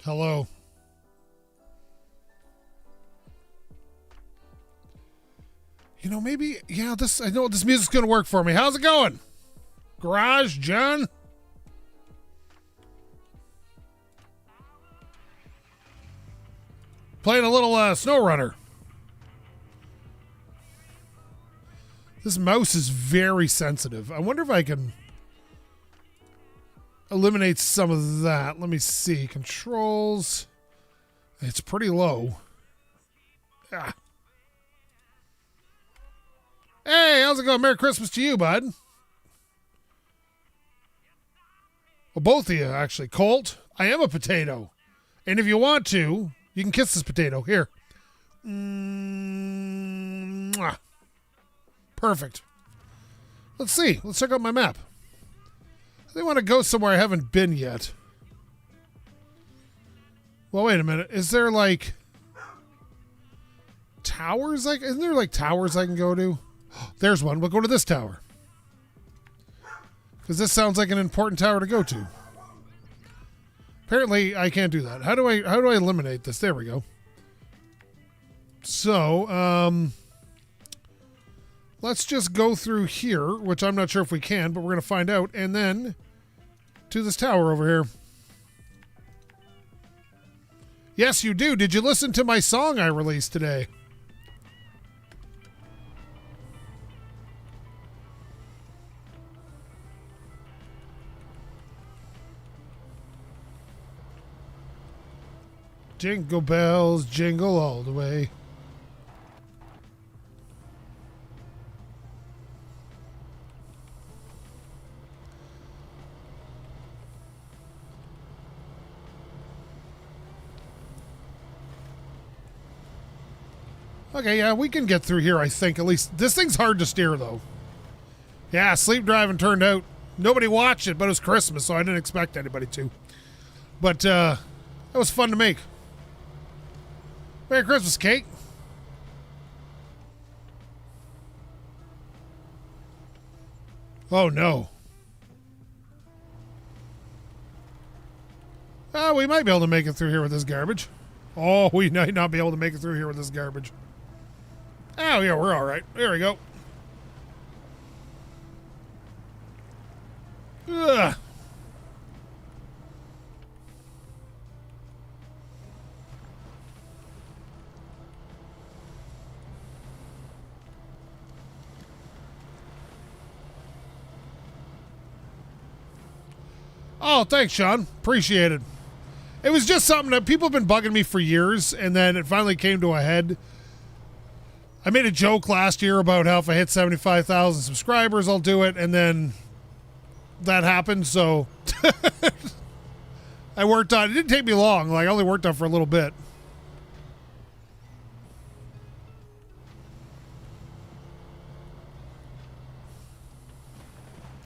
Hello. You know, maybe, yeah, I know this music's going to work for me. How's it going? Garage, John? Playing a little Snow Runner. This mouse is very sensitive. I wonder if I can eliminate some of that. Let me see. Controls. It's pretty low. Ah. Hey, how's it going? Merry Christmas to you, bud. Well, both of you, actually. Colt, I am a potato. And if you want to, you can kiss this potato. Here. Mwah. Perfect. Let's see. Let's check out my map. I think I want to go somewhere I haven't been yet. Well, wait a minute. Is there, like, towers? Isn't there, like, towers I can go to? There's one. We'll go to this tower. Because this sounds like an important tower to go to. Apparently, I can't do that. How do I eliminate this? There we go. So, let's just go through here, which I'm not sure if we can, but we're going to find out, and then to this tower over here. Yes, you do. Did you listen to my song I released today? Jingle bells, jingle all the way. Okay, yeah, we can get through here, I think. At least, this thing's hard to steer, though. Yeah, sleep driving turned out. Nobody watched it, but it was Christmas, so I didn't expect anybody to. But, that was fun to make. Merry Christmas, Kate. Oh, no. We might be able to make it through here with this garbage. Oh, we might not be able to make it through here with this garbage. Oh, yeah, we're all right. There we go. Ugh. Oh, thanks, Sean. Appreciate it. It was just something that people have been bugging me for years, and then it finally came to a head. I made a joke last year about how if I hit 75,000 subscribers, I'll do it, and then that happened, so I worked on it. It didn't take me long. Like, I only worked on it for a little bit.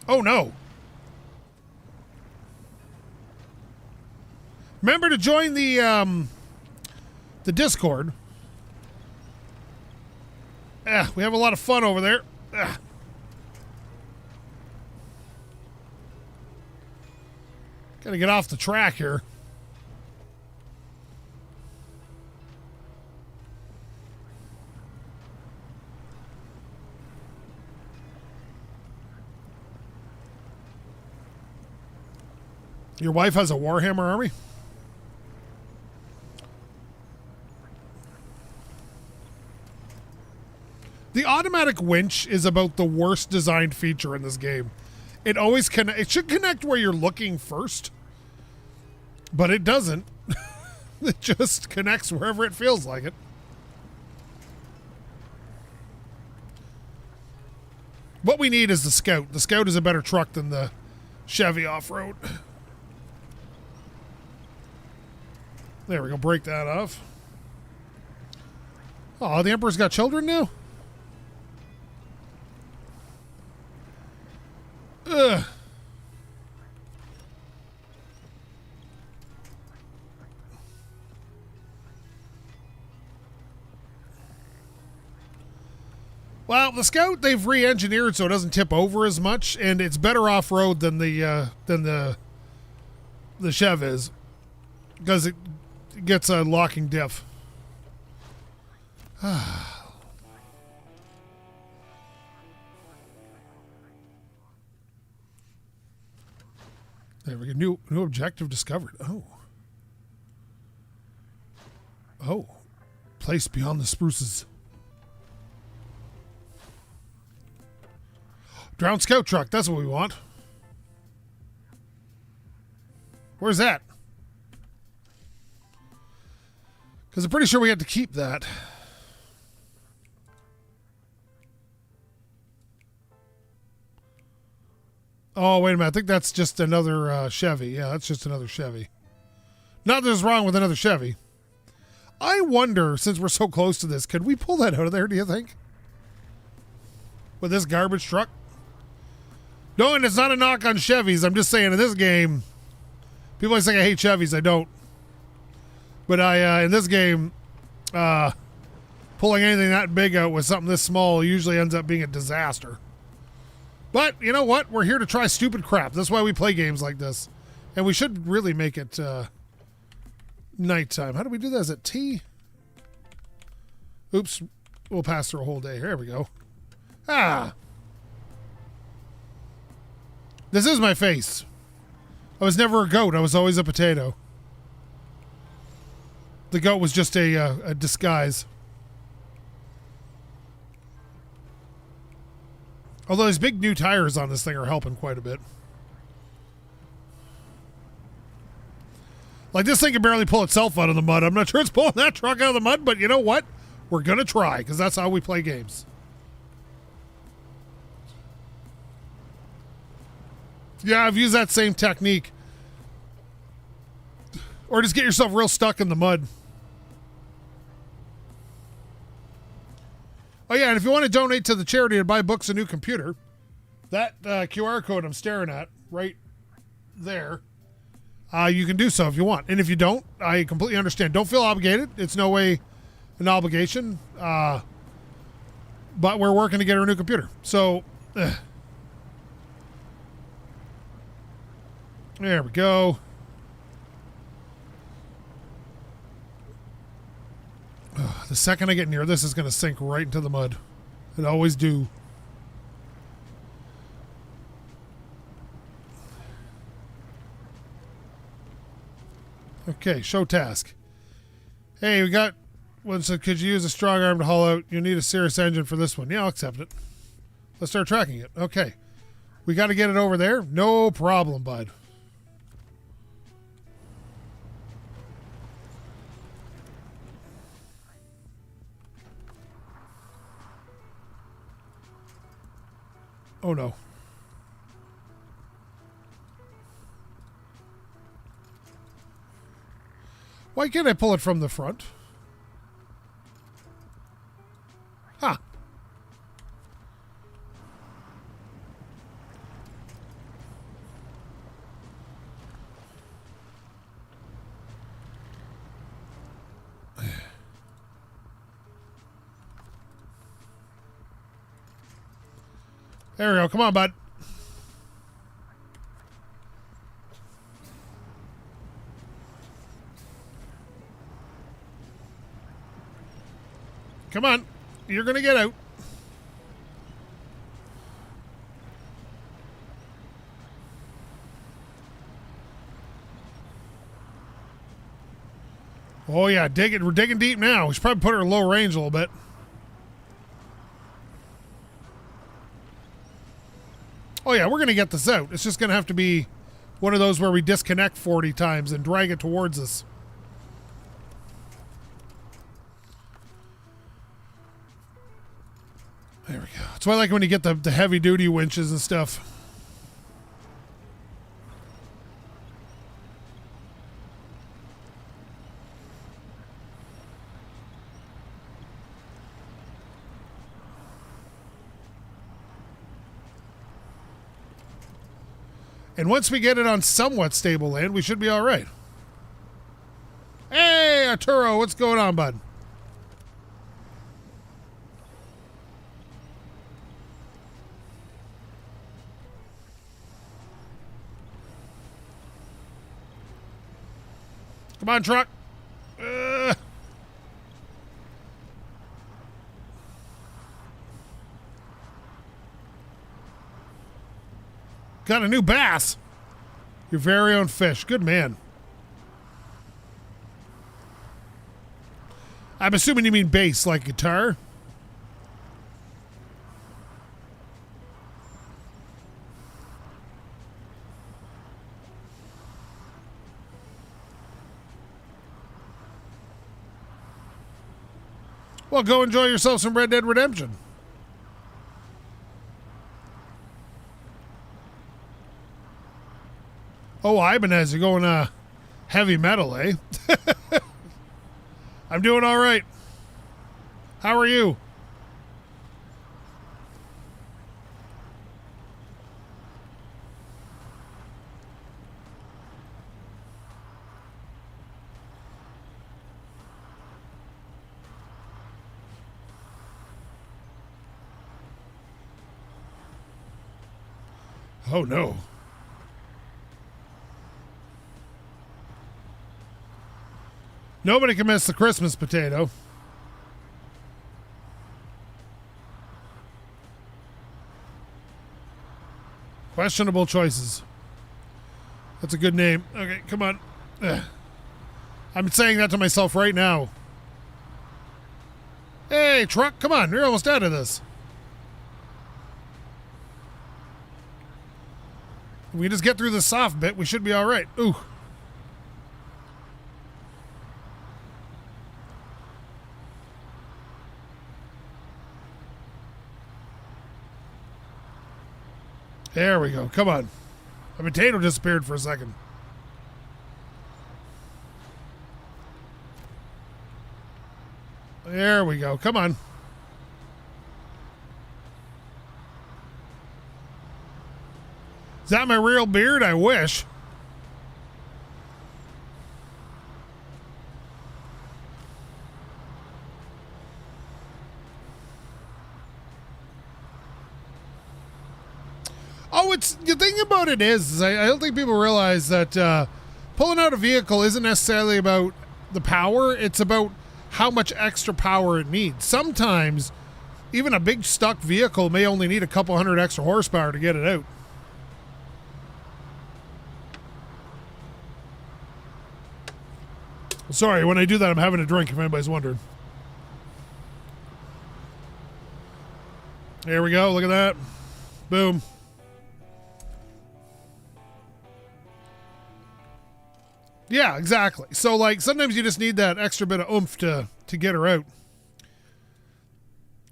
Oh, no. Remember to join the Discord. We have a lot of fun over there. Gotta get off the track here. Your wife has a Warhammer army? The automatic winch is about the worst designed feature in this game. It always it should connect where you're looking first, but it doesn't. It just connects wherever it feels like it. What we need is the Scout. The Scout is a better truck than the Chevy off-road. There we go. Break that off. Oh, the Emperor's got children now? Ugh. Well, the Scout they've re-engineered so it doesn't tip over as much, and it's better off-road than the Chev is, because it gets a locking diff. There we go. New objective discovered. Oh. Place beyond the spruces. Drowned scout truck. That's what we want. Where's that? Because I'm pretty sure we had to keep that. Oh, wait a minute. I think that's just another Chevy. Yeah, that's just another Chevy. Not that there's wrong with another Chevy. I wonder, since we're so close to this, could we pull that out of there, do you think? With this garbage truck? No, and it's not a knock on Chevys. I'm just saying in this game, people always think I hate Chevys. I don't. But in this game, pulling anything that big out with something this small usually ends up being a disaster. But you know what? We're here to try stupid crap. That's why we play games like this. And we should really make it nighttime. How do we do that? Is it T? Oops. We'll pass through a whole day. Here we go. This is my face. I was never a goat. I was always a potato. The goat was just a disguise. Although these big new tires on this thing are helping quite a bit. Like this thing can barely pull itself out of the mud. I'm not sure it's pulling that truck out of the mud, but you know what? We're going to try because that's how we play games. Yeah, I've used that same technique. Or just get yourself real stuck in the mud. Oh, yeah, and if you want to donate to the charity to buy Books a new computer, that QR code I'm staring at right there, you can do so if you want. And if you don't, I completely understand. Don't feel obligated. It's no way an obligation. But we're working to get her a new computer. So, there we go. The second I get near this is going to sink right into the mud. It always do. Okay, show task. Hey, we got one said, could you use a strong arm to haul out? You need a serious engine for this one. Yeah, I'll accept it. Let's start tracking it. Okay. We got to get it over there? No problem, bud. Oh, no. Why can't I pull it from the front? Huh. There we go. Come on, bud. Come on. You're going to get out. Oh, yeah. Dig it. We're digging deep now. We should probably put her in low range a little bit. Oh, yeah, we're going to get this out. It's just going to have to be one of those where we disconnect 40 times and drag it towards us. There we go. That's why I like when you get the heavy-duty winches and stuff. And once we get it on somewhat stable land, we should be all right. Hey, Arturo, what's going on, bud? Come on, truck. Got a new bass. Your very own fish. Good man. I'm assuming you mean bass, like guitar. Well, go enjoy yourself some Red Dead Redemption. Oh, Ibanez, you're going heavy metal, eh? I'm doing all right. How are you? Oh, no. Nobody can miss the Christmas potato. Questionable choices. That's a good name. Okay, come on. Ugh. I'm saying that to myself right now. Hey, truck, come on. You're almost out of this. If we just get through the soft bit, we should be all right. Ooh. There we go. Come on. The potato disappeared for a second. There we go. Come on. Is that my real beard? I wish. Oh, it's the thing about it is I don't think people realize that pulling out a vehicle isn't necessarily about the power. It's about how much extra power it needs. Sometimes even a big stuck vehicle may only need a couple hundred extra horsepower to get it out. Sorry, when I do that, I'm having a drink, if anybody's wondering. There we go. Look at that. Boom. Yeah, exactly. So, like, sometimes you just need that extra bit of oomph to get her out.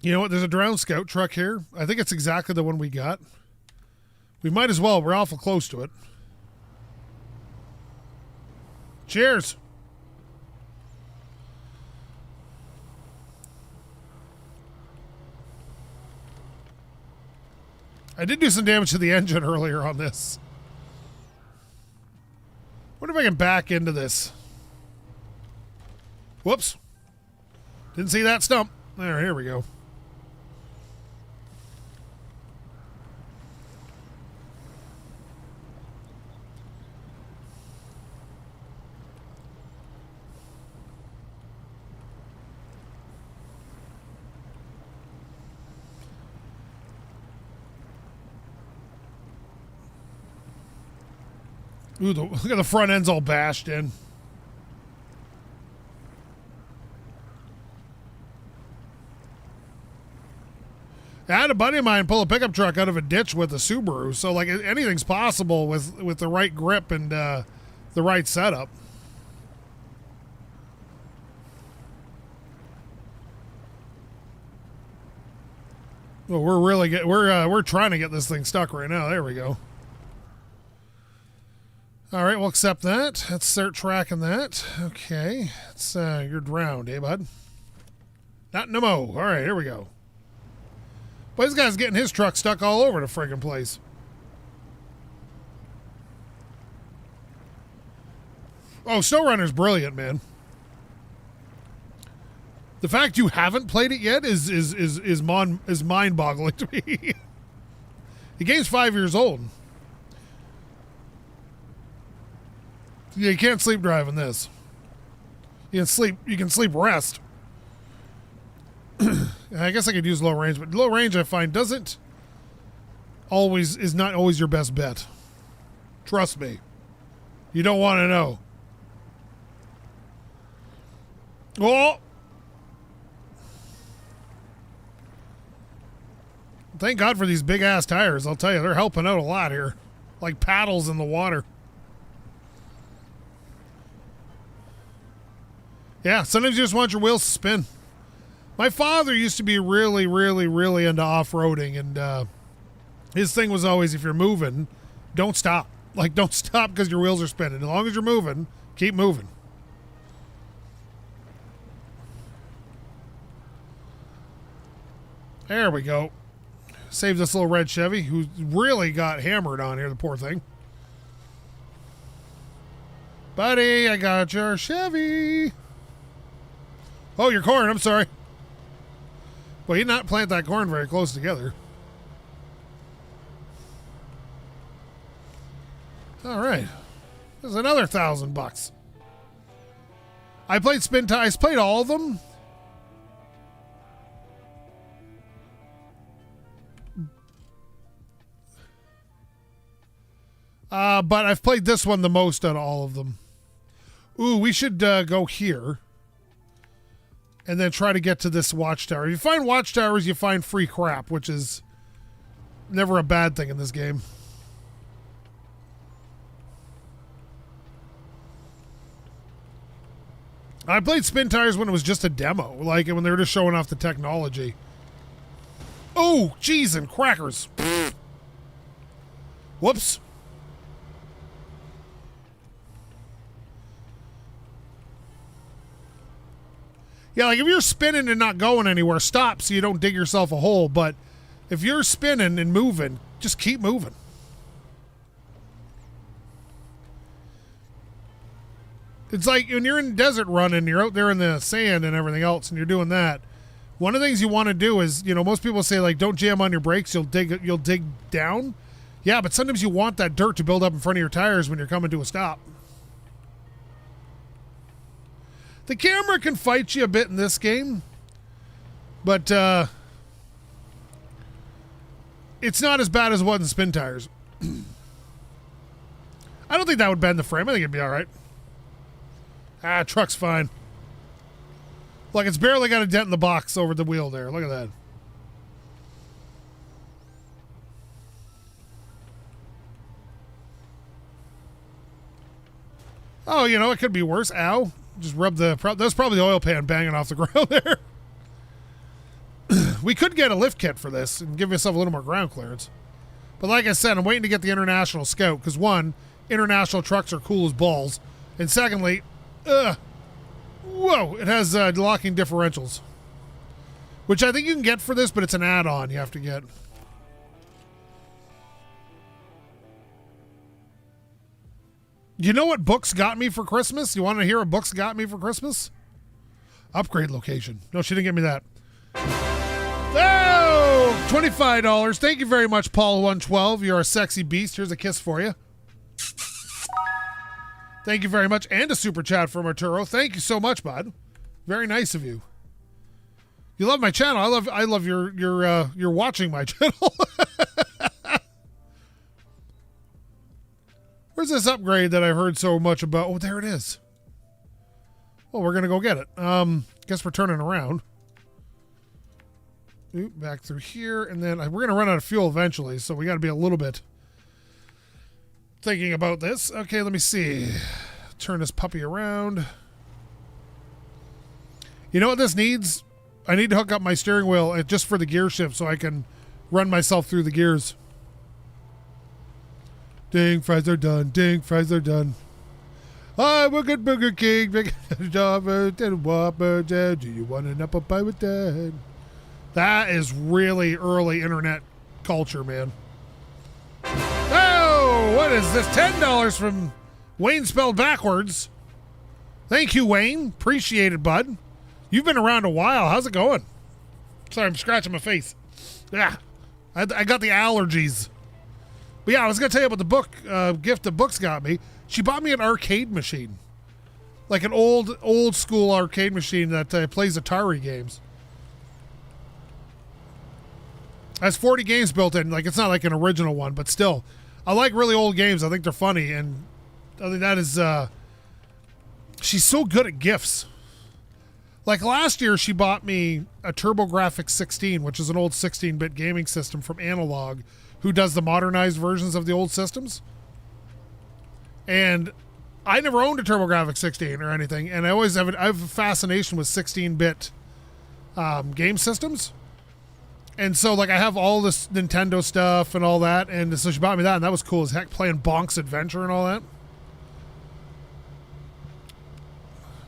You know what? There's a Drowned Scout truck here. I think it's exactly the one we got. We might as well. We're awful close to it. Cheers. I did do some damage to the engine earlier on this. Wonder if I can back into this. Whoops. Didn't see that stump. There, here we go. Ooh, look at the front end's all bashed in. I had a buddy of mine pull a pickup truck out of a ditch with a Subaru, so like anything's possible with the right grip and the right setup. Well, we're trying to get this thing stuck right now. There we go. All right, we'll accept that. Let's start tracking that. Okay, it's you're drowned, eh, bud? Not no mo. All right, here we go. But this guy's getting his truck stuck all over the friggin' place. Oh, SnowRunner's brilliant, man. The fact you haven't played it yet is mind-boggling to me. The game's 5 years old. Yeah, you can't sleep drive in this. You can sleep rest. I guess I could use low range, but low range I find is not always your best bet. Trust me. You don't want to know. Well, thank God for these big ass tires. I'll tell you, they're helping out a lot here. Like paddles in the water. Yeah, sometimes you just want your wheels to spin. My father used to be really, really, really into off-roading, and his thing was always, if you're moving, don't stop. Like, don't stop because your wheels are spinning. As long as you're moving, keep moving. There we go. Save this little red Chevy, who really got hammered on here, the poor thing. Buddy, I got your Chevy. Oh, your corn, I'm sorry. Well, you did not plant that corn very close together. All right. There's another $1,000. I played Spin Ties, played all of them. But I've played this one the most out of all of them. Ooh, we should go here. And then try to get to this watchtower. If you find watchtowers, you find free crap, which is never a bad thing in this game. I played Spin Tires when it was just a demo, like when they were just showing off the technology. Oh, cheese and crackers. Whoops. Yeah, like if you're spinning and not going anywhere, stop so you don't dig yourself a hole. But if you're spinning and moving, just keep moving. It's like when you're in the desert running, you're out there in the sand and everything else, and you're doing that. One of the things you want to do is, most people say, like, don't jam on your brakes, you'll dig down. Yeah, but sometimes you want that dirt to build up in front of your tires when you're coming to a stop. The camera can fight you a bit in this game, but it's not as bad as what in Spin Tires. I don't think that would bend the frame. I think it'd be all right. Truck's fine. Look, it's barely got a dent in the box over the wheel there. Look at that. Oh, it could be worse. Ow. Just rub that's probably the oil pan banging off the ground there. We could get a lift kit for this and give yourself a little more ground clearance. But like I said, I'm waiting to get the International Scout because, one, international trucks are cool as balls. And secondly, whoa, it has locking differentials. Which I think you can get for this, but it's an add-on you have to get. You know what Books got me for Christmas? You want to hear what Books got me for Christmas? Upgrade location. No, she didn't get me that. Oh, $25. Thank you very much, Paul112. You're a sexy beast. Here's a kiss for you. Thank you very much. And a super chat from Arturo. Thank you so much, bud. Very nice of you. You love my channel. I love your watching my channel. Where's this upgrade that I've heard so much about? Oh, there it is. Well, we're going to go get it. Guess we're turning around. Oop, back through here. And then we're going to run out of fuel eventually, so we got to be a little bit thinking about this. Okay, let me see. Turn this puppy around. You know what this needs? I need to hook up my steering wheel just for the gear shift so I can run myself through the gears. Ding, fries are done. Ding, fries are done. I work at Burger King. Big Java and Whopper. Do you want an apple pie with that? That is really early internet culture, man. Oh, what is this? $10 from Wayne spelled backwards. Thank you, Wayne. Appreciate it, bud. You've been around a while. How's it going? Sorry, I'm scratching my face. Yeah, I got the allergies. But yeah, I was going to tell you about the book gift that Books got me. She bought me an arcade machine. like an old school arcade machine that plays Atari games. Has 40 games built in. Like, it's not like an original one, but still, I like really old games. I think they're funny, and I think that is. She's so good at gifts. Like last year, she bought me a TurboGrafx 16, which is an old 16-bit gaming system from Analog, who does the modernized versions of the old systems. And I never owned a TurboGrafx 16 or anything, and I have a fascination with 16-bit game systems. And so, like, I have all this Nintendo stuff and all that, and so she bought me that, and that was cool as heck, playing Bonk's Adventure and all that.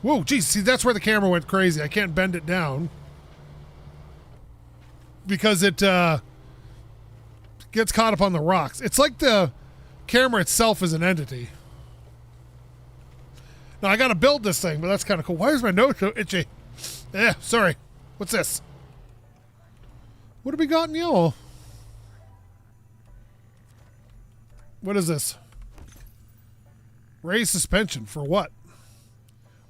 Whoa, geez, see, that's where the camera went crazy. I can't bend it down because it gets caught up on the rocks. It's like the camera itself is an entity. Now, I got to build this thing, but that's kind of cool. Why is my nose so itchy? Sorry. What's this? What have we got in yellow? What is this? Raised suspension for what?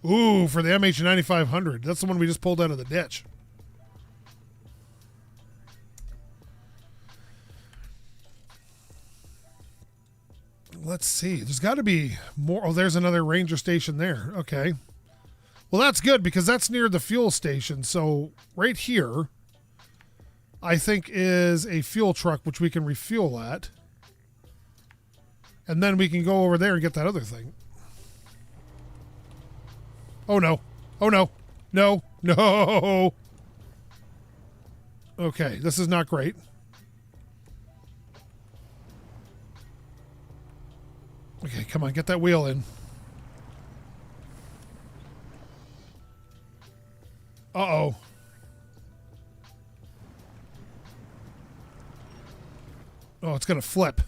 Ooh, for the MH9500. That's the one we just pulled out of the ditch. Let's see. There's got to be more. Oh, there's another ranger station there. Okay. Well, that's good because that's near the fuel station. So right here, I think, is a fuel truck which we can refuel at. And then we can go over there and get that other thing. Oh, no. Oh, no. No. No. Okay, this is not great. Okay, come on, get that wheel in. Uh-oh. Oh, it's going to flip.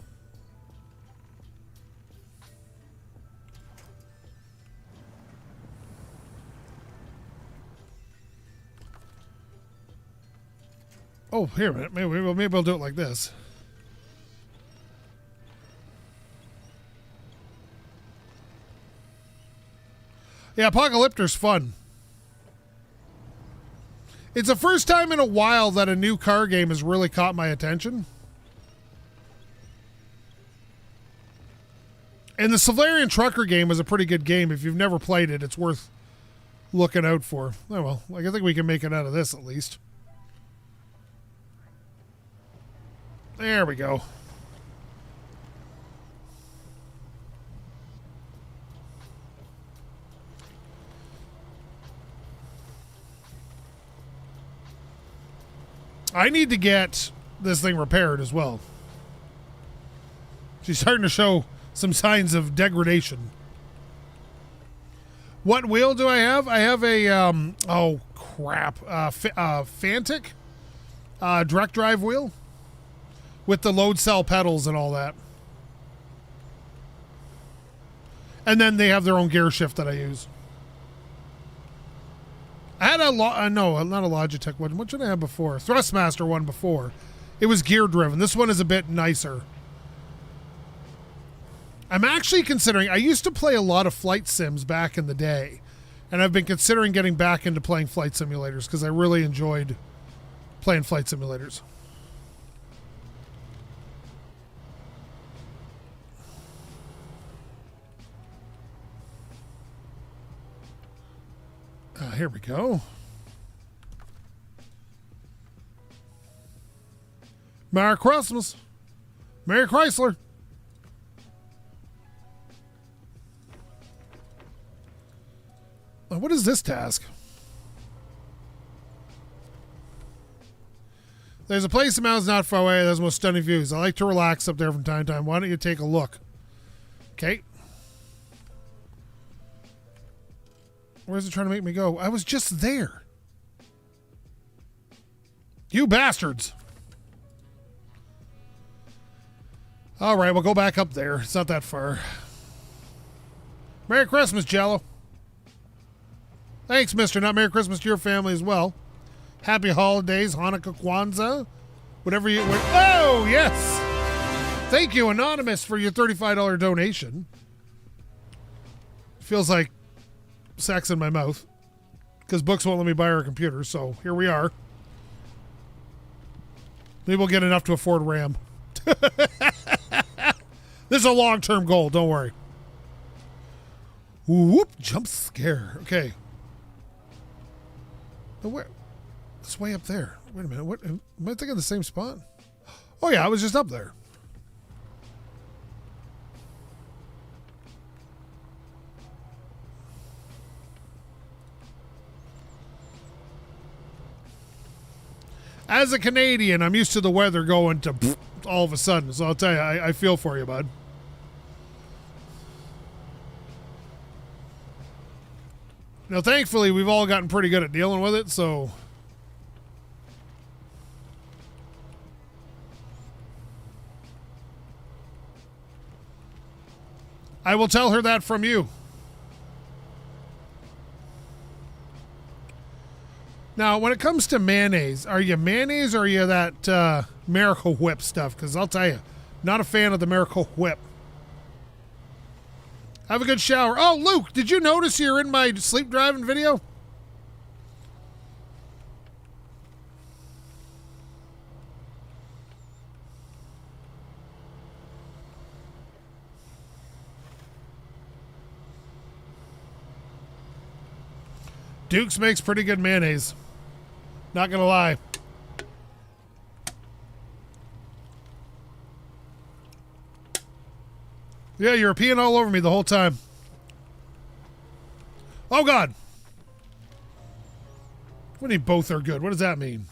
Oh, here a minute. Maybe we'll do it like this. Yeah, Apocalypter's fun. It's the first time in a while that a new car game has really caught my attention. And the Solarian Trucker game is a pretty good game. If you've never played it, it's worth looking out for. Oh, well, like, I think we can make it out of this at least. There we go. I need to get this thing repaired as well. She's starting to show some signs of degradation. What wheel do I have? I have a, oh crap, Fantic direct drive wheel with the load cell pedals and all that. And then they have their own gear shift that I use. I had no, not a Logitech one. What did I have before? Thrustmaster one before. It was gear driven. This one is a bit nicer. I'm actually considering, I used to play a lot of flight sims back in the day, and I've been considering getting back into playing flight simulators because I really enjoyed playing flight simulators. Here we go. Merry Christmas. Merry Chrysler. What is this task? There's a place in the mountains not far away that has the most stunning views. I like to relax up there from time to time. Why don't you take a look? Okay. Where's it trying to make me go? I was just there. You bastards. All right, we'll go back up there. It's not that far. Merry Christmas, Jello. Thanks, mister. Not Merry Christmas to your family as well. Happy holidays, Hanukkah, Kwanzaa, whatever you... Oh, yes. Thank you, Anonymous, for your $35 donation. Feels like sex in my mouth because Books won't let me buy our computer. So here we are. Maybe we'll get enough to afford RAM. This is a long-term goal. Don't worry. Whoop! Jump scare. Okay. No, where? It's way up there. Wait a minute. What? Am I thinking the same spot? Oh yeah, I was just up there. As a Canadian, I'm used to the weather going to all of a sudden. So I'll tell you, I feel for you, bud. Now, thankfully, we've all gotten pretty good at dealing with it, so... I will tell her that from you. Now, when it comes to mayonnaise, are you mayonnaise or are you that Miracle Whip stuff? Because I'll tell you, not a fan of the Miracle Whip. Have a good shower. Oh, Luke, did you notice you're in my sleep driving video? Duke's makes pretty good mayonnaise. Not gonna lie. Yeah, you're peeing all over me the whole time. Oh, God. What do you mean both are good? What does that mean?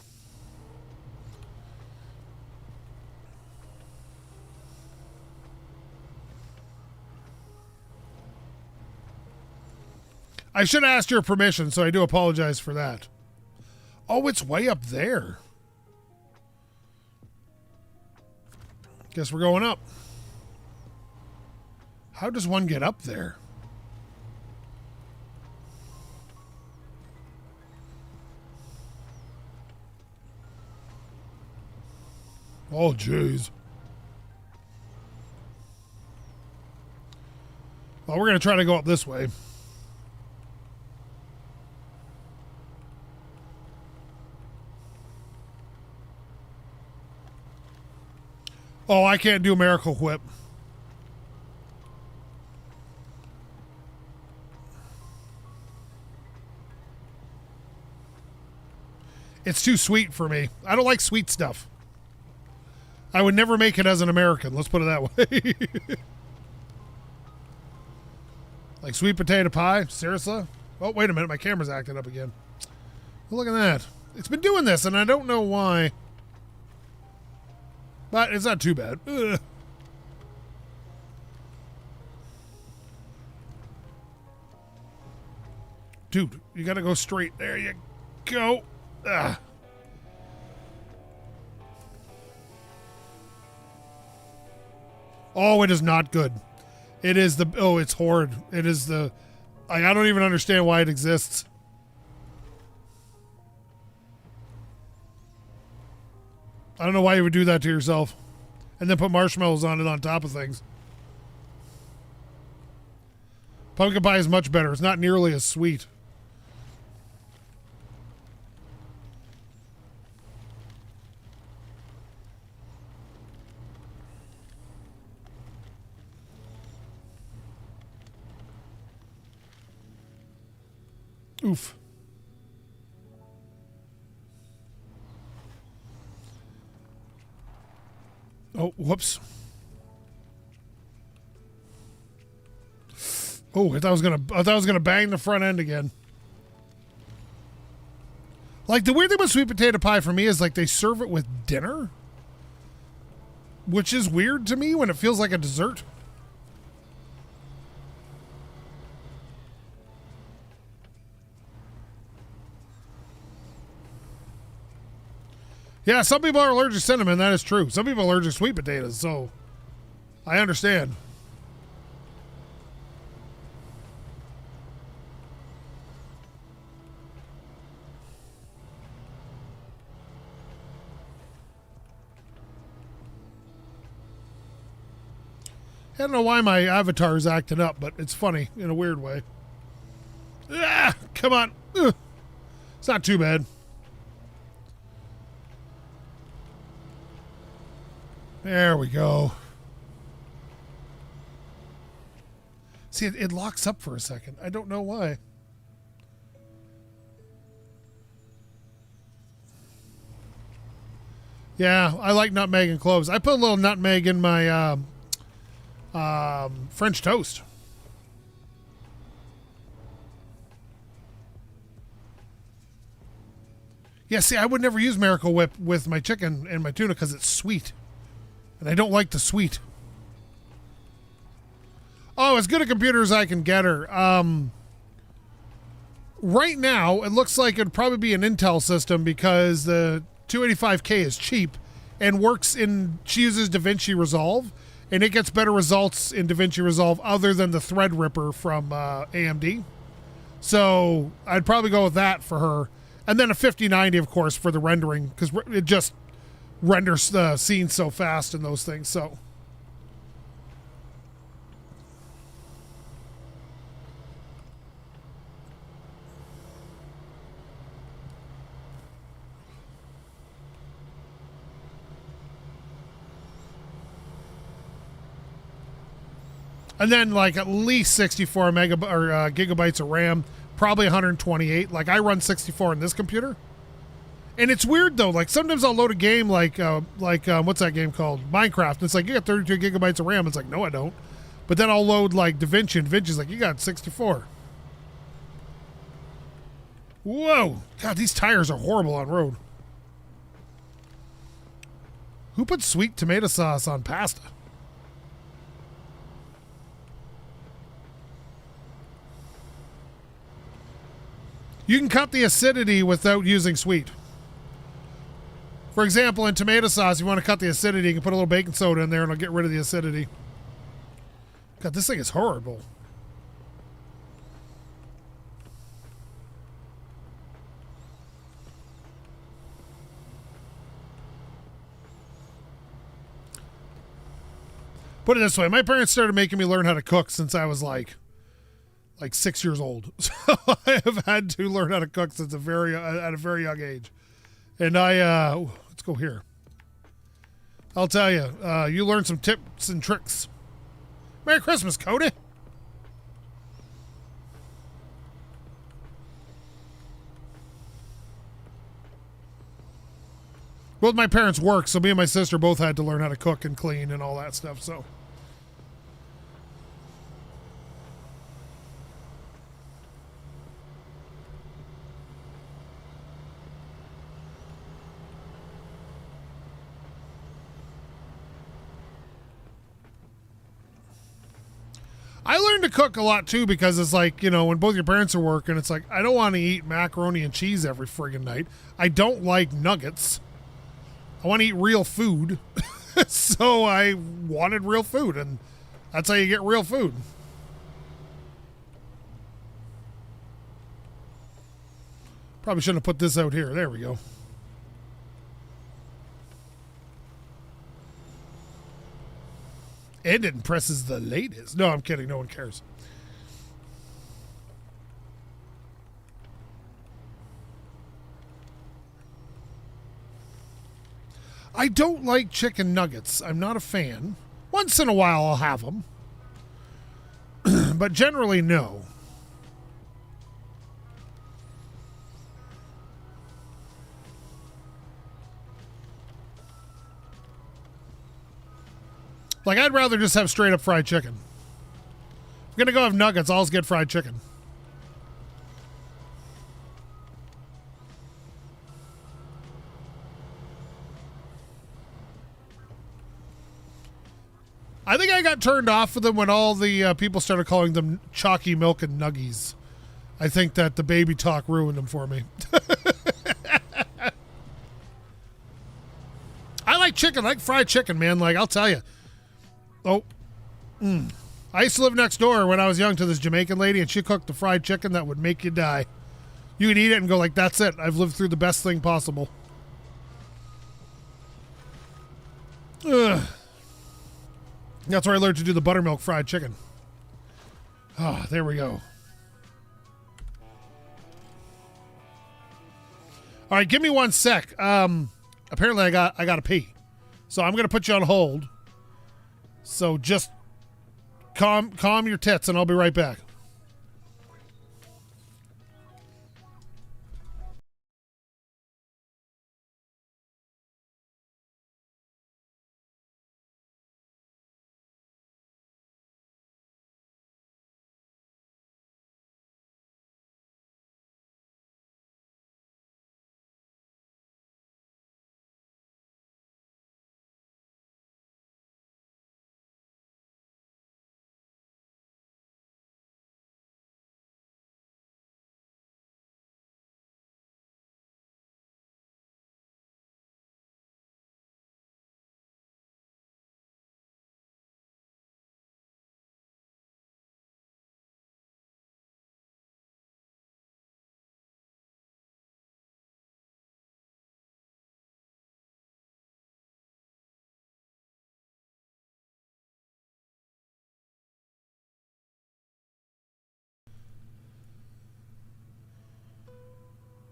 I should have asked your permission, so I do apologize for that. Oh, it's way up there. Guess we're going up. How does one get up there? Oh, jeez. Well, we're going to try to go up this way. Oh, I can't do Miracle Whip. It's too sweet for me. I don't like sweet stuff. I would never make it as an American. Let's put it that way. Like sweet potato pie? Seriously? Oh, wait a minute. My camera's acting up again. Well, look at that. It's been doing this, and I don't know why. But it's not too bad. Ugh. Dude, you gotta go straight. There you go. Ugh. Oh, it is not good. It is the... Oh, it's horrid. It is the... I don't even understand why it exists. I don't know why you would do that to yourself. And then put marshmallows on it on top of things. Pumpkin pie is much better. It's not nearly as sweet. Oof. Oh, whoops. Oh, I thought I was gonna bang the front end again. Like, the weird thing about sweet potato pie for me is like they serve it with dinner, which is weird to me when it feels like a dessert. Yeah, some people are allergic to cinnamon. That is true. Some people are allergic to sweet potatoes, so I understand. I don't know why my avatar is acting up, but it's funny in a weird way. Come on. Ugh. It's not too bad. There we go. See, it locks up for a second. I don't know why. Yeah, I like nutmeg and cloves. I put a little nutmeg in my French toast. Yeah, see, I would never use Miracle Whip with my chicken and my tuna because it's sweet. And I don't like the sweet. Oh, as good a computer as I can get her. Right now, it looks like it'd probably be an Intel system because the 285K is cheap and works in, she uses DaVinci Resolve, and it gets better results in DaVinci Resolve other than the Threadripper from AMD. So I'd probably go with that for her. And then a 5090, of course, for the rendering, because it just renders the scene so fast and those things. So, and then like at least 64 gigabytes of RAM, probably 128. Like I run 64 in this computer. And it's weird though, like sometimes I'll load a game like what's that game called? Minecraft. And it's like, you got 32 gigabytes of RAM. It's like, no, I don't. But then I'll load like DaVinci, and DaVinci's like, you got 64. Whoa. God, these tires are horrible on road. Who put sweet tomato sauce on pasta? You can cut the acidity without using sweet. For example, in tomato sauce, you want to cut the acidity, you can put a little baking soda in there and it'll get rid of the acidity. God, this thing is horrible. Put it this way, my parents started making me learn how to cook since I was like 6 years old. So I have had to learn how to cook since at a very young age. And let's go here. I'll tell you, you learn some tips and tricks. Merry Christmas, Cody. Both my parents work, so me and my sister both had to learn how to cook and clean and all that stuff, so. I learned to cook a lot too because it's like, you know, when both your parents are working, it's like, I don't want to eat macaroni and cheese every friggin' night. I don't like nuggets. I want to eat real food. So I wanted real food, and that's how you get real food. Probably shouldn't have put this out here. There we go. And it impresses the ladies. No, I'm kidding. No one cares. I don't like chicken nuggets. I'm not a fan. Once in a while I'll have them. But generally, no. Like, I'd rather just have straight up fried chicken. If I'm going to go have nuggets, I'll just get fried chicken. I think I got turned off of them when all the people started calling them chalky milk and nuggies. I think that the baby talk ruined them for me. I like chicken. I like fried chicken, man. Like, I'll tell you. Oh, I used to live next door when I was young to this Jamaican lady, and she cooked the fried chicken that would make you die. You could eat it and go like, that's it. I've lived through the best thing possible. Ugh. That's where I learned to do the buttermilk fried chicken. Ah, there we go. All right, give me 1 sec. Apparently I got to pee. So I'm going to put you on hold. So just calm your tits and I'll be right back.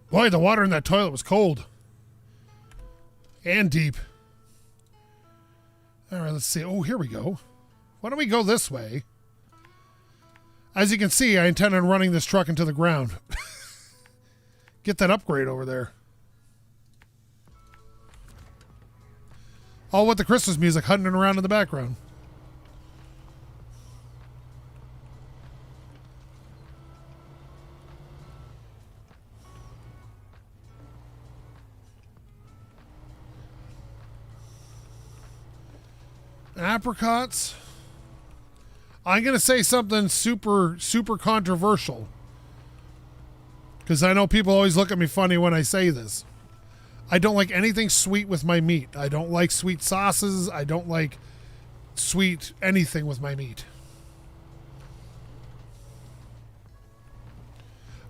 Boy, the water in that toilet was cold. And deep. All right, let's see. Oh, here we go. Why don't we go this way? As you can see, I intend on running this truck into the ground. Get that upgrade over there. All with the Christmas music hunting around in the background. Apricots. I'm going to say something super controversial. Because I know people always look at me funny when I say this. I don't like anything sweet with my meat. I don't like sweet sauces. I don't like sweet anything with my meat.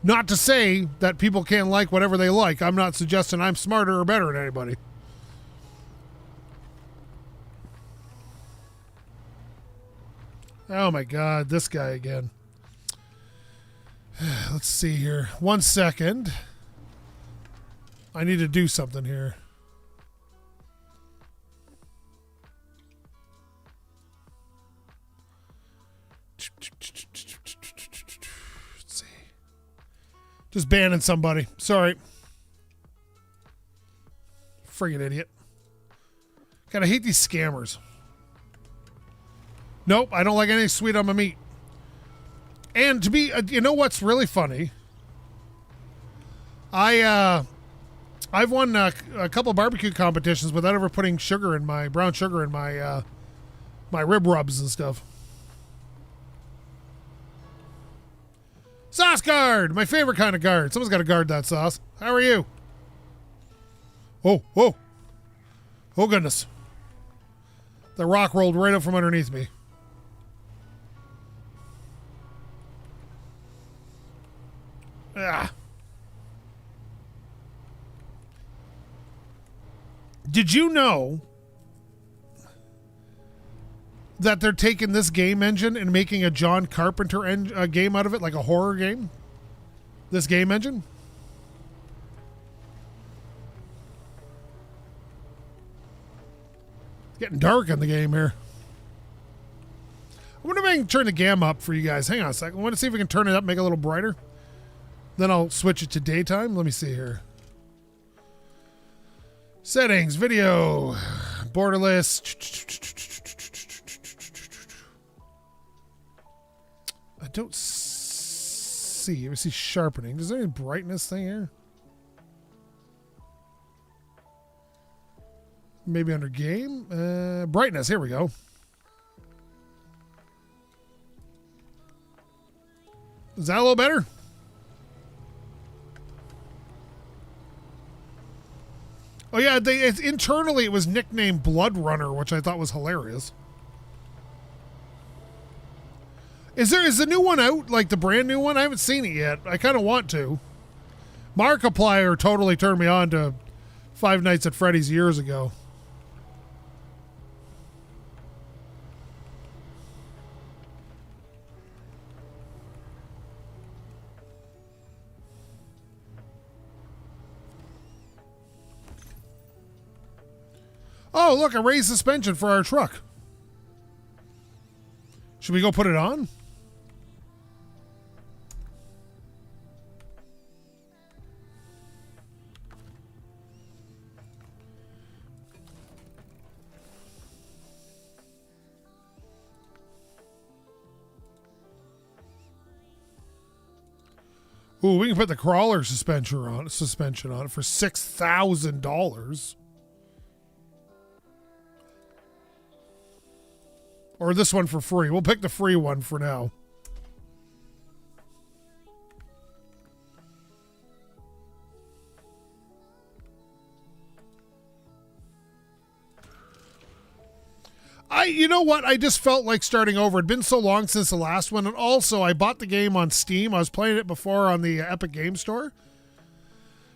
Not to say that people can't like whatever they like. I'm not suggesting I'm smarter or better than anybody. Oh my God, this guy again. Let's see here. 1 second. I need to do something here. Let's see. Just banning somebody. Sorry. Friggin' idiot. God, I hate these scammers. Nope, I don't like anything sweet on my meat. And to be, you know what's really funny? I've won a couple barbecue competitions without ever putting brown sugar in my my rib rubs and stuff. Sauce guard, my favorite kind of guard. Someone's got to guard that sauce. How are you? Oh, whoa. Oh goodness. The rock rolled right up from underneath me. Ah. Did you know that they're taking this game engine and making a John Carpenter game out of it, like a horror game? This game engine? It's getting dark in the game here. I wonder if I can turn the gamma up for you guys. Hang on a second. I want to see if we can turn it up, make it a little brighter. Then I'll switch it to daytime. Let me see here. Settings, video, borderless. I don't see. I see sharpening. Is there any brightness thing here? Maybe under game. Brightness. Here we go. Is that a little better? Oh yeah, internally it was nicknamed Blood Runner, which I thought was hilarious. Is the new one out? Like the brand new one? I haven't seen it yet. I kind of want to. Markiplier totally turned me on to Five Nights at Freddy's years ago. Oh, look, a raised suspension for our truck. Should we go put it on? Ooh, we can put the crawler suspension on it for $6,000. Or this one for free. We'll pick the free one for now. You know what? I just felt like starting over. It'd been so long since the last one. And also, I bought the game on Steam. I was playing it before on the Epic Game Store.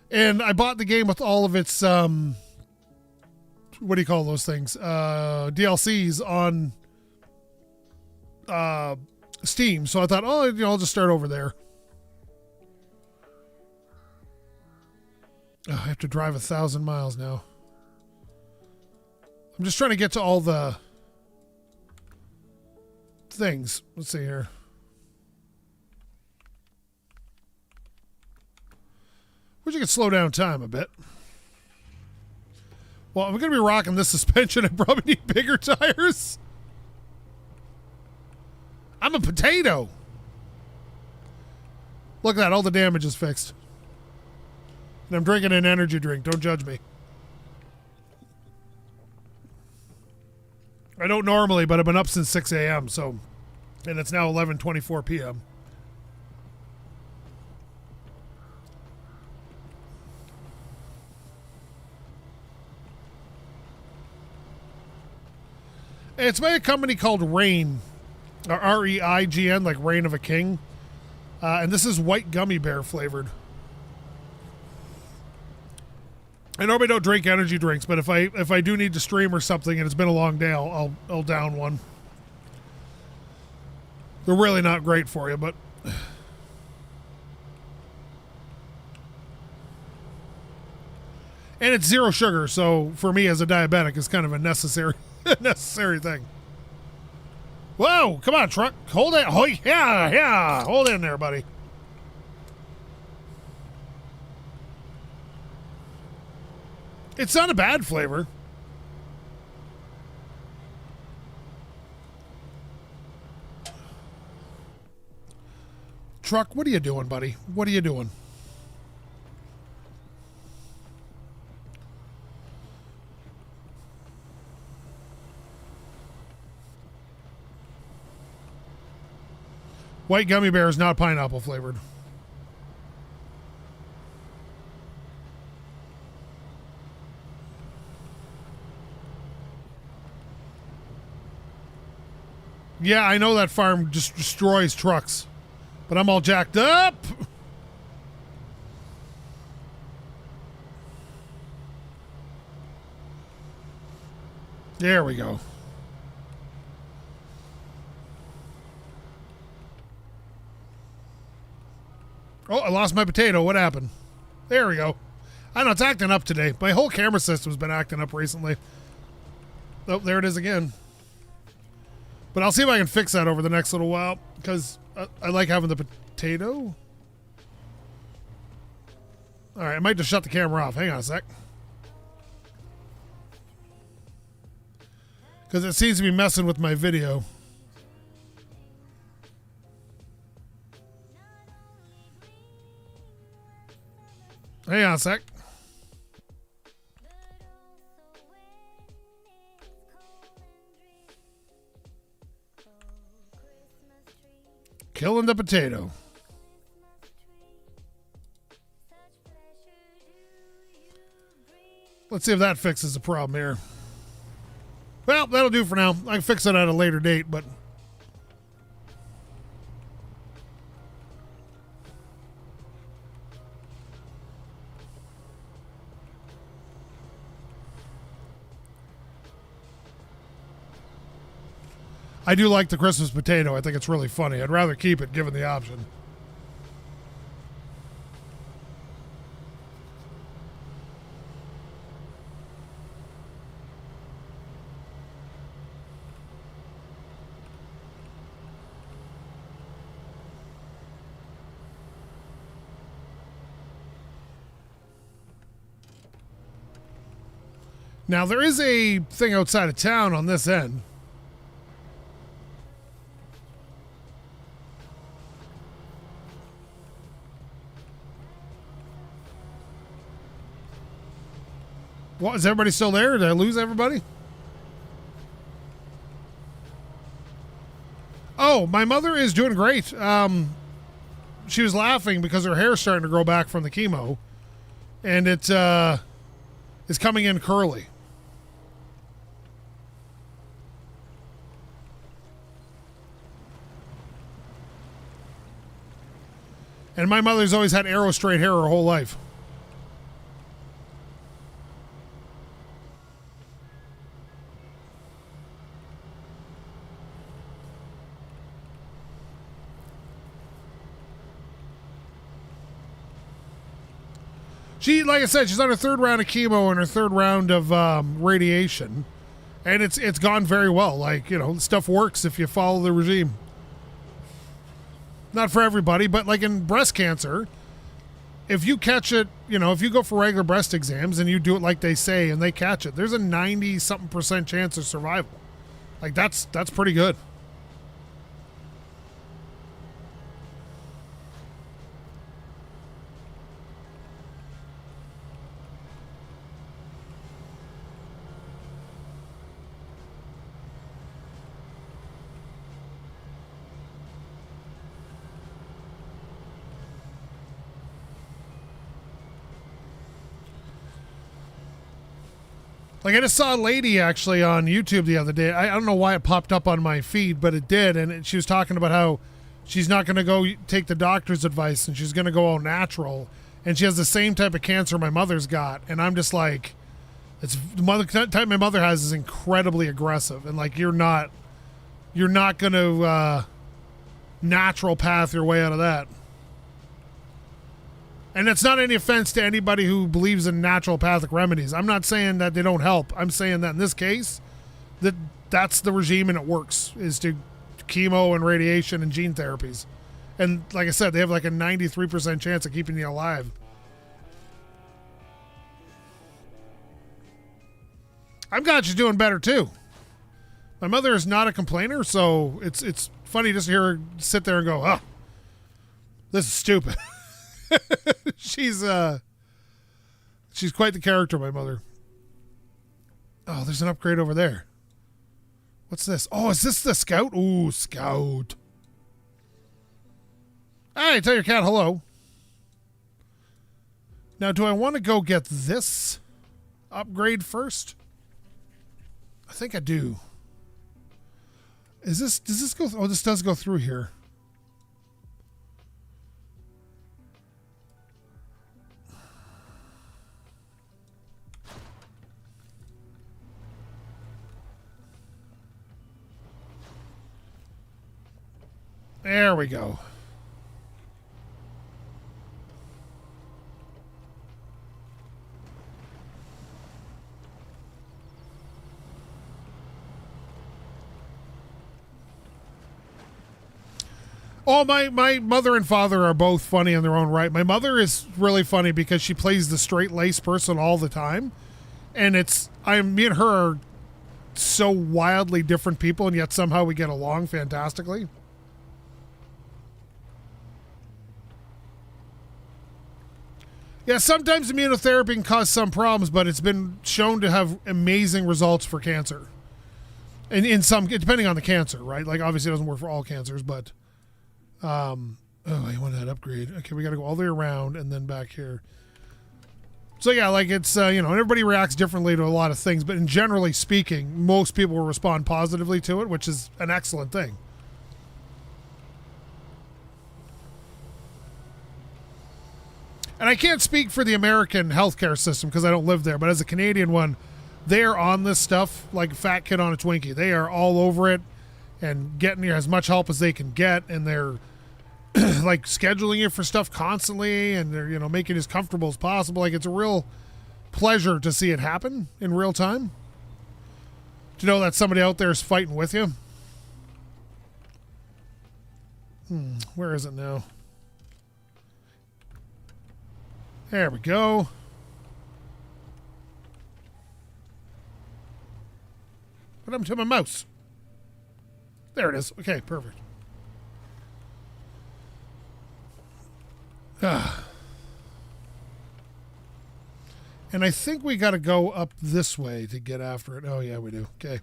And I bought the game with all of its, what do you call those things? DLCs on Steam. So I thought, I'll just start over there. I have to drive 1,000 miles now. I'm just trying to get to all the things. Let's see here. Wish you could slow down time a bit. Well, I'm going to be rocking this suspension. I probably need bigger tires. I'm a potato. Look at that. All the damage is fixed. And I'm drinking an energy drink. Don't judge me. I don't normally, but I've been up since 6 a.m., so, and it's now 11:24 p.m. It's by a company called Reign, or R-E-I-G-N, like Reign of a King. And this is white gummy bear flavored. I normally don't drink energy drinks, but if I do need to stream or something and it's been a long day, I'll down one. They're really not great for you, but and it's zero sugar, so for me as a diabetic, it's kind of a necessary thing. Whoa, come on, truck, hold it. Oh yeah, hold in there, buddy. It's not a bad flavor. Truck, what are you doing, buddy? What are you doing? White gummy bear is not pineapple flavored. Yeah, I know that farm just destroys trucks, but I'm all jacked up. There we go. Oh, I lost my potato. What happened? There we go. I don't know, it's acting up today. My whole camera system's been acting up recently. Oh, there it is again. But I'll see if I can fix that over the next little while, because I like having the potato. All right, I might just shut the camera off. Hang on a sec. Because it seems to be messing with my video. Hang on a sec. Killing the potato. Let's see if that fixes the problem here. Well, that'll do for now. I can fix it at a later date, but I do like the Christmas potato. I think it's really funny. I'd rather keep it given the option. Now, there is a thing outside of town on this end. What, is everybody still there? Did I lose everybody? Oh, my mother is doing great. She was laughing because her hair's starting to grow back from the chemo. And it is coming in curly. And my mother's always had arrow straight hair her whole life. She, like I said, she's on her third round of chemo and her third round of radiation. And it's gone very well. Like, you know, stuff works if you follow the regime. Not for everybody, but like in breast cancer, if you catch it, you know, if you go for regular breast exams and you do it like they say and they catch it, there's a 90-something% chance of survival. Like, that's pretty good. Like, I just saw a lady actually on YouTube the other day. I don't know why it popped up on my feed, but it did. And she was talking about how she's not going to go take the doctor's advice and she's going to go all natural. And she has the same type of cancer my mother's got. And I'm just like, the type my mother has is incredibly aggressive. And like, you're not going to natural path your way out of that. And it's not any offense to anybody who believes in naturopathic remedies. I'm not saying that they don't help. I'm saying that in this case, that's the regime and it works, is to chemo and radiation and gene therapies. And like I said, they have like a 93% chance of keeping you alive. I've got you doing better too. My mother is not a complainer, so it's funny just to hear her sit there and go, oh, this is stupid. She's quite the character, my mother. Oh, there's an upgrade over there. What's this? Oh, is this the Scout? Ooh, Scout. Hey, tell your cat hello. Now, do I want to go get this upgrade first? I think I do. Does this go? Oh, this does go through here. There we go. Oh, my mother and father are both funny in their own right. My mother is really funny because she plays the straight-laced person all the time. And me and her are so wildly different people, and yet somehow we get along fantastically. Yeah, sometimes immunotherapy can cause some problems, but it's been shown to have amazing results for cancer. And in some, depending on the cancer, right? Like, obviously it doesn't work for all cancers, but I want that upgrade. Okay, we got to go all the way around and then back here. So yeah, like it's, everybody reacts differently to a lot of things, but in generally speaking, most people will respond positively to it, which is an excellent thing. And I can't speak for the American healthcare system because I don't live there, but as a Canadian one, they are on this stuff like a fat kid on a Twinkie. They are all over it and getting you as much help as they can get, and they're like scheduling you for stuff constantly, and they're, making it as comfortable as possible. Like, it's a real pleasure to see it happen in real time. To know that somebody out there is fighting with you. Where is it now? There we go. What happened to my mouse? There it is. Okay, perfect. And I think we got to go up this way to get after it. Oh, yeah, we do. Okay.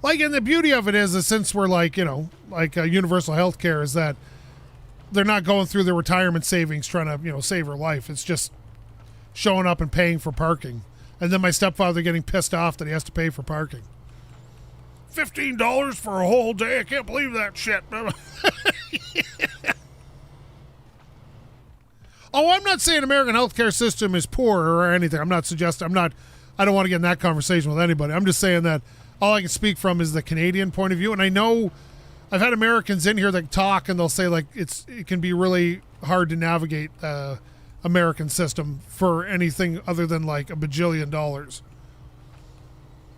Like, and the beauty of it is since we're like, like universal health care, is that they're not going through their retirement savings trying to, save her life. It's just showing up and paying for parking. And then my stepfather getting pissed off that he has to pay for parking. $15 for a whole day? I can't believe that shit. Oh, I'm not saying American healthcare system is poor or anything. I'm not suggesting, I don't want to get in that conversation with anybody. I'm just saying that all I can speak from is the Canadian point of view. And I know I've had Americans in here that talk and they'll say like it can be really hard to navigate the American system for anything other than like $1 bajillion.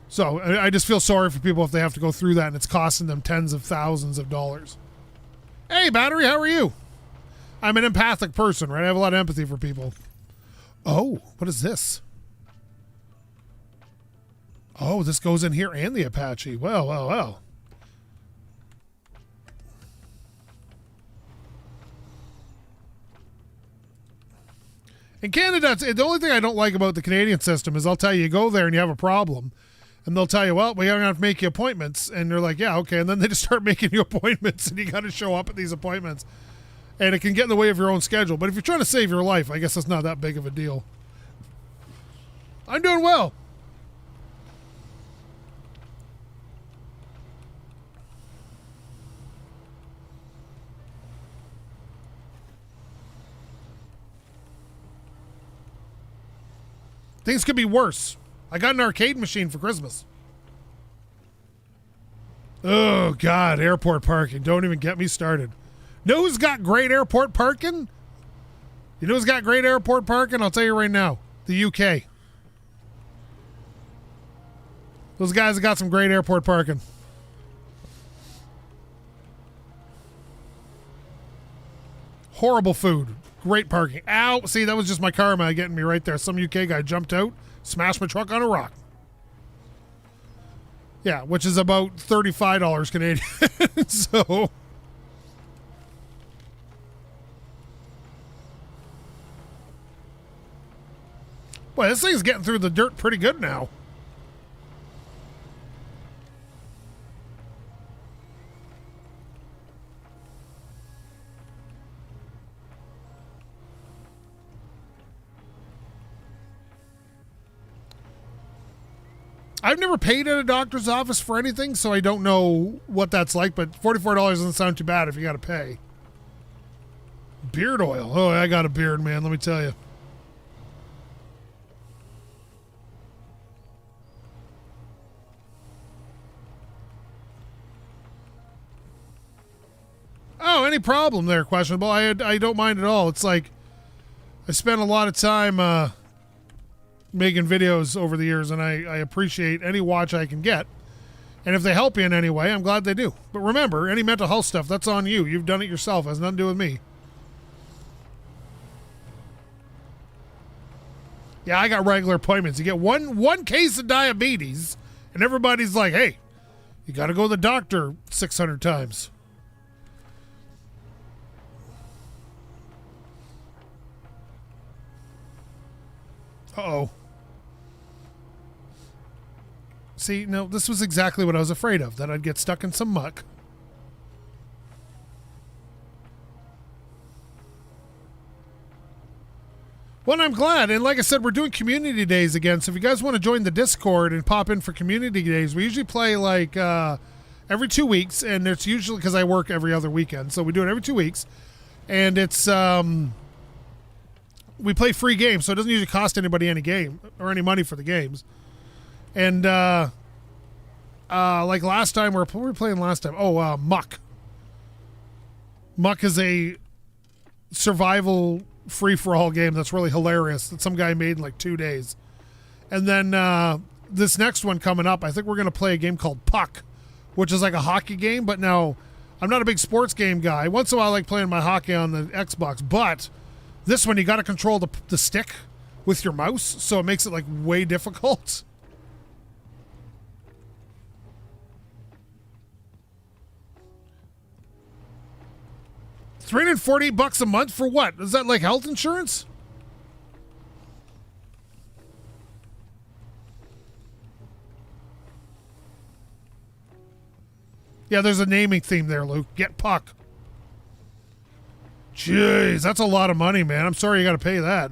So I just feel sorry for people if they have to go through that and it's costing them tens of thousands of dollars. Hey, Battery, how are you? I'm an empathic person, right? I have a lot of empathy for people. Oh, what is this? Oh, this goes in here and the Apache. Well. In Canada, the only thing I don't like about the Canadian system is I'll tell you go there and you have a problem. And they'll tell you, well, we don't have to make you appointments. And you're like, yeah, okay. And then they just start making you appointments and you got to show up at these appointments. And it can get in the way of your own schedule. But if you're trying to save your life, I guess that's not that big of a deal. I'm doing well. Things could be worse. I got an arcade machine for Christmas. Oh, God, airport parking. Don't even get me started. Know who's got great airport parking? You know who's got great airport parking? I'll tell you right now. The UK. Those guys have got some great airport parking. Horrible food. Great parking. Ow. See, that was just my karma getting me right there. Some UK guy jumped out, smashed my truck on a rock. Yeah, which is about $35 Canadian. So. Boy, this thing's getting through the dirt pretty good now. I've never paid at a doctor's office for anything, so I don't know what that's like, but $44 doesn't sound too bad if you got to pay. Beard oil. Oh, I got a beard, man, let me tell you. Oh, any problem there, questionable? I don't mind at all. It's like I spent a lot of time making videos over the years, and I appreciate any watch I can get. And if they help you in any way, I'm glad they do. But remember, any mental health stuff, that's on you. You've done it yourself. It has nothing to do with me. Yeah, I got regular appointments. You get one case of diabetes, and everybody's like, hey, you got to go to the doctor 600 times. Uh-oh. See, no, this was exactly what I was afraid of, that I'd get stuck in some muck. Well, I'm glad. And like I said, we're doing community days again. So if you guys want to join the Discord and pop in for community days, we usually play like every 2 weeks. And it's usually because I work every other weekend. So we do it every 2 weeks. And it's we play free games. So it doesn't usually cost anybody any game or any money for the games. And like last time, what were we playing last time? Oh, Muck. Muck is a survival free-for-all game that's really hilarious that some guy made in like 2 days. And then this next one coming up, I think we're going to play a game called Puck, which is like a hockey game. But now, I'm not a big sports game guy. Once in a while, I like playing my hockey on the Xbox. But this one, you got to control the stick with your mouse, so it makes it like way difficult. $348 a month for what? Is that like health insurance? Yeah, there's a naming theme there, Luke. Get Puck. Jeez, that's a lot of money, man. I'm sorry you got to pay that.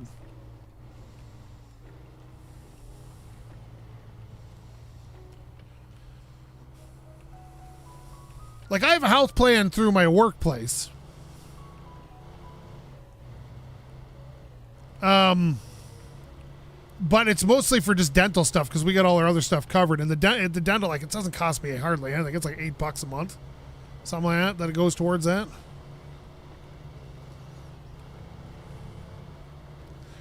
Like, I have a health plan through my workplace. But it's mostly for just dental stuff because we got all our other stuff covered. And the dental, like, it doesn't cost me hardly anything. It's like $8 a month, something like that it goes towards that.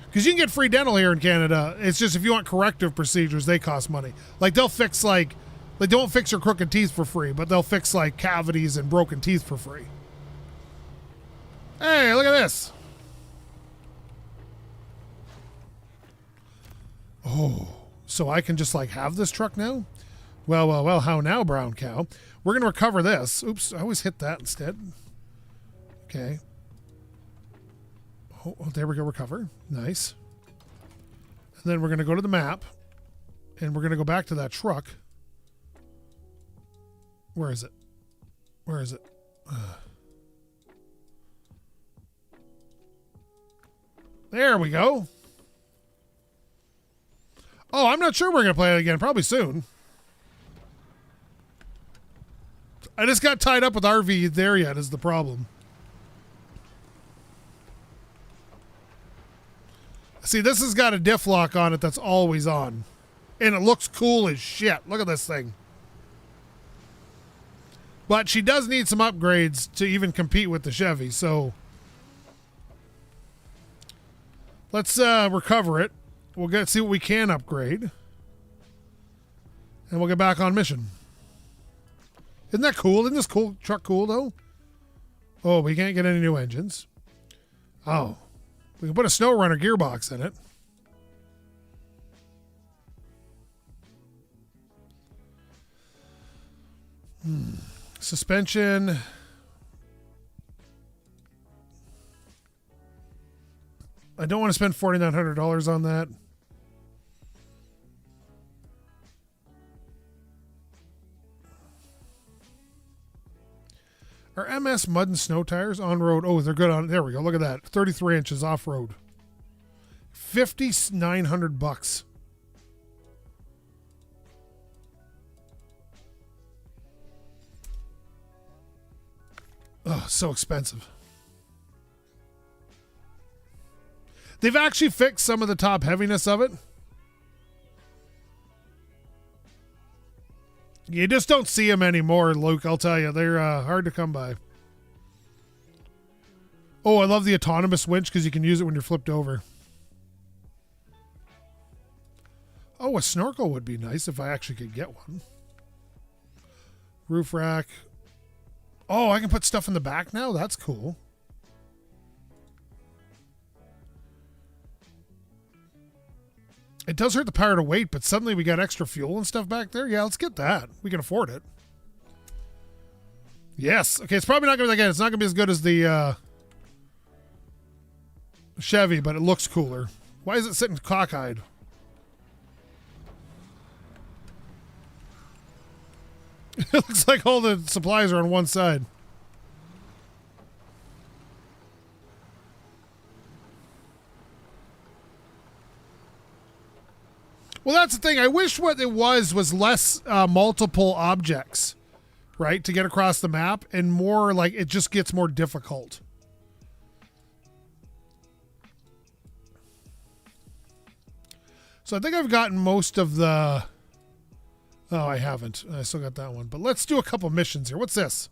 Because you can get free dental here in Canada. It's just if you want corrective procedures, they cost money. Like, they'll fix, like, they don't fix your crooked teeth for free, but they'll fix, like, cavities and broken teeth for free. Hey, look at this. Oh, so I can just, like, have this truck now? Well, how now, brown cow? We're going to recover this. Oops, I always hit that instead. Okay. Oh, there we go, recover. Nice. And then we're going to go to the map, and we're going to go back to that truck. Where is it? Where is it? There we go. Oh, I'm not sure we're going to play it again. Probably soon. I just got tied up with RV there yet is the problem. See, this has got a diff lock on it that's always on. And it looks cool as shit. Look at this thing. But she does need some upgrades to even compete with the Chevy, so let's recover it. We'll see what we can upgrade. And we'll get back on mission. Isn't that cool? Isn't this truck cool, though? Oh, we can't get any new engines. Oh. We can put a Snow Runner gearbox in it. Suspension. I don't want to spend $4,900 on that. Are MS mud and snow tires on road? Oh, they're good on. There we go. Look at that. 33 inches off road. $5,900. Oh, so expensive. They've actually fixed some of the top heaviness of it. You just don't see them anymore, Luke, I'll tell you. They're hard to come by. Oh, I love the autonomous winch because you can use it when you're flipped over. Oh, a snorkel would be nice if I actually could get one. Roof rack. Oh, I can put stuff in the back now? That's cool. It does hurt the power to weight, but suddenly we got extra fuel and stuff back there. Yeah, let's get that. We can afford it. Yes. Okay, it's probably not going to be, again, it's not going to be as good as the Chevy, but it looks cooler. Why is it sitting cockeyed? It looks like all the supplies are on one side. Well, that's the thing. I wish what it was less multiple objects, right, to get across the map, and more like it just gets more difficult. So I think I've gotten most of the... Oh, I haven't. I still got that one. But let's do a couple missions here. What's this?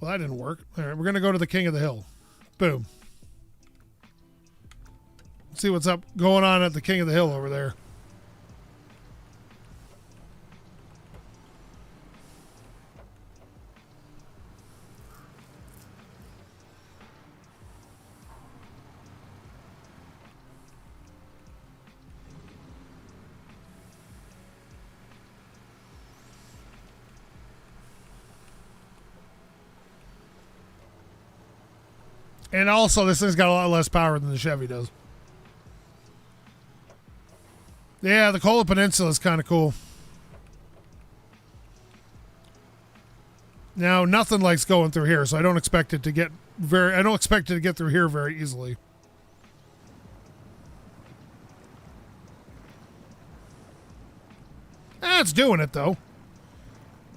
Well, that didn't work. All right, we're going to go to the King of the Hill. Boom. See what's up going on at the King of the Hill over there. And also, this thing's got a lot less power than the Chevy does. Yeah, the Kola Peninsula is kind of cool. Now, nothing likes going through here, so I don't expect it to get through here very easily. It's doing it, though.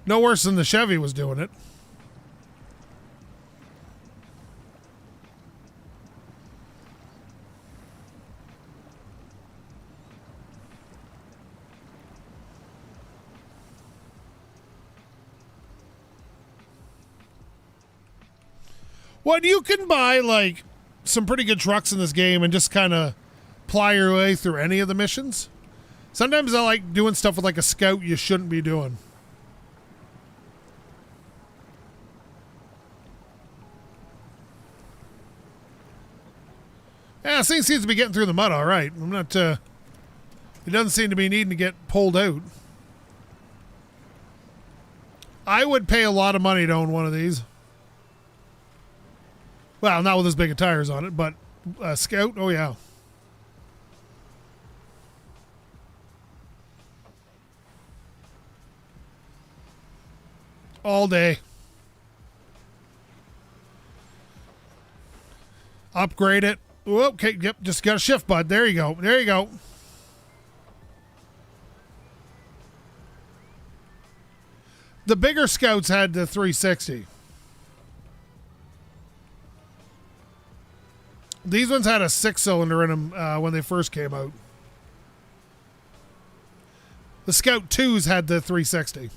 No worse than the Chevy was doing it. Well, you can buy, like, some pretty good trucks in this game and just kind of ply your way through any of the missions. Sometimes I like doing stuff with, like, a scout you shouldn't be doing. Yeah, this thing seems to be getting through the mud all right. I'm not, it doesn't seem to be needing to get pulled out. I would pay a lot of money to own one of these. Well, not with as big of tires on it, but a Scout, oh yeah. All day. Upgrade it. Okay, yep, just got a shift, bud. There you go. There you go. The bigger Scouts had the 360. These ones had a 6-cylinder in them when they first came out. The Scout 2s had the 360.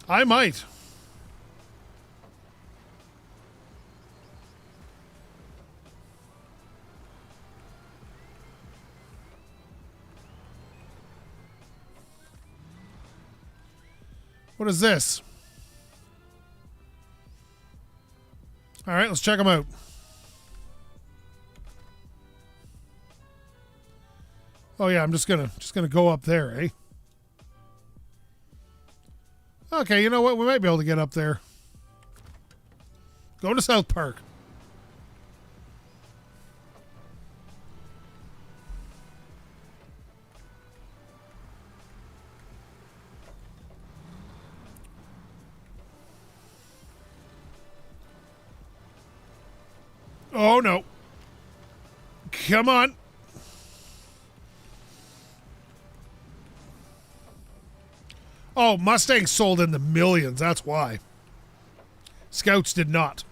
I might. What is this? All right, let's check them out. Oh yeah, I'm just gonna go up there, eh? Okay, you know what? We might be able to get up there. Go to South Park. Oh, no. Come on. Oh, Mustangs sold in the millions. That's why. Scouts did not.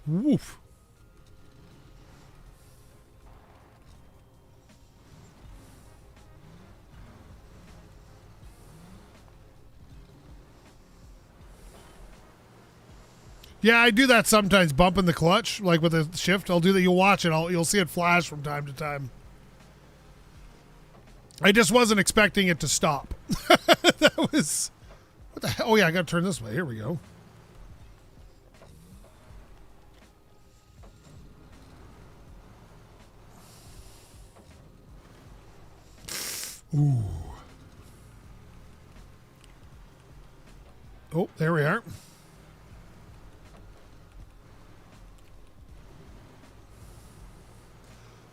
Woof. Yeah, I do that sometimes, bumping the clutch, like with a shift. I'll do that. You'll watch it. You'll see it flash from time to time. I just wasn't expecting it to stop. That was... What the hell? Oh, yeah, I got to turn this way. Here we go. Ooh. Oh, there we are.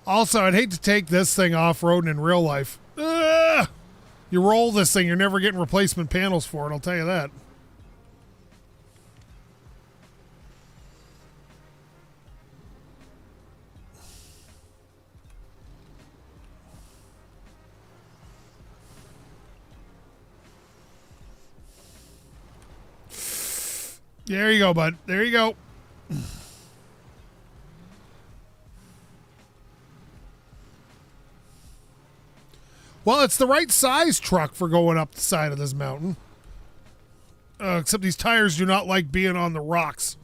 Also, I'd hate to take this thing off-roading in real life. Ugh! You roll this thing, you're never getting replacement panels for it, I'll tell you that. There you go, bud. There you go. Well, it's the right size truck for going up the side of this mountain. Except these tires do not like being on the rocks.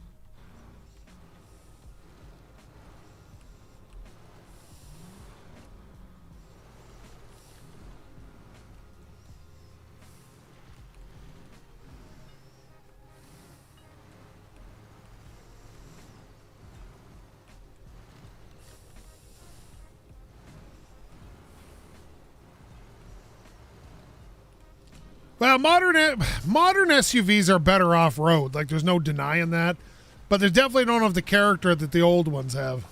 Well, modern SUVs are better off-road. Like, there's no denying that. But they definitely don't have the character that the old ones have.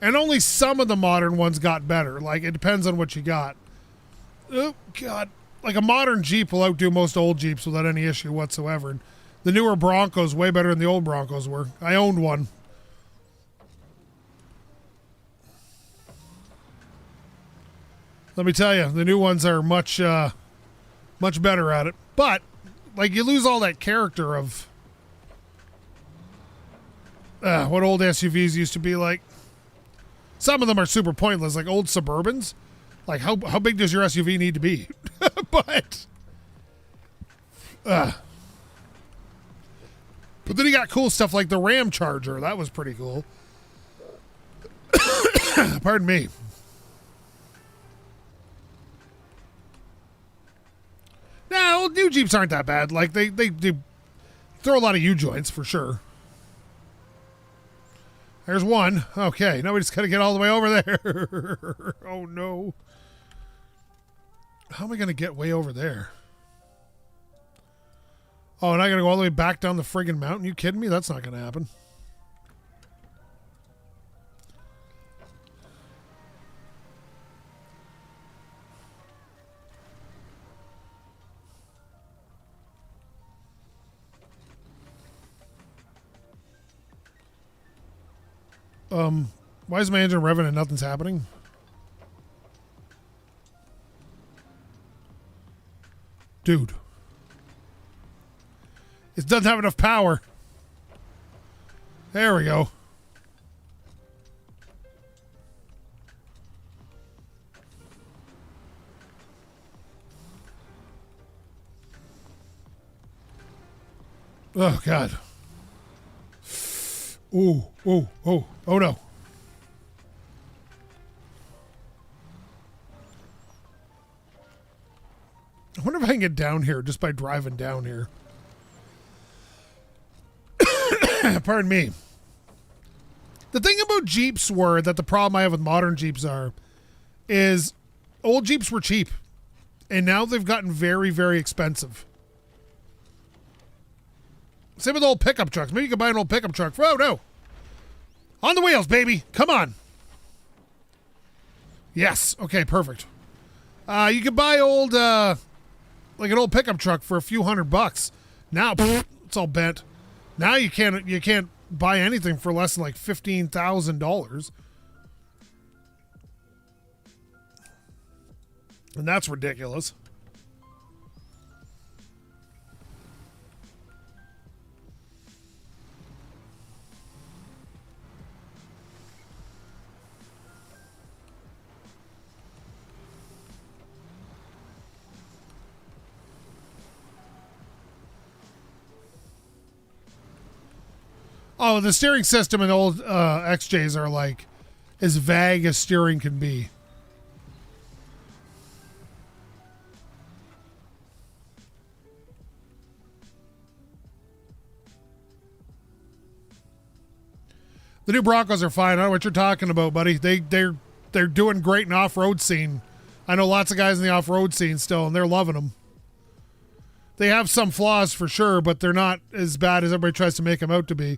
And only some of the modern ones got better. Like, it depends on what you got. Oh, God. Like, a modern Jeep will outdo most old Jeeps without any issue whatsoever. And the newer Broncos, way better than the old Broncos were. I owned one. Let me tell you, the new ones are much better at it. But, like, you lose all that character of what old SUVs used to be like. Some of them are super pointless, like old Suburbans. Like, how big does your SUV need to be? But then you got cool stuff like the Ram Charger. That was pretty cool. Pardon me. Nah, new Jeeps aren't that bad. Like, they throw a lot of U-joints, for sure. There's one. Okay, now we just got to get all the way over there. Oh, no. How am I going to get way over there? Oh, and I got to go all the way back down the friggin' mountain? You kidding me? That's not going to happen. Why is my engine revving and nothing's happening? Dude. It doesn't have enough power. There we go. Oh, God. Ooh, ooh, oh, oh no. I wonder if I can get down here just by driving down here. Pardon me. The thing about Jeeps that the problem I have with modern Jeeps is old Jeeps were cheap. And now they've gotten very, very expensive. Same with old pickup trucks. Maybe you could buy an old pickup truck. Oh, no. On the wheels, baby. Come on. Yes. Okay, perfect. You could buy like an old pickup truck for a few $100. Now, it's all bent. Now you can't buy anything for less than like $15,000. And that's ridiculous. Oh, the steering system in old XJs are like as vague as steering can be. The new Broncos are fine. I don't know what you're talking about, buddy. They're doing great in off-road scene. I know lots of guys in the off-road scene still, and they're loving them. They have some flaws for sure, but they're not as bad as everybody tries to make them out to be.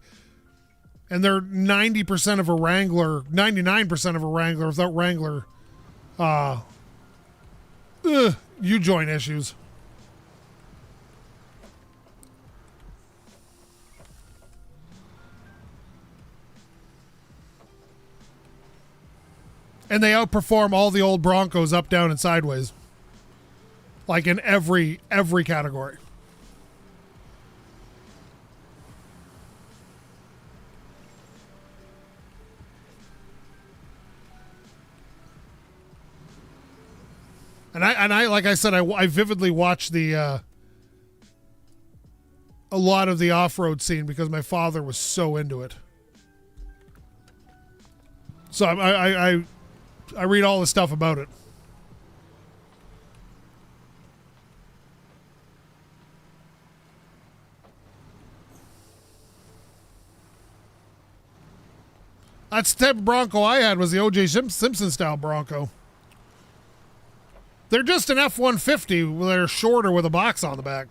And they're 90% of a Wrangler, 99% of a Wrangler without Wrangler U-joint issues. And they outperform all the old Broncos up, down, and sideways. Like in every category. And I like I said, I vividly watched a lot of the off-road scene because my father was so into it. So I read all the stuff about it. That's the type of Bronco I had, was the O.J. Simpson style Bronco. They're just an F-150. They're shorter with a box on the back.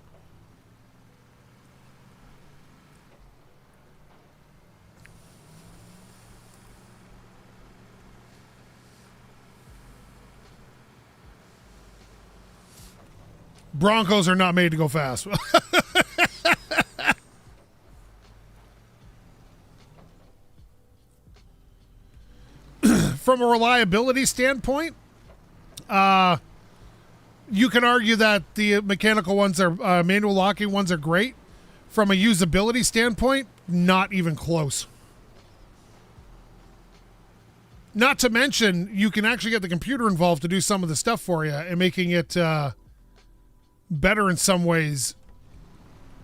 Broncos are not made to go fast. From a reliability standpoint, you can argue that the mechanical ones are manual locking ones are great. From a usability standpoint, not even close. Not to mention, you can actually get the computer involved to do some of the stuff for you and making it better in some ways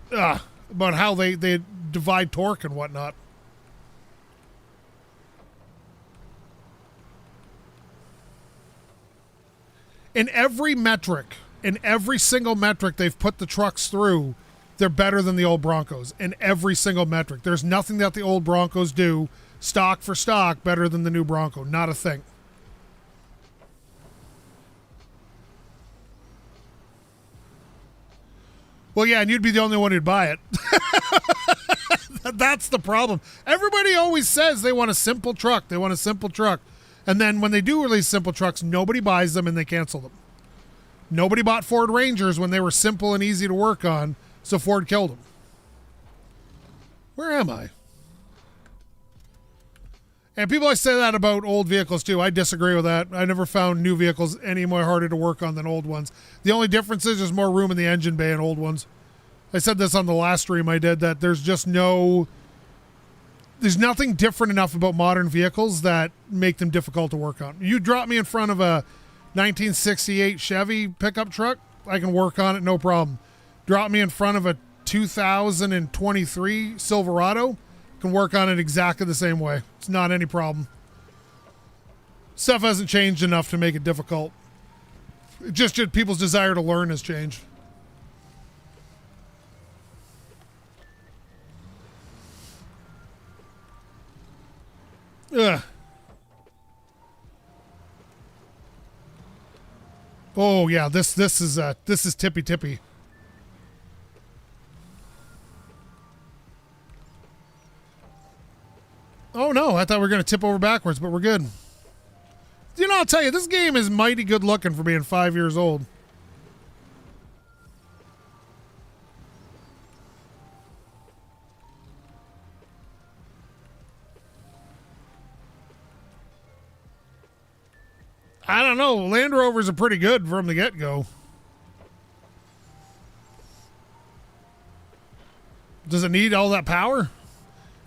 about how they divide torque and whatnot. In every metric, in every single metric they've put the trucks through, they're better than the old Broncos. In every single metric. There's nothing that the old Broncos do, stock for stock, better than the new Bronco. Not a thing. Well, yeah, and you'd be the only one who'd buy it. That's the problem. Everybody always says they want a simple truck. They want a simple truck. And then when they do release simple trucks, nobody buys them and they cancel them. Nobody bought Ford Rangers when they were simple and easy to work on, so Ford killed them. Where am I? And people always say that about old vehicles too. I disagree with that. I never found new vehicles any more harder to work on than old ones. The only difference is there's more room in the engine bay in old ones. I said this on the last stream I did, that there's nothing different enough about modern vehicles that make them difficult to work on. You drop me in front of a 1968 Chevy pickup truck, I can work on it, no problem. Drop me in front of a 2023 Silverado, can work on it exactly the same way. It's not any problem. Stuff hasn't changed enough to make it difficult. Just people's desire to learn has changed. Ugh. Oh yeah, this is tippy. Oh no, I thought we were gonna tip over backwards, but we're good. You know, I'll tell you, this game is mighty good looking for being 5 years old. I don't know. Land Rovers are pretty good from the get-go. Does it need all that power?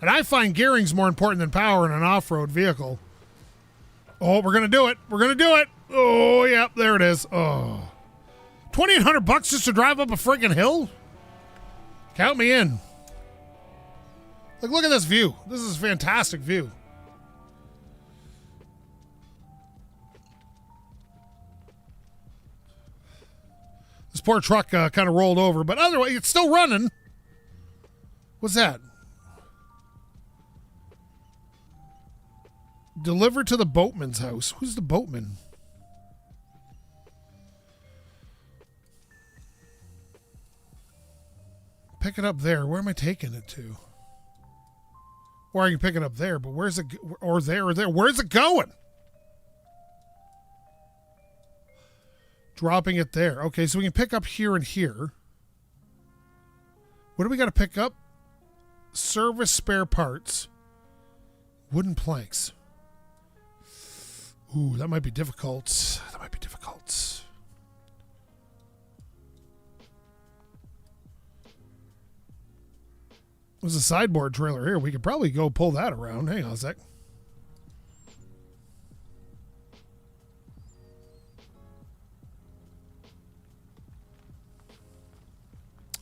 And I find gearing's more important than power in an off-road vehicle. Oh, we're going to do it. We're going to do it. Oh, yep, there it is. Oh. $2,800 just to drive up a freaking hill? Count me in. Like, look at this view. This is a fantastic view. This poor truck kind of rolled over, but otherwise, it's still running. What's that? Delivered to the boatman's house. Who's the boatman? Pick it up there. Where am I taking it to? Or I can pick it up there, but where's it? Or there. Where's it going? Dropping it there. Okay, so we can pick up here and here. What do we got to pick up? Service spare parts. Wooden planks. Ooh, that might be difficult. There's a sideboard trailer here. We could probably go pull that around. Hang on a sec.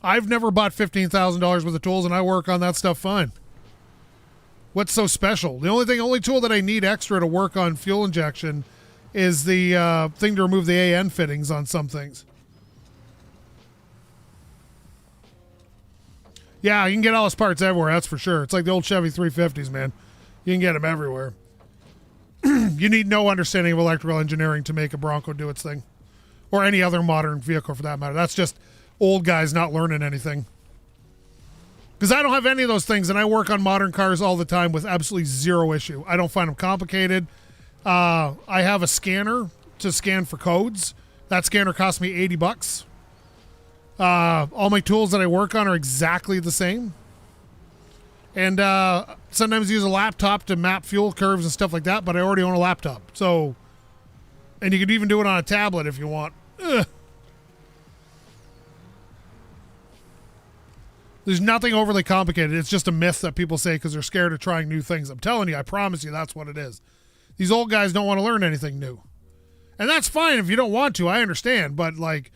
I've never bought $15,000 worth of tools, and I work on that stuff fine. What's so special? The only tool that I need extra to work on fuel injection is the thing to remove the AN fittings on some things. Yeah, you can get all his parts everywhere, that's for sure. It's like the old Chevy 350s, man. You can get them everywhere. You need no understanding of electrical engineering to make a Bronco do its thing. Or any other modern vehicle for that matter. That's just old guys not learning anything. Because I don't have any of those things, and I work on modern cars all the time with absolutely zero issue. I don't find them complicated. I have a scanner to scan for codes. That scanner cost me $80. All my tools that I work on are exactly the same. And sometimes I use a laptop to map fuel curves and stuff like that, but I already own a laptop. So, and you could even do it on a tablet if you want. Ugh. There's nothing overly complicated. It's just a myth that people say because they're scared of trying new things. I'm telling you, I promise you that's what it is. These old guys don't want to learn anything new. And that's fine if you don't want to. I understand. But, like,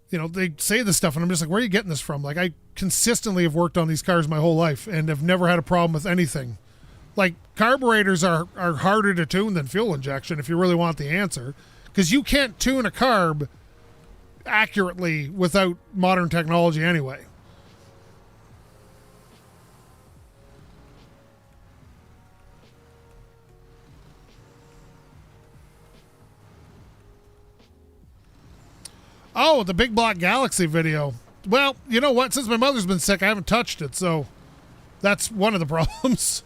you know, they say this stuff, and I'm just like, where are you getting this from? Like, I consistently have worked on these cars my whole life and have never had a problem with anything. Like, carburetors are harder to tune than fuel injection if you really want the answer. Because you can't tune a carb accurately without modern technology anyway. Oh, the Big Black Galaxy video. Well, you know what? Since my mother's been sick, I haven't touched it, so that's one of the problems.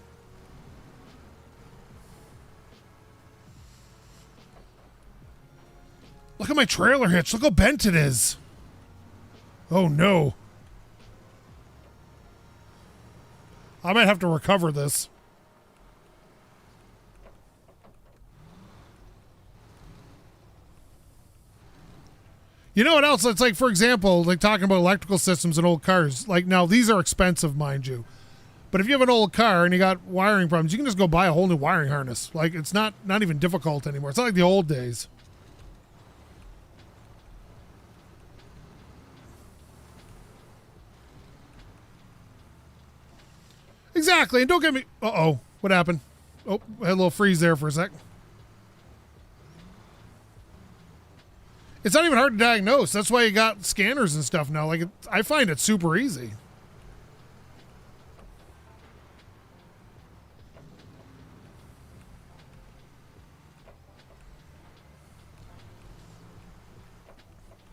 Look at my trailer hitch. Look how bent it is. Oh, no. I might have to recover this. You know what else? It's like, for example, like talking about electrical systems in old cars. Like, now, these are expensive, mind you. But if you have an old car and you got wiring problems, you can just go buy a whole new wiring harness. Like, it's not even difficult anymore. It's not like the old days. Exactly. And don't get me... Uh-oh. What happened? Oh, I had a little freeze there for a sec. It's not even hard to diagnose. That's why you got scanners and stuff now. Like, I find it super easy.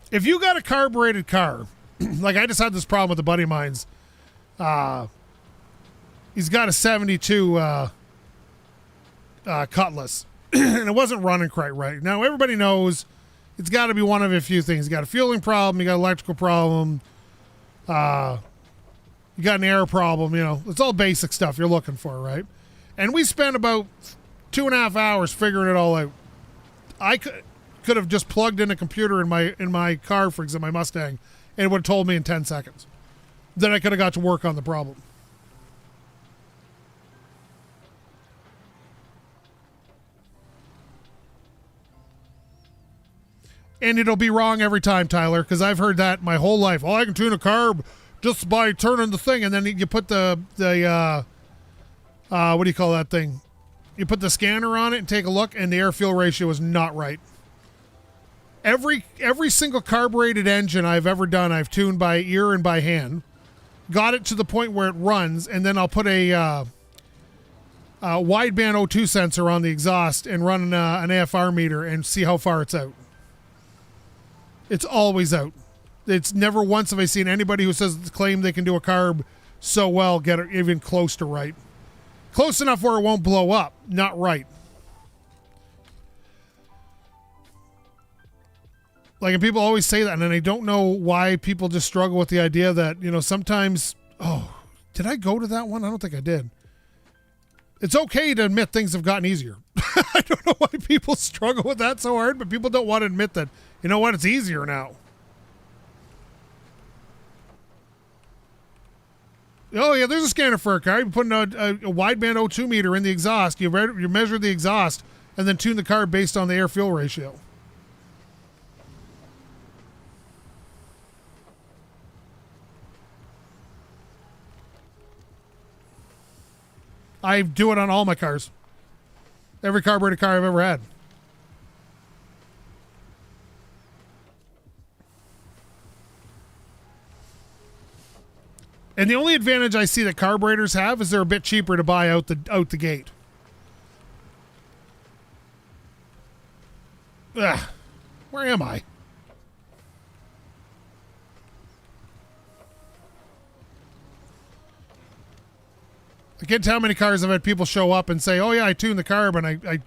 If you got a carbureted car, like I just had this problem with a buddy of mine's. He's got a 72 Cutlass, and it wasn't running quite right. Now, everybody knows it's got to be one of a few things. You got a fueling problem, you got an electrical problem, you got an air problem, you know. It's all basic stuff you're looking for, right? And we spent about 2.5 hours figuring it all out. I could have just plugged in a computer in my car, for example, my Mustang, and it would have told me in 10 seconds. Then I could have got to work on the problem. And it'll be wrong every time, Tyler, because I've heard that my whole life. Oh, I can tune a carb just by turning the thing, and then you put the what do you call that thing? You put the scanner on it and take a look, and the air-fuel ratio is not right. Every single carbureted engine I've ever done, I've tuned by ear and by hand. Got it to the point where it runs, and then I'll put a wideband O2 sensor on the exhaust and run an AFR meter and see how far it's out. It's always out. It's never once have I seen anybody who claim they can do a carb so well get it even close to right. Close enough where it won't blow up, not right. Like, and people always say that, and I don't know why people just struggle with the idea that, you know, sometimes, oh, did I go to that one? I don't think I did. It's okay to admit things have gotten easier. I don't know why people struggle with that so hard, but people don't want to admit that, you know what, it's easier now. Oh, yeah, there's a scanner for a car. You put in a wideband O2 meter in the exhaust. You measure the exhaust and then tune the car based on the air-fuel ratio. I do it on all my cars. Every carbureted car I've ever had. And the only advantage I see that carburetors have is they're a bit cheaper to buy out the gate. Ugh. Where am I? I can't tell how many cars I've had people show up and say, "Oh yeah, I tuned the carb and I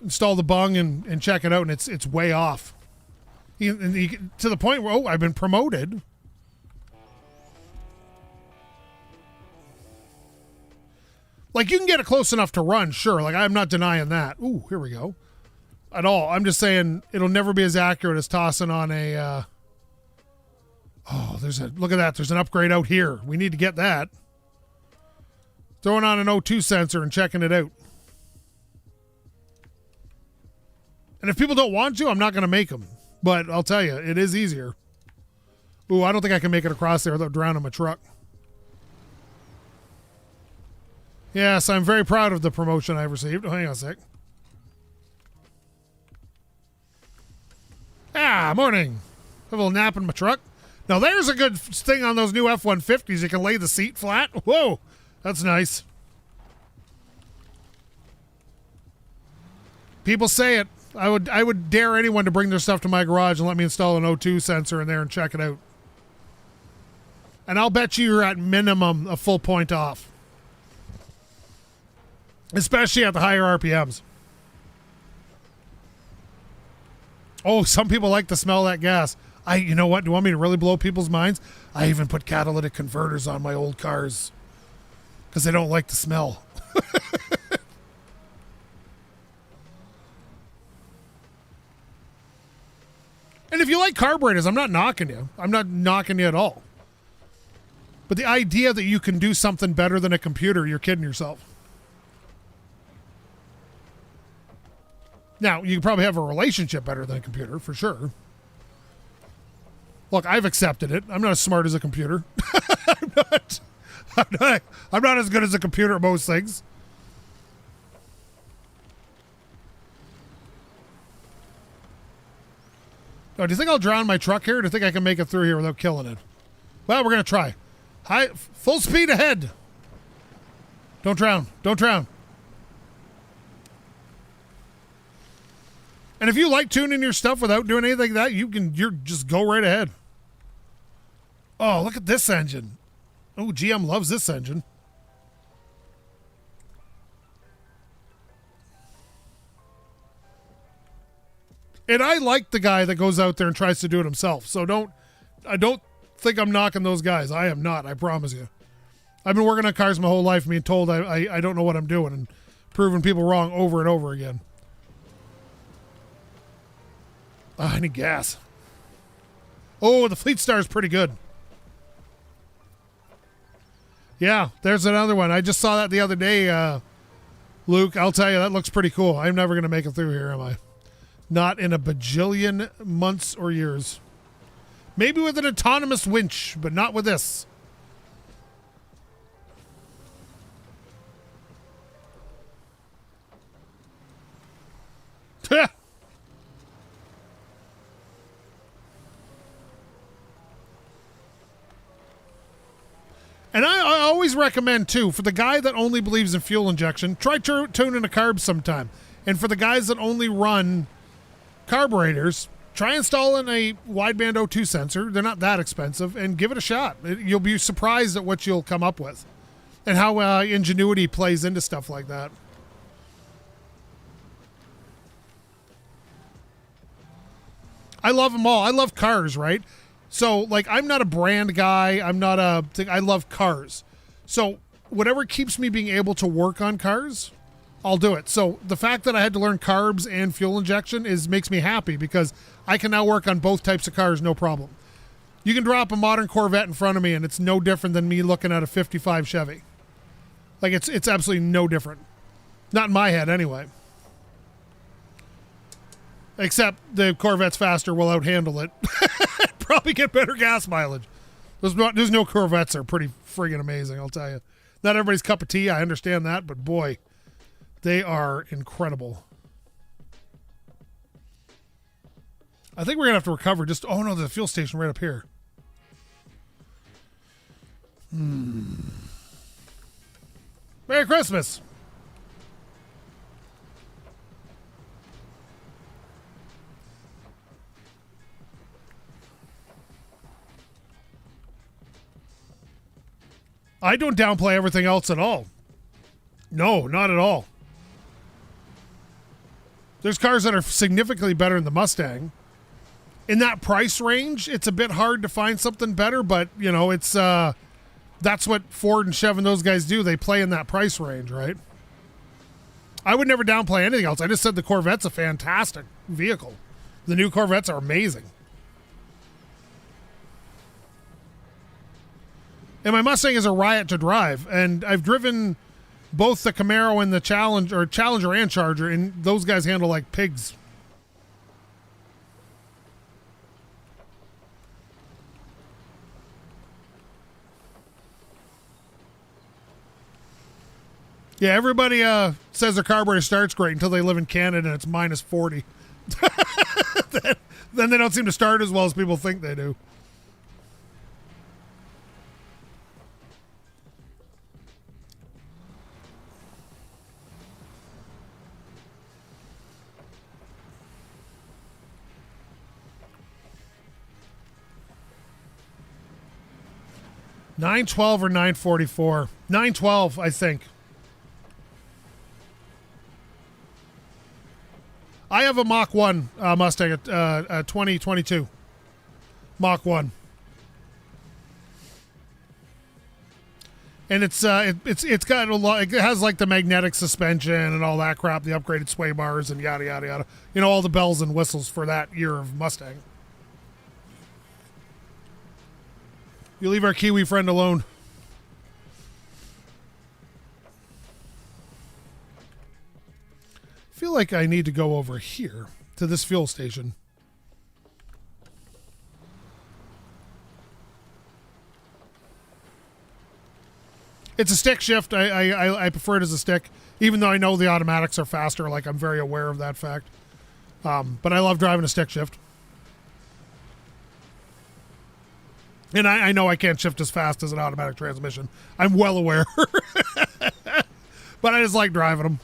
install the bung and check it out, and it's way off." To the point where, I've been promoted. Like, you can get it close enough to run, sure. Like, I'm not denying that. Ooh, here we go. At all. I'm just saying it'll never be as accurate as tossing on a... look at that. There's an upgrade out here. We need to get that. Throwing on an O2 sensor and checking it out. And if people don't want to, I'm not going to make them. But I'll tell you, it is easier. Ooh, I don't think I can make it across there without drowning my truck. Yes, I'm very proud of the promotion I've received. Oh, hang on a sec. Morning. Have a little nap in my truck. Now, there's a good thing on those new F-150s. You can lay the seat flat. Whoa, that's nice. People say it. I would dare anyone to bring their stuff to my garage and let me install an O2 sensor in there and check it out. And I'll bet you're at minimum a full point off. Especially at the higher RPMs. Oh, some people like the smell of that gas. You know what? Do you want me to really blow people's minds? I even put catalytic converters on my old cars because they don't like the smell. And if you like carburetors, I'm not knocking you. I'm not knocking you at all. But the idea that you can do something better than a computer, you're kidding yourself. Now, you can probably have a relationship better than a computer, for sure. Look, I've accepted it. I'm not as smart as a computer. I'm not as good as a computer at most things. Oh, do you think I'll drown my truck here? Or do you think I can make it through here without killing it? Well, we're going to try. Full speed ahead. Don't drown. Don't drown. And if you like tuning your stuff without doing anything like that, you're just go right ahead. Oh, look at this engine. Oh, GM loves this engine. And I like the guy that goes out there and tries to do it himself. So I don't think I'm knocking those guys. I am not, I promise you. I've been working on cars my whole life and being told I don't know what I'm doing and proving people wrong over and over again. I need gas. Oh, the Fleet Star is pretty good. Yeah, there's another one. I just saw that the other day, Luke. I'll tell you, that looks pretty cool. I'm never going to make it through here, am I? Not in a bajillion months or years. Maybe with an autonomous winch, but not with this. And I always recommend, too, for the guy that only believes in fuel injection, try tuning a carb sometime. And for the guys that only run carburetors, try installing a wideband O2 sensor. They're not that expensive, and give it a shot. You'll be surprised at what you'll come up with and how ingenuity plays into stuff like that. I love them all. I love cars, right? So, like, I'm not a brand guy. I love cars. So, whatever keeps me being able to work on cars, I'll do it. So, the fact that I had to learn carbs and fuel injection makes me happy because I can now work on both types of cars, no problem. You can drop a modern Corvette in front of me, and it's no different than me looking at a 55 Chevy. Like, it's absolutely no different. Not in my head, anyway. Except the Corvette's faster will outhandle it. Probably get better gas mileage. Those no Corvettes are pretty friggin' amazing, I'll tell you. Not everybody's cup of tea. I understand that, but boy, they are incredible. I think we're going to have to recover just... Oh, no, the fuel station right up here. Merry Christmas. I don't downplay everything else at all. No, not at all. There's cars that are significantly better than the Mustang. In that price range, it's a bit hard to find something better, but, you know, it's that's what Ford and Chev and those guys do. They play in that price range, right? I would never downplay anything else. I just said the Corvette's a fantastic vehicle. The new Corvettes are amazing. And my Mustang is a riot to drive, and I've driven both the Camaro and the Challenger and Charger, and those guys handle like pigs. Yeah, everybody says their carburetor starts great until they live in Canada and it's minus 40. Then they don't seem to start as well as people think they do. $912 or $944? $912, I think. I have a Mach 1 Mustang, 2022 Mach 1, and it's got a lot. It has like the magnetic suspension and all that crap, the upgraded sway bars and yada yada yada. You know, all the bells and whistles for that year of Mustang. You leave our Kiwi friend alone. I feel like I need to go over here to this fuel station. It's a stick shift. I prefer it as a stick, even though I know the automatics are faster. Like, I'm very aware of that fact. But I love driving a stick shift. And I know I can't shift as fast as an automatic transmission. I'm well aware. But I just like driving them.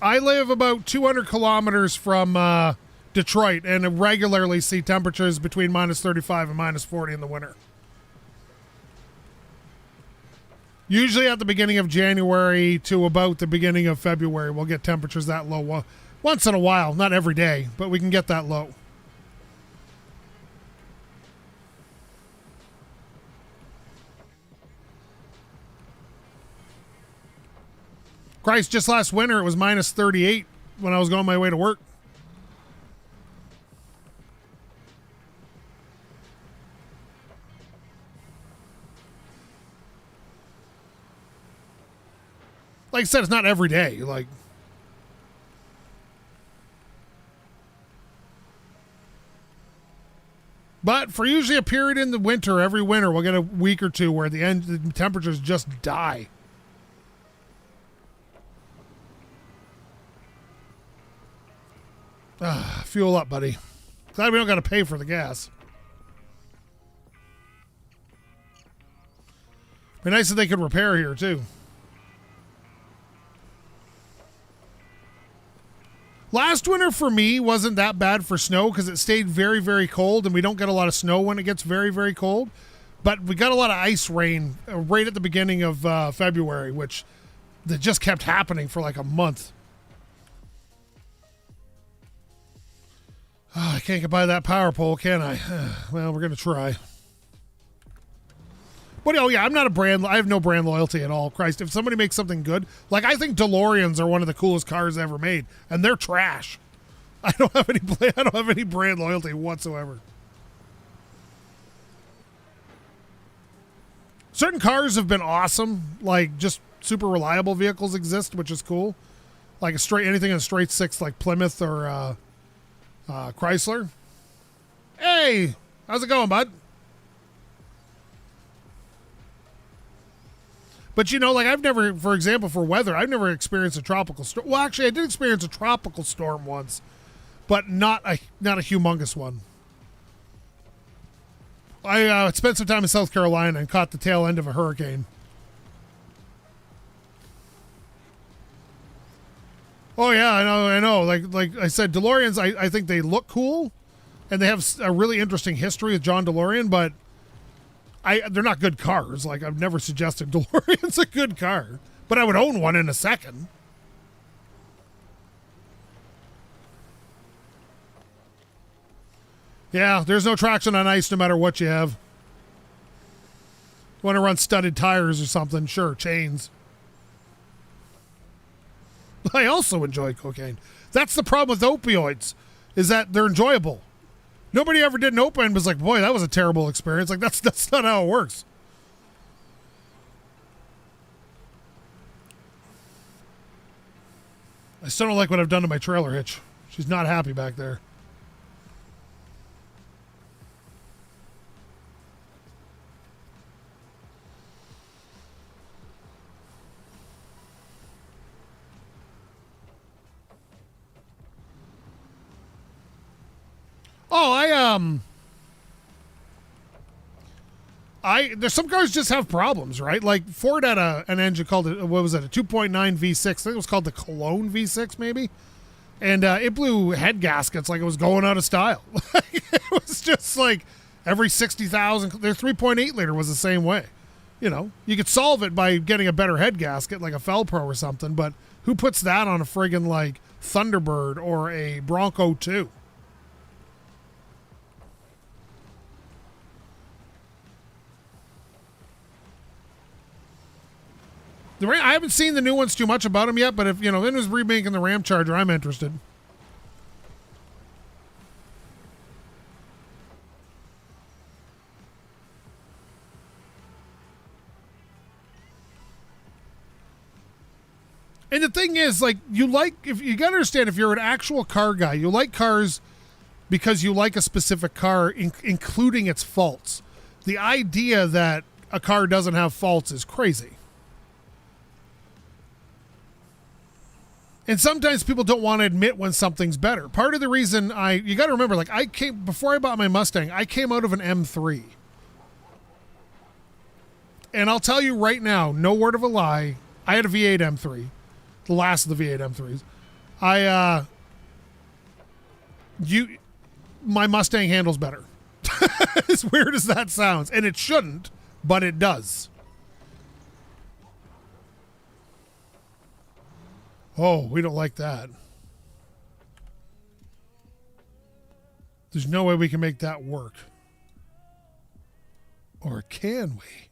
I live about 200 kilometers from Detroit and regularly see temperatures between minus 35 and minus 40 in the winter. Usually at the beginning of January to about the beginning of February, we'll get temperatures that low. Once in a while, not every day, but we can get that low. Christ, just last winter it was minus 38 when I was going my way to work. Like I said, it's not every day. Like, but for usually a period in the winter, every winter we'll get a week or two where the temperatures just die. Fuel up, buddy. Glad we don't got to pay for the gas. Be nice if they could repair here too. Last winter for me wasn't that bad for snow because it stayed very, very cold, and we don't get a lot of snow when it gets very, very cold. But we got a lot of ice rain right at the beginning of February, which that just kept happening for like a month. Oh, I can't get by that power pole, can I? Well, we're going to try. But, oh, yeah, I'm not a brand. I have no brand loyalty at all. Christ, if somebody makes something good, like I think DeLoreans are one of the coolest cars ever made, and they're trash. I don't have any brand loyalty whatsoever. Certain cars have been awesome, like just super reliable vehicles exist, which is cool. like anything in a straight six, like Plymouth or Chrysler. Hey, how's it going, bud? But, like I've never, for example, for weather, I've never experienced a tropical storm. Well, actually, I did experience a tropical storm once, but not a humongous one. I spent some time in South Carolina and caught the tail end of a hurricane. Oh, yeah, I know. Like I said, DeLoreans, I think they look cool, and they have a really interesting history with John DeLorean, but they're not good cars. Like, I've never suggested DeLorean's a good car, but I would own one in a second. Yeah, there's no traction on ice no matter what you have. Want to run studded tires or something? Sure, chains. I also enjoy cocaine. That's the problem with opioids, is that they're enjoyable. Nobody ever did an opioid and was like, boy, that was a terrible experience. Like, that's not how it works. I still don't like what I've done to my trailer hitch. She's not happy back there. Oh, there's some cars just have problems, right? Like Ford had an engine called, what was it, a 2.9 V6. I think it was called the Cologne V6 maybe. And it blew head gaskets like it was going out of style. It was just like every 60,000, their 3.8 liter was the same way. You could solve it by getting a better head gasket like a Felpro or something, but who puts that on a friggin' like Thunderbird or a Bronco 2? I haven't seen the new ones too much about them yet, but if, Vin was remaking the Ram Charger, I'm interested. And the thing is, like, if you gotta understand, if you're an actual car guy, you like cars because you like a specific car, including its faults. The idea that a car doesn't have faults is crazy. And sometimes people don't want to admit when something's better. Part of the reason you got to remember, like before I bought my Mustang, I came out of an M3. And I'll tell you right now, no word of a lie, I had a V8 M3, the last of the V8 M3s. My Mustang handles better. As weird as that sounds. And it shouldn't, but it does. Oh, we don't like that. There's no way we can make that work. Or can we?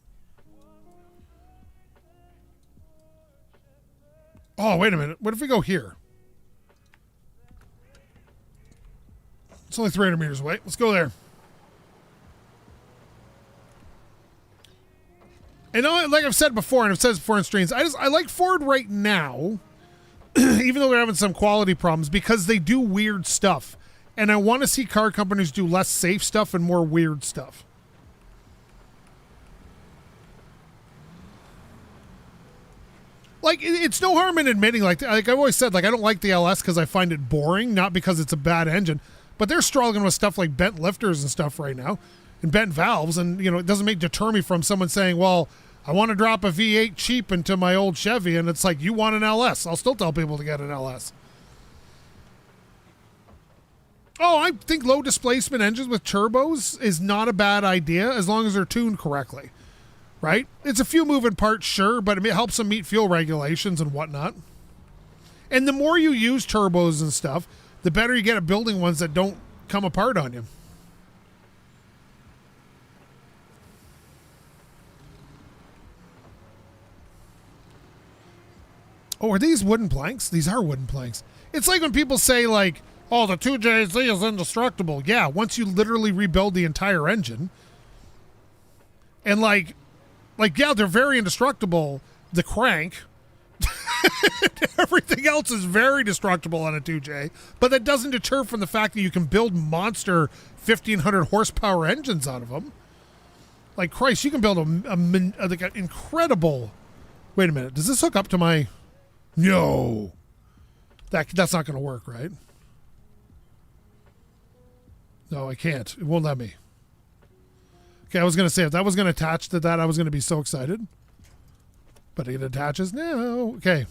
Oh, wait a minute. What if we go here? It's only 300 meters away. Let's go there. And like I've said before, and I've said before in streams, I like Ford right now, even though they're having some quality problems, because they do weird stuff. And I want to see car companies do less safe stuff and more weird stuff. Like, it's no harm in admitting, like I've always said, like, I don't like the LS because I find it boring, not because it's a bad engine. But they're struggling with stuff like bent lifters and stuff right now, and bent valves, and, it doesn't deter me from someone saying, well, I want to drop a V8 cheap into my old Chevy, and it's like, you want an LS. I'll still tell people to get an LS. Oh, I think low displacement engines with turbos is not a bad idea as long as they're tuned correctly, right? It's a few moving parts, sure, but it helps them meet fuel regulations and whatnot. And the more you use turbos and stuff, the better you get at building ones that don't come apart on you. Oh, are these wooden planks? These are wooden planks. It's like when people say, like, oh, the 2JZ is indestructible. Yeah, once you literally rebuild the entire engine. And, like yeah, they're very indestructible. The crank. Everything else is very destructible on a 2J, but that doesn't deter from the fact that you can build monster 1,500 horsepower engines out of them. Like, Christ, you can build like an incredible... Wait a minute. Does this hook up to my... No. That's not going to work, right? No, I can't. It won't let me. Okay, I was going to say, if that was going to attach to that, I was going to be so excited. But it attaches now. Okay.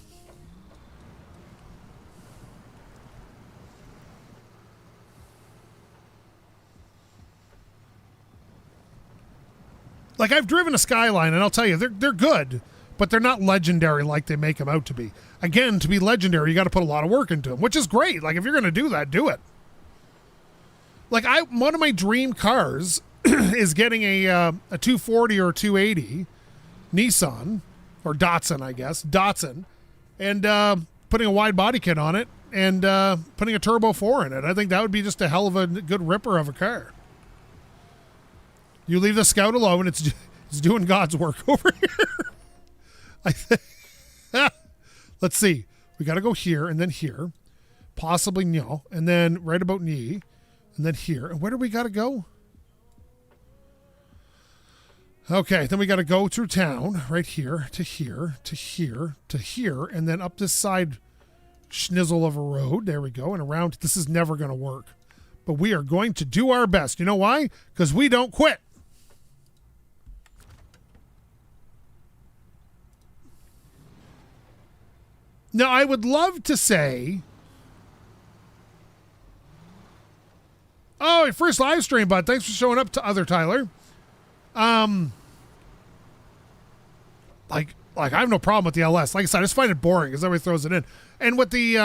Like, I've driven a Skyline, and I'll tell you, they're good, but they're not legendary like they make them out to be. Again, to be legendary, you got to put a lot of work into them, which is great. Like, if you're going to do that, do it. Like, one of my dream cars is getting a 240 or 280 Nissan, or Datsun, I guess, and putting a wide body kit on it and putting a Turbo 4 in it. I think that would be just a hell of a good ripper of a car. You leave the Scout alone, it's doing God's work over here. I think. Let's see. We got to go here and then here. Possibly no. And then right about knee. And then here. And where do we got to go? Okay, then we got to go through town. Right here to here to here to here. And then up this side schnizzle of a road. There we go. And around. This is never going to work. But we are going to do our best. You know why? Because we don't quit. Now, I would love to say, oh, your first live stream, bud. Thanks for showing up to other Tyler. Like I have no problem with the LS. Like I said, I just find it boring because everybody throws it in. And with the,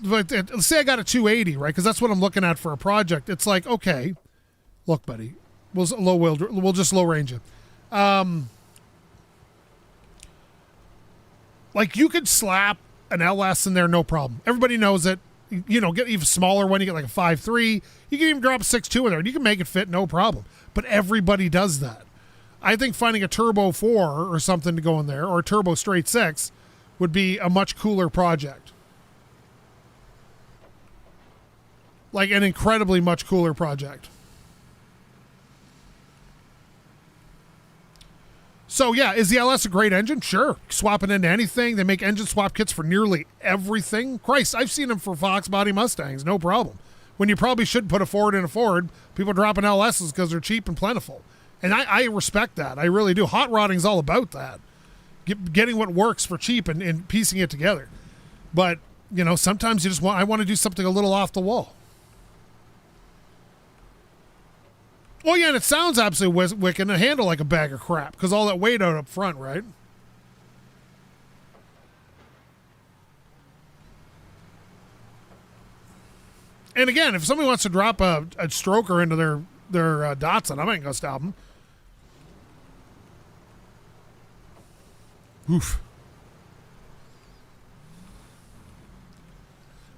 let's say I got a 280, right? Because that's what I'm looking at for a project. It's like, okay, look, buddy, we'll just low range it. Like, you could slap an LS in there, no problem. Everybody knows it. You know, get even smaller one, you get like a 5.3. You can even drop a 6.2 in there, and you can make it fit, no problem. But everybody does that. I think finding a Turbo 4 or something to go in there, or a Turbo straight 6, would be a much cooler project. Like, an incredibly much cooler project. So, yeah, is the LS a great engine? Sure. Swap it into anything. They make engine swap kits for nearly everything. Christ, I've seen them for Fox body Mustangs. No problem. When you probably should put a Ford in a Ford, people dropping LSs because they're cheap and plentiful. And I respect that. I really do. Hot rodding's all about that. Getting what works for cheap and piecing it together. But, you know, sometimes you just I want to do something a little off the wall. Well, yeah, and it sounds absolutely wicked and handle like a bag of crap because all that weight out up front, right? And again, if somebody wants to drop a stroker into their Datsun, I ain't gonna stop them. Oof.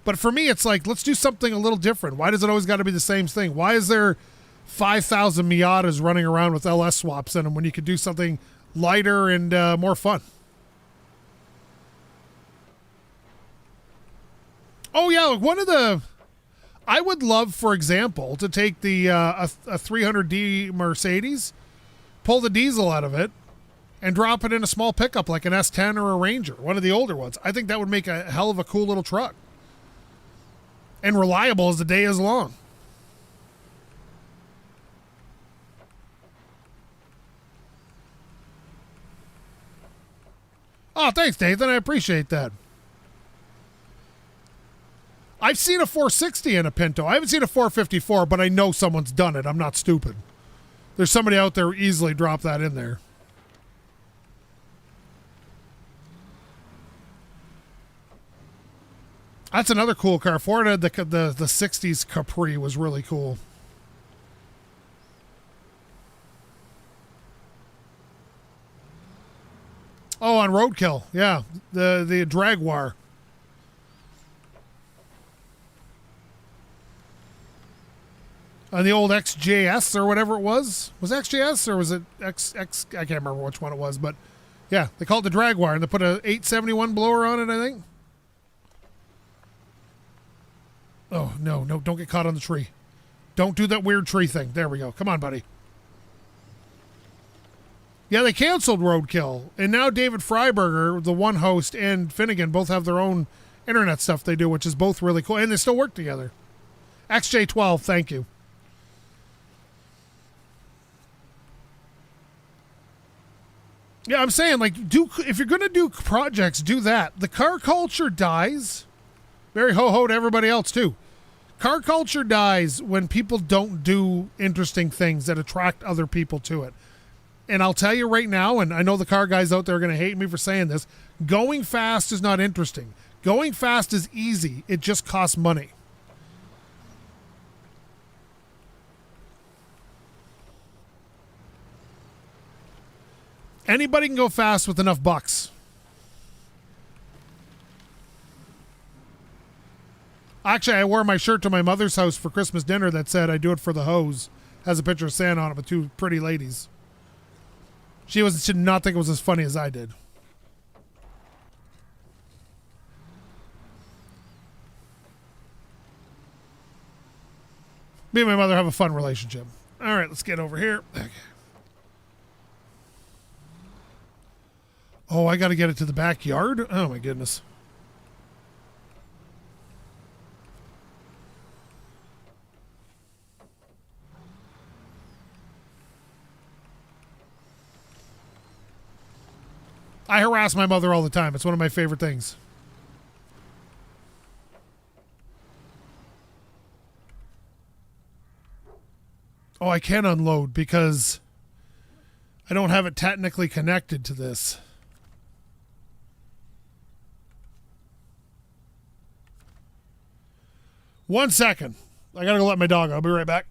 But for me, it's like, let's do something a little different. Why does it always got to be the same thing? Why is there 5,000 Miatas running around with LS swaps in them when you could do something lighter and more fun? Oh, yeah, I would love, for example, to take the a 300D Mercedes, pull the diesel out of it, and drop it in a small pickup like an S10 or a Ranger, one of the older ones. I think that would make a hell of a cool little truck. And reliable as the day is long. Oh, thanks, Nathan. I appreciate that. I've seen a 460 in a Pinto. I haven't seen a 454, but I know someone's done it. I'm not stupid. There's somebody out there who easily dropped that in there. That's another cool car. Ford had the 60s Capri was really cool. Oh, on Roadkill. Yeah. The Jaguar. On the old XJS or whatever it was. Was it XJS or was it X? I can't remember which one it was, but Yeah, they call it the drag wire, and they put a 871 blower on it, I think. Oh, no, don't get caught on the tree. Don't do that weird tree thing. There we go. Come on, buddy. Yeah, they canceled Roadkill, and now David Freiberger, the one host, and Finnegan both have their own internet stuff they do, which is both really cool, and they still work together. XJ12, thank you. Yeah, I'm saying, like, if you're going to do projects, do that. The car culture dies. Very ho-ho to everybody else, too. Car culture dies when people don't do interesting things that attract other people to it. And I'll tell you right now, and I know the car guys out there are going to hate me for saying this, going fast is not interesting. Going fast is easy. It just costs money. Anybody can go fast with enough bucks. Actually, I wore my shirt to my mother's house for Christmas dinner that said, "I do it for the hose." Has a picture of Santa on it with two pretty ladies. She did not think it was as funny as I did. Me and my mother have a fun relationship. All right, let's get over here. Okay. Oh, I got to get it to the backyard? Oh, my goodness. I harass my mother all the time. It's one of my favorite things. Oh, I can't unload because I don't have it technically connected to this. One second. I gotta go let my dog out. I'll be right back.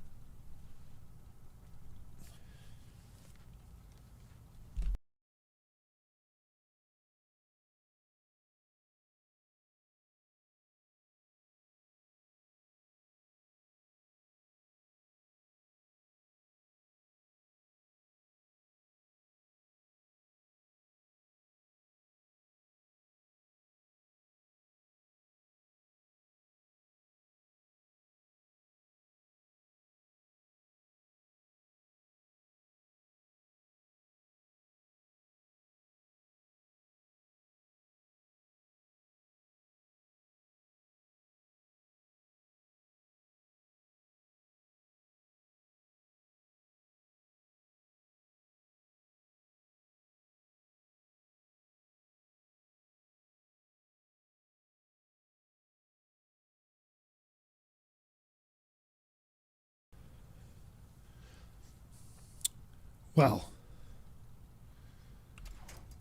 Well,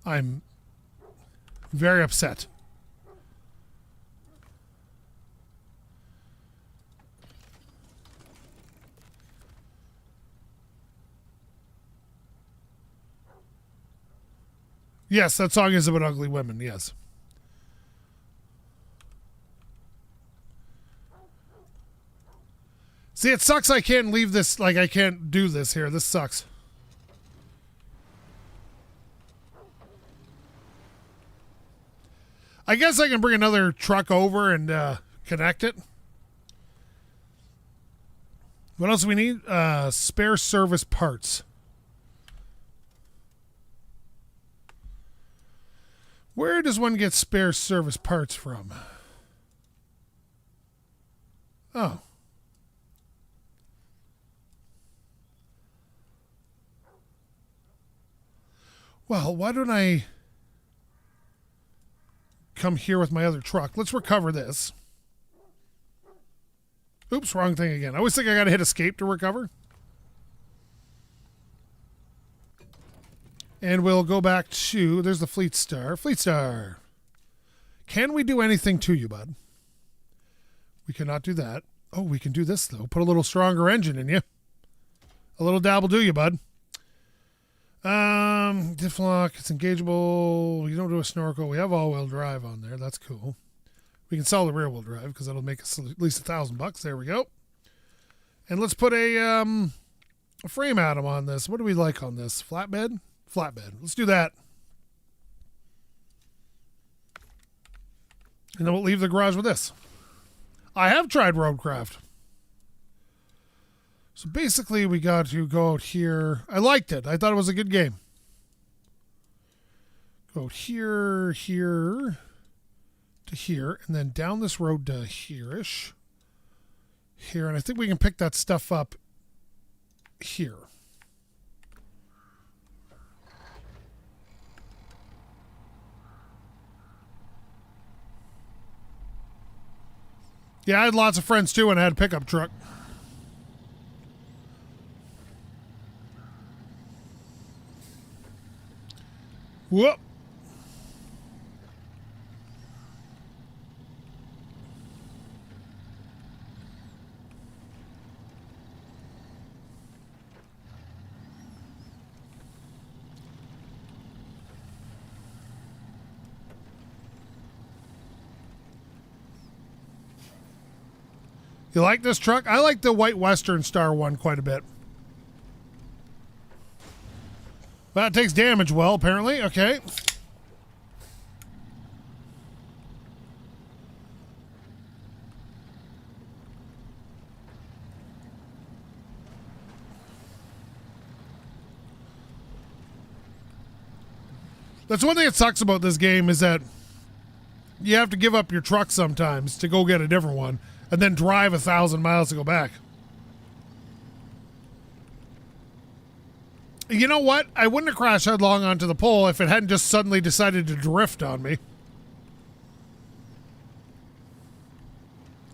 I'm very upset. Yes, that song is about ugly women, yes. See, it sucks I can't leave this, like I can't do this here. This sucks. I guess I can bring another truck over and connect it. What else do we need? Spare service parts. Where does one get spare service parts from? Oh. Well, why don't I come here with my other truck? Let's recover this. Oops, wrong thing again. I always think I got to hit escape to recover. And we'll go back to, there's the Fleet Star. Fleet Star. Can we do anything to you, bud? We cannot do that. Oh, we can do this, though. Put a little stronger engine in you. A little dabble do you, bud. Diff lock, it's engageable. You don't do a snorkel. We have all-wheel drive on there. That's cool. We can sell the rear-wheel drive because that'll make us at least $1,000. There we go. And let's put a frame atom on this. What do we like on this? Flatbed? Flatbed. Let's do that. And then we'll leave the garage with this. I have tried Roadcraft. So basically we got to go out here. I liked it. I thought it was a good game. Go here, here, to here, and then down this road to here-ish. Here, and I think we can pick that stuff up here. Yeah, I had lots of friends too and I had a pickup truck. Whoop. You like this truck? I like the white Western Star one quite a bit. Well, it takes damage well, apparently. Okay. That's one thing that sucks about this game is that you have to give up your truck sometimes to go get a different one and then drive 1,000 miles to go back. You know what? I wouldn't have crashed headlong onto the pole if it hadn't just suddenly decided to drift on me.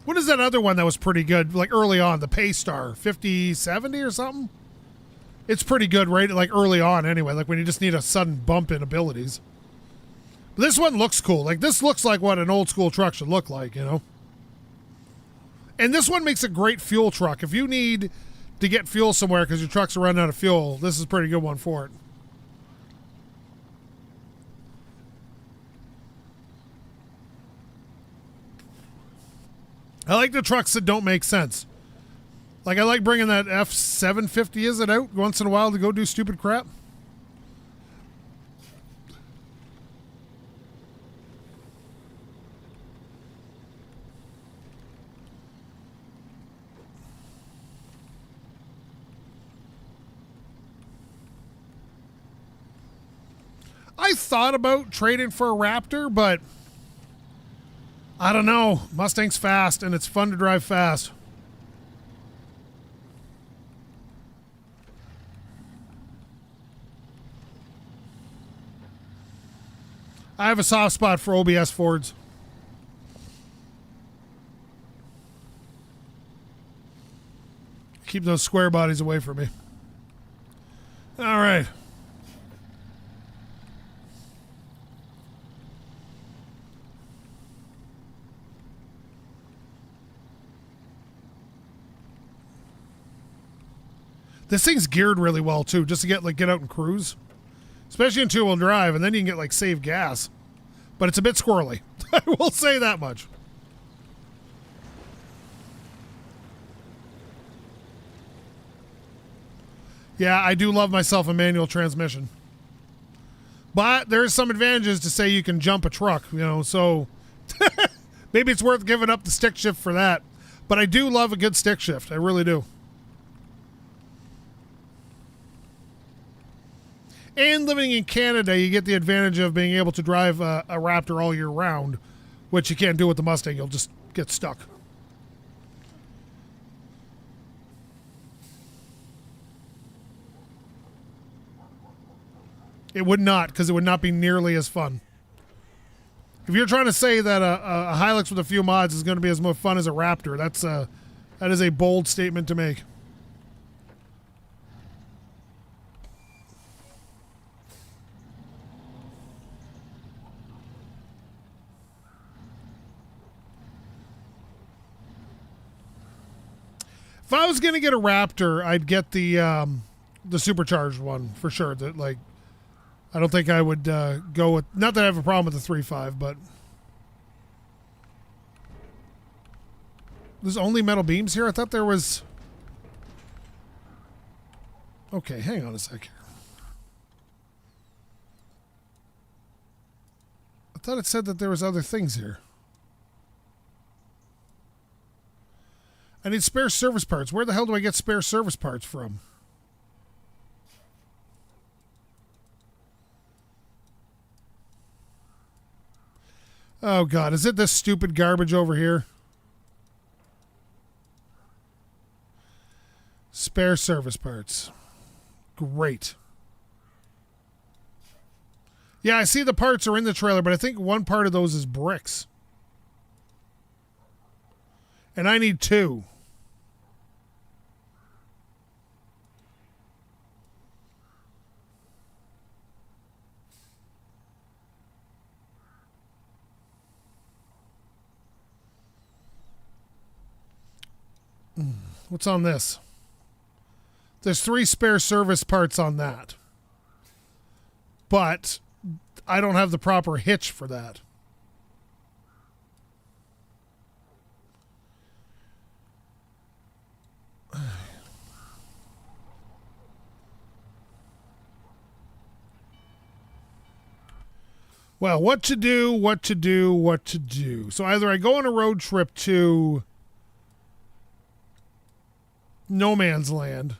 What is that other one that was pretty good, like early on, the Paystar, 5070 or something? It's pretty good, right? Like early on anyway, like when you just need a sudden bump in abilities. But this one looks cool. Like this looks like what an old school truck should look like, you know? And this one makes a great fuel truck. If you need to get fuel somewhere because your trucks are running out of fuel, this is a pretty good one for it. I like the trucks that don't make sense. Like I like bringing that F750, is it, out once in a while to go do stupid crap? I thought about trading for a Raptor, but I don't know. Mustang's fast, and it's fun to drive fast. I have a soft spot for OBS Fords. Keep those square bodies away from me. All right. This thing's geared really well too, just to get out and cruise, especially in two-wheel drive, and then you can get save gas. But it's a bit squirrely. I will say that much. Yeah, I do love myself a manual transmission, but there's some advantages to say you can jump a truck, you know. So maybe it's worth giving up the stick shift for that. But I do love a good stick shift. I really do. And living in Canada, you get the advantage of being able to drive a Raptor all year round, which you can't do with the Mustang. You'll just get stuck. It would not, because it would not be nearly as fun. If you're trying to say that a Hilux with a few mods is going to be as much fun as a Raptor, that is a bold statement to make. If I was gonna get a Raptor, I'd get the supercharged one for sure. That I don't think I would go with. Not that I have a problem with the 3.5, but there's only metal beams here. I thought there was. Okay, hang on a sec here. I thought it said that there was other things here. I need spare service parts. Where the hell do I get spare service parts from? Oh, God. Is it this stupid garbage over here? Spare service parts. Great. Yeah, I see the parts are in the trailer, but I think one part of those is bricks. And I need 2. What's on this? There's 3 spare service parts on that. But I don't have the proper hitch for that. Well, what to do, what to do, what to do. So either I go on a road trip to No Man's Land.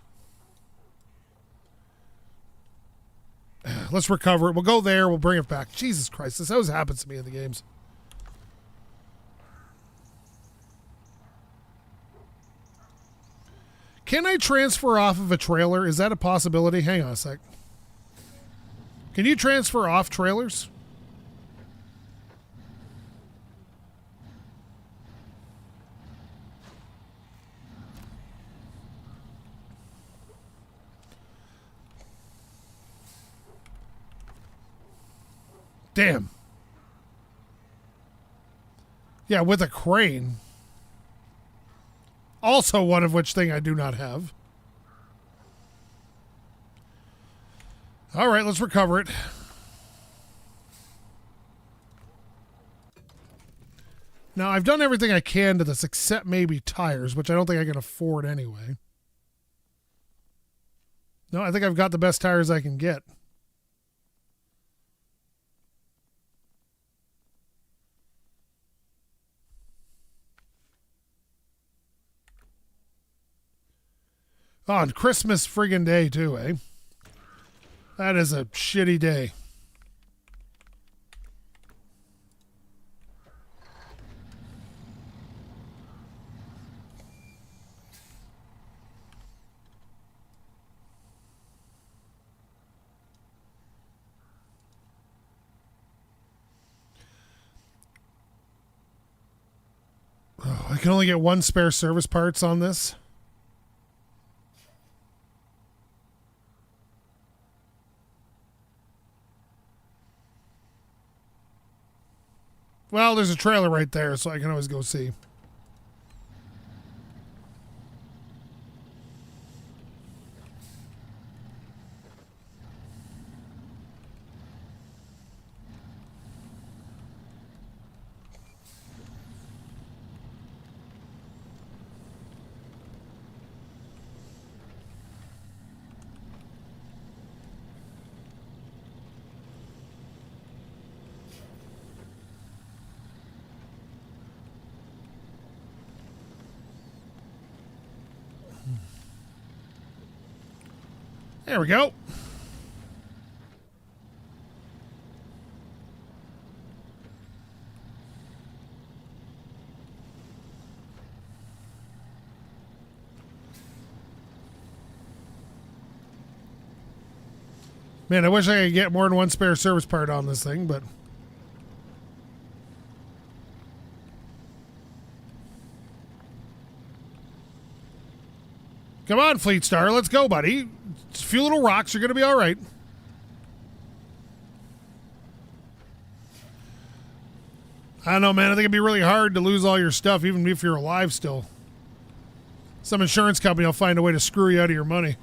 Let's recover it. We'll go there. We'll bring it back. Jesus Christ. This always happens to me in the games. Can I transfer off of a trailer? Is that a possibility? Hang on a sec. Can you transfer off trailers? Damn. Yeah, with a crane. Also one of which thing I do not have. All right, let's recover it. Now, I've done everything I can to this except maybe tires, which I don't think I can afford anyway. No, I think I've got the best tires I can get. Oh, on Christmas friggin' day, too, eh? That is a shitty day. Oh, I can only get 1 spare service parts on this. Well, there's a trailer right there, so I can always go see. There we go. Man, I wish I could get more than 1 spare service part on this thing, but... Come on, Fleet Star. Let's go, buddy. Just a few little rocks. You're going to be all right. I don't know, man. I think it'd be really hard to lose all your stuff, even if you're alive still. Some insurance company will find a way to screw you out of your money.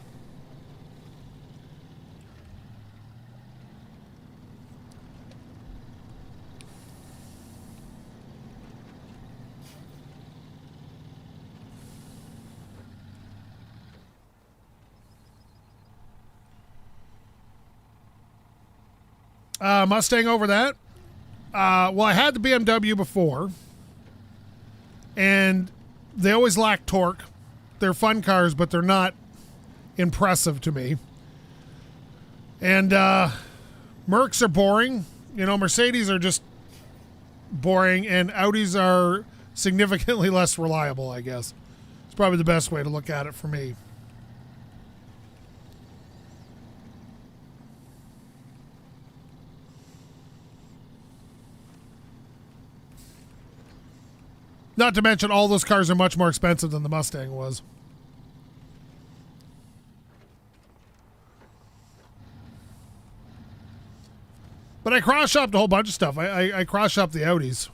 Mustang over that. Well, I had the BMW before, and They always lack torque. They're fun cars, but they're not impressive to me. And Mercs are boring. You know, Mercedes are just boring, and Audis are significantly less reliable, I guess. It's probably the best way to look at it for me. Not to mention, all those cars are much more expensive than the Mustang was. But I cross-shopped a whole bunch of stuff. I cross-shopped the Audis.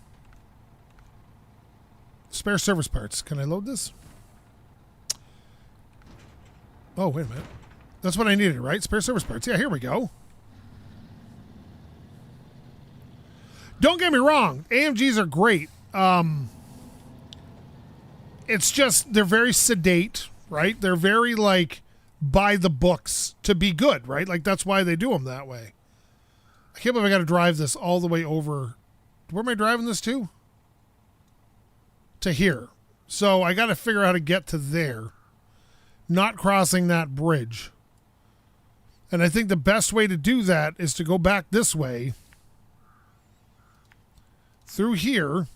Spare service parts. Can I load this? Oh, wait a minute. That's what I needed, right? Spare service parts. Yeah, here we go. Don't get me wrong. AMGs are great. It's just, they're very sedate, right? They're very, like, by the books to be good, right? Like, that's why they do them that way. I can't believe I got to drive this all the way over. Where am I driving this to? To here. So I got to figure out how to get to there. Not crossing that bridge. And I think the best way to do that is to go back this way. Through here.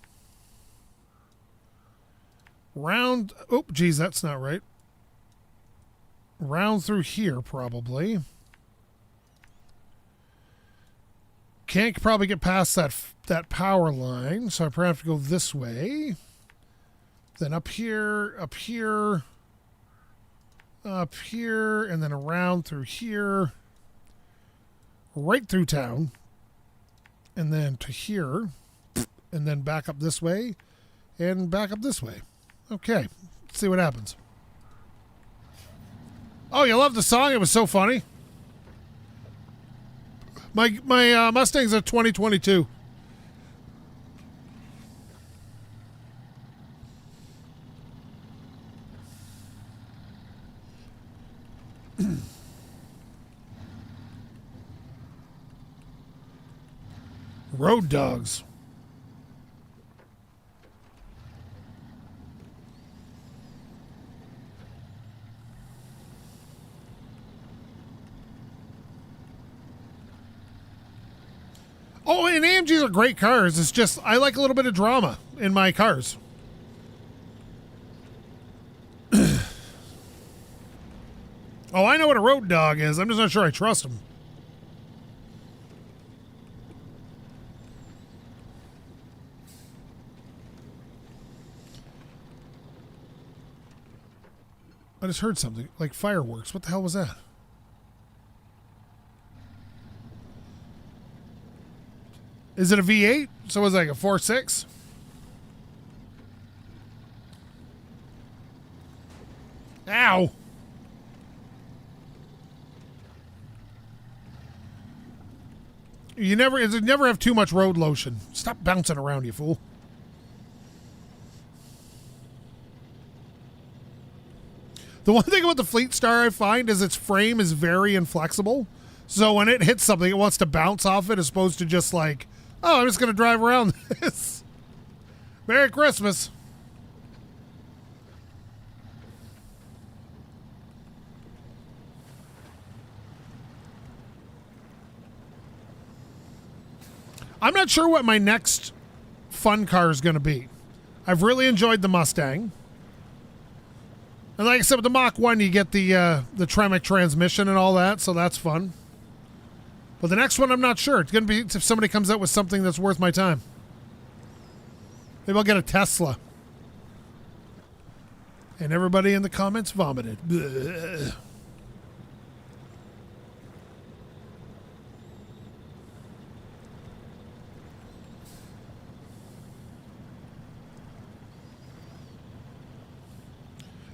Round. Oh, geez, that's not right. Round through here, probably. Can't probably get past that power line, so I probably have to go this way. Then up here, up here, up here, and then around through here, right through town, and then to here, and then back up this way, and back up this way. Okay, let's see what happens. Oh, you love the song? It was so funny. My Mustang's a 2022. Road dogs. Oh, and AMGs are great cars. It's just, I like a little bit of drama in my cars. Oh, I know what a road dog is. I'm just not sure I trust them. I just heard something, like fireworks. What the hell was that? Is it a V8? So it's like a 4.6? Ow! You never have too much road lotion. Stop bouncing around, you fool. The one thing about the Fleet Star I find is its frame is very inflexible. So when it hits something, it wants to bounce off it as opposed to just like, oh, I'm just going to drive around this. Merry Christmas. I'm not sure what my next fun car is going to be. I've really enjoyed the Mustang. And like I said, with the Mach 1, you get the Tremec transmission and all that, so that's fun. But the next one, I'm not sure. It's going to be if somebody comes out with something that's worth my time. Maybe I'll get a Tesla. And everybody in the comments vomited. Blech.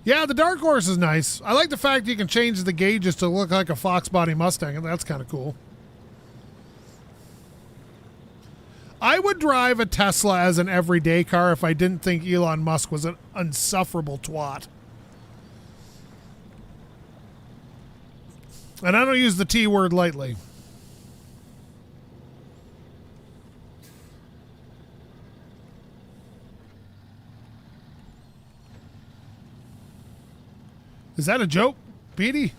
Yeah, the Dark Horse is nice. I like the fact you can change the gauges to look like a Fox body Mustang, and that's kind of cool. I would drive a Tesla as an everyday car if I didn't think Elon Musk was an insufferable twat. And I don't use the T word lightly. Is that a joke, Petey?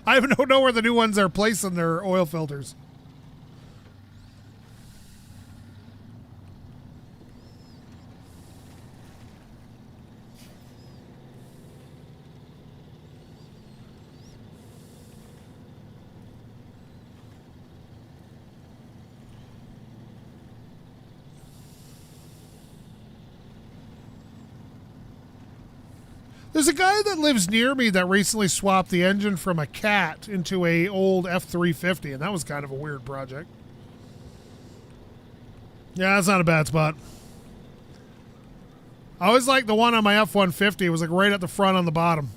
I don't know where the new ones are placing their oil filters. There's a guy that lives near me that recently swapped the engine from a Cat into a old F350, and that was kind of a weird project. Yeah, that's not a bad spot. I always liked the one on my F-150. It was like right at the front on the bottom.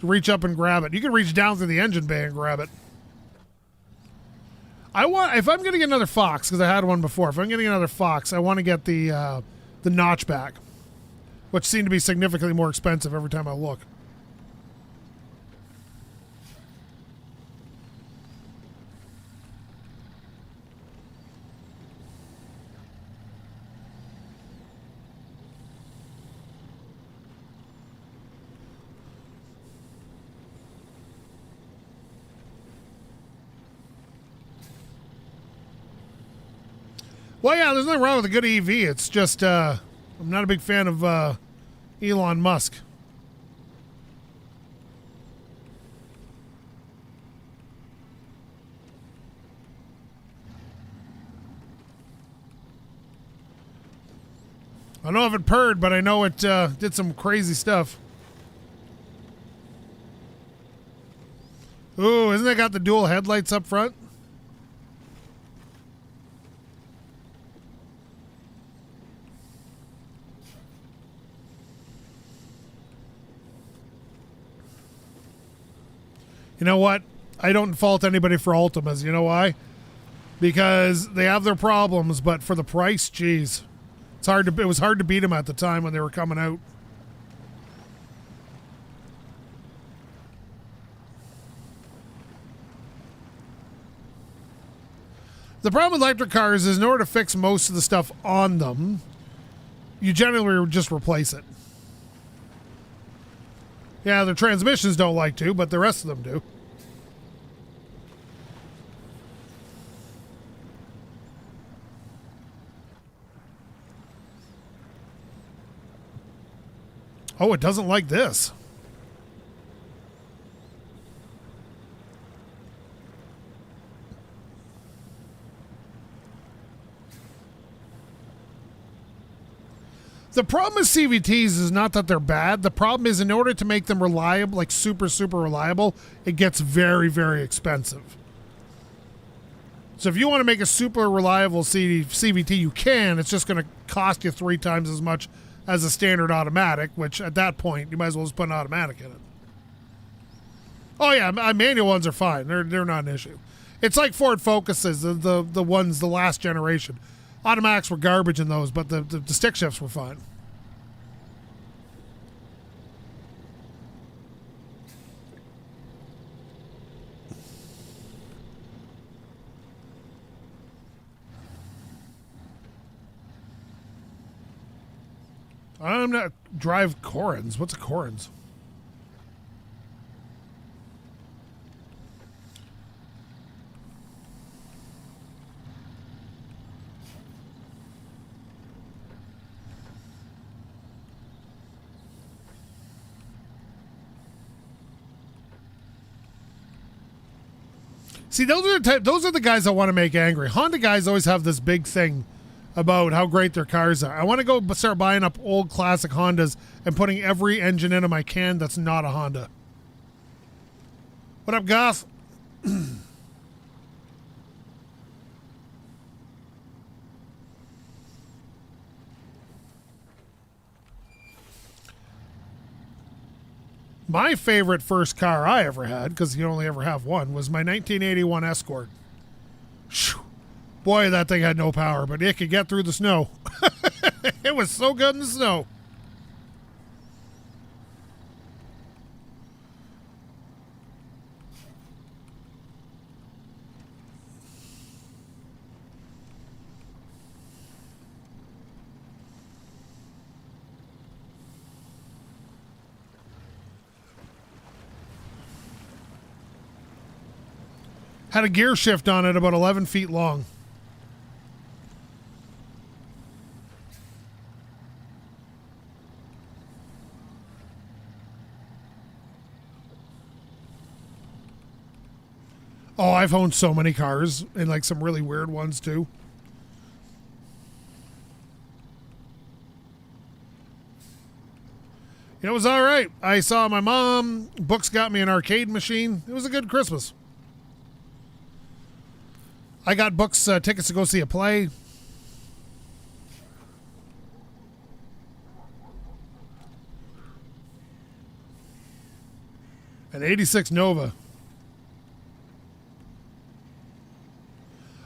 Reach up and grab it. You can reach down through the engine bay and grab it. If I'm getting another Fox, because I had one before, if I'm getting another Fox, I want to get the notchback, which seemed to be significantly more expensive every time I look. Well, yeah, there's nothing wrong with a good EV. It's just I'm not a big fan of Elon Musk. I don't know if it purred, but I know it did some crazy stuff. Ooh, isn't it got the dual headlights up front? You know what? I don't fault anybody for Ultimas. You know why? Because they have their problems, but for the price, geez. It was hard to beat them at the time when they were coming out. The problem with electric cars is in order to fix most of the stuff on them, you generally just replace it. Yeah, the transmissions don't like to, but the rest of them do. Oh, it doesn't like this. The problem with CVTs is not that they're bad. The problem is in order to make them reliable, like super, super reliable, it gets very, very expensive. So if you want to make a super reliable CVT, you can. It's just going to cost you 3 times as much as a standard automatic, which at that point, you might as well just put an automatic in it. Oh yeah, manual ones are fine. They're not an issue. It's like Ford Focuses, the ones, the last generation. Automatics were garbage in those, but the stick shifts were fine. I'm not drive Corans. What's a Corans? See, those are the guys I want to make angry. Honda guys always have this big thing about how great their cars are. I want to go start buying up old classic Hondas and putting every engine in them I can that's not a Honda. What up, Goth? My favorite first car I ever had, because you only ever have one, was my 1981 Escort. Whew. Boy, that thing had no power, but it could get through the snow. It was so good in the snow. Had a gear shift on it about 11 feet long. Oh, I've owned so many cars, and like some really weird ones too. It was all right. I saw my mom. Books got me an arcade machine. It was a good Christmas. I got Books tickets to go see a play. An 86 Nova.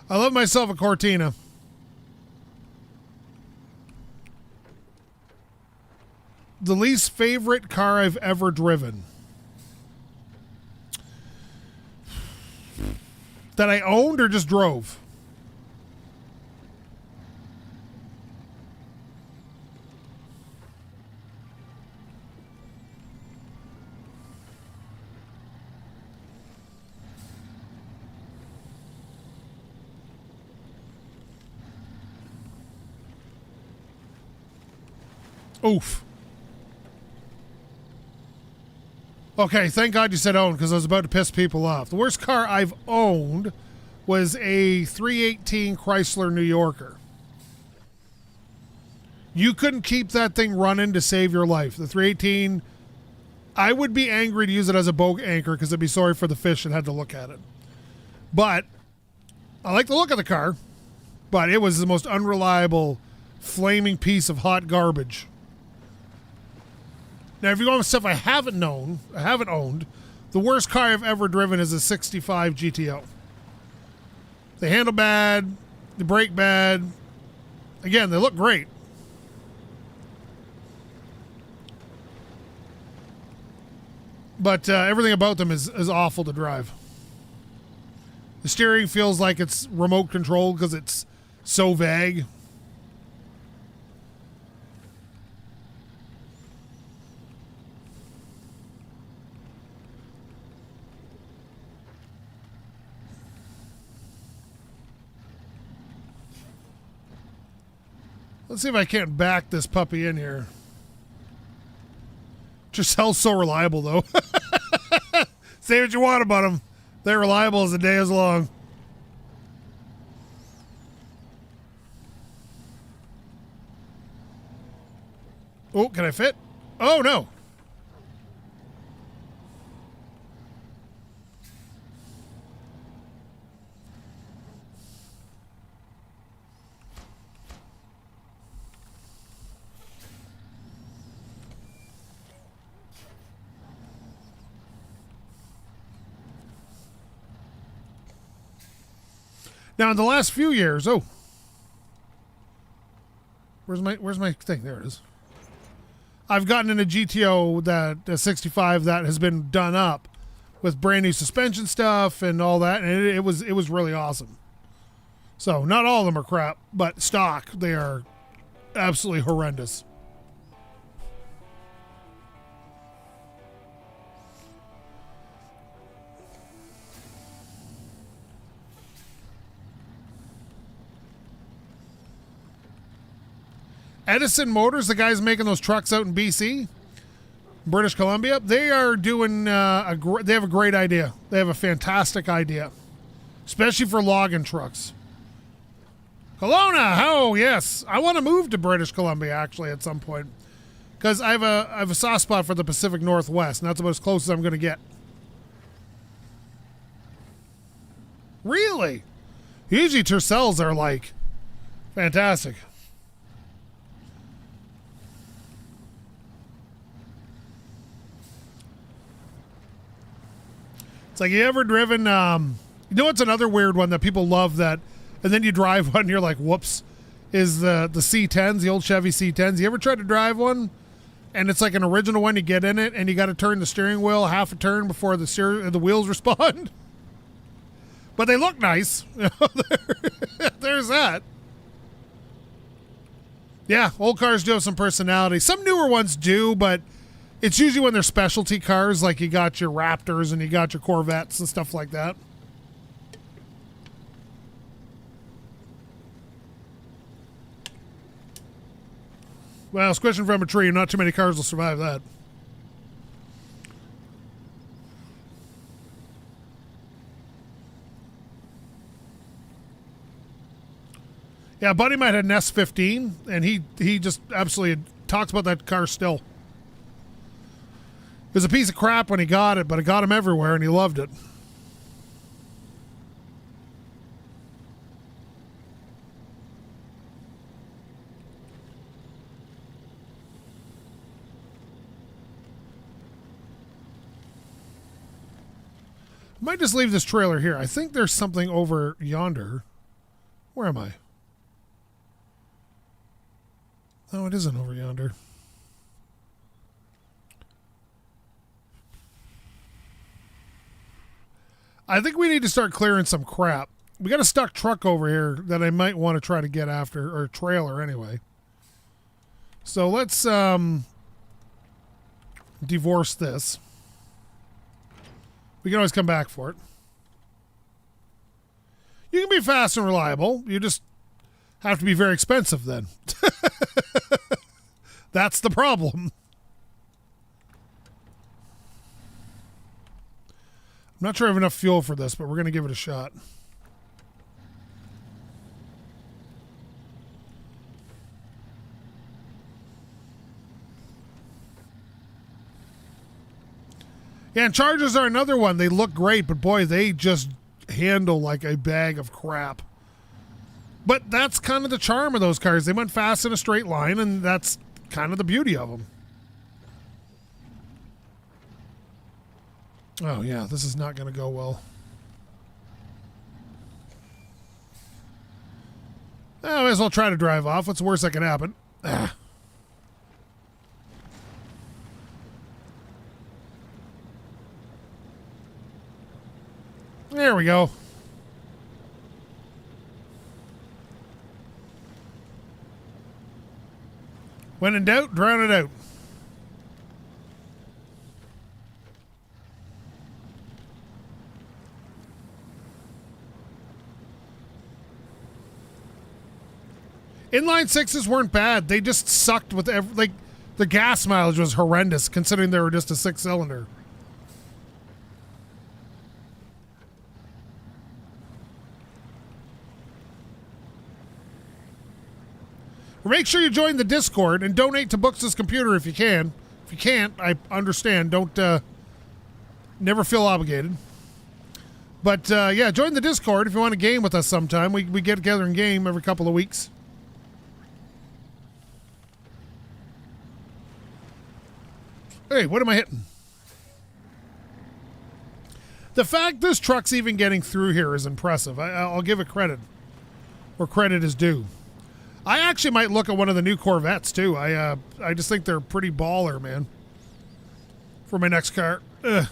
I love myself a Cortina. The least favorite car I've ever driven. That I owned or just drove? Oof. Okay, thank God you said owned because I was about to piss people off. The worst car I've owned was a 318 Chrysler New Yorker. You couldn't keep that thing running to save your life. The 318, I would be angry to use it as a boat anchor because I'd be sorry for the fish that had to look at it. But I like the look of the car, but it was the most unreliable, flaming piece of hot garbage. Now, if you're going with stuff I haven't owned, the worst car I've ever driven is a 65 GTO. They handle bad, they brake bad. Again, they look great. But everything about them is awful to drive. The steering feels like it's remote controlled because it's so vague. Let's see if I can't back this puppy in here. Giselle's so reliable, though. Say what you want about them. They're reliable as the day is long. Oh, can I fit? Oh, no. Now, in the last few years, where's my thing? There it is. I've gotten in a GTO a 65 that has been done up with brand new suspension stuff and all that, and it was really awesome. So, not all of them are crap, but stock, they are absolutely horrendous. Edison Motors, the guys making those trucks out in BC, British Columbia, they are doing they have a great idea. They have a fantastic idea, especially for logging trucks. Kelowna, oh yes, I want to move to British Columbia actually at some point because I have a soft spot for the Pacific Northwest, and that's about as close as I'm going to get. Really? Usually Tercels are like fantastic. It's like, you ever driven, you know what's another weird one that people love that, and then you drive one and you're like, whoops, is the C10s, the old Chevy C10s. You ever tried to drive one? And it's like an original one, you get in it, and you got to turn the steering wheel half a turn before the wheels respond. But they look nice. There's that. Yeah, old cars do have some personality. Some newer ones do, but it's usually when they're specialty cars, like you got your Raptors and you got your Corvettes and stuff like that. Well, squishing from a tree, not too many cars will survive that. Yeah, buddy might have an S15, and he just absolutely talks about that car still. It was a piece of crap when he got it, but it got him everywhere, and he loved it. Might just leave this trailer here. I think there's something over yonder. Where am I? No, it isn't over yonder. I think we need to start clearing some crap. We got a stuck truck over here that I might want to try to get after, or a trailer anyway. So let's divorce this. We can always come back for it. You can be fast and reliable. You just have to be very expensive then. That's the problem. I'm not sure I have enough fuel for this, but we're going to give it a shot. Yeah, and Chargers are another one. They look great, but boy, they just handle like a bag of crap. But that's kind of the charm of those cars. They went fast in a straight line, and that's kind of the beauty of them. Oh, yeah, this is not going to go well. I may as well try to drive off. What's the worst that can happen? Ah. There we go. When in doubt, drown it out. Inline sixes weren't bad. They just sucked with like the gas mileage was horrendous considering they were just a 6-cylinder. Make sure you join the Discord and donate to Booksmas computer if you can. If you can't, I understand. Don't never feel obligated. But yeah, join the Discord if you want to game with us sometime. We get together and game every couple of weeks. Hey, what am I hitting? The fact this truck's even getting through here is impressive. I'll give it credit where credit is due. I actually might look at one of the new Corvettes too. I just think they're pretty baller, man. For my next car. Ugh.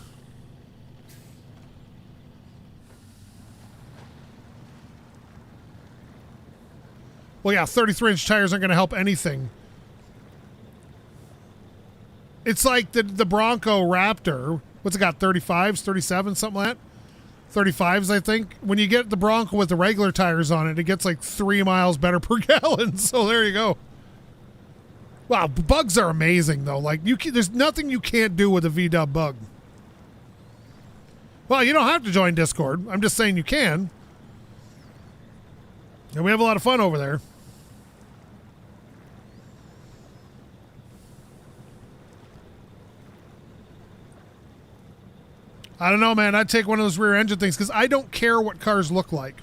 Well, yeah, 33-inch tires aren't going to help anything. It's like the Bronco Raptor. What's it got, 35s, 37, something like that? 35s, I think. When you get the Bronco with the regular tires on it, it gets like 3 miles better per gallon. So there you go. Wow, bugs are amazing, though. Like there's nothing you can't do with a VW bug. Well, you don't have to join Discord. I'm just saying you can. And we have a lot of fun over there. I don't know, man. I'd take one of those rear engine things because I don't care what cars look like.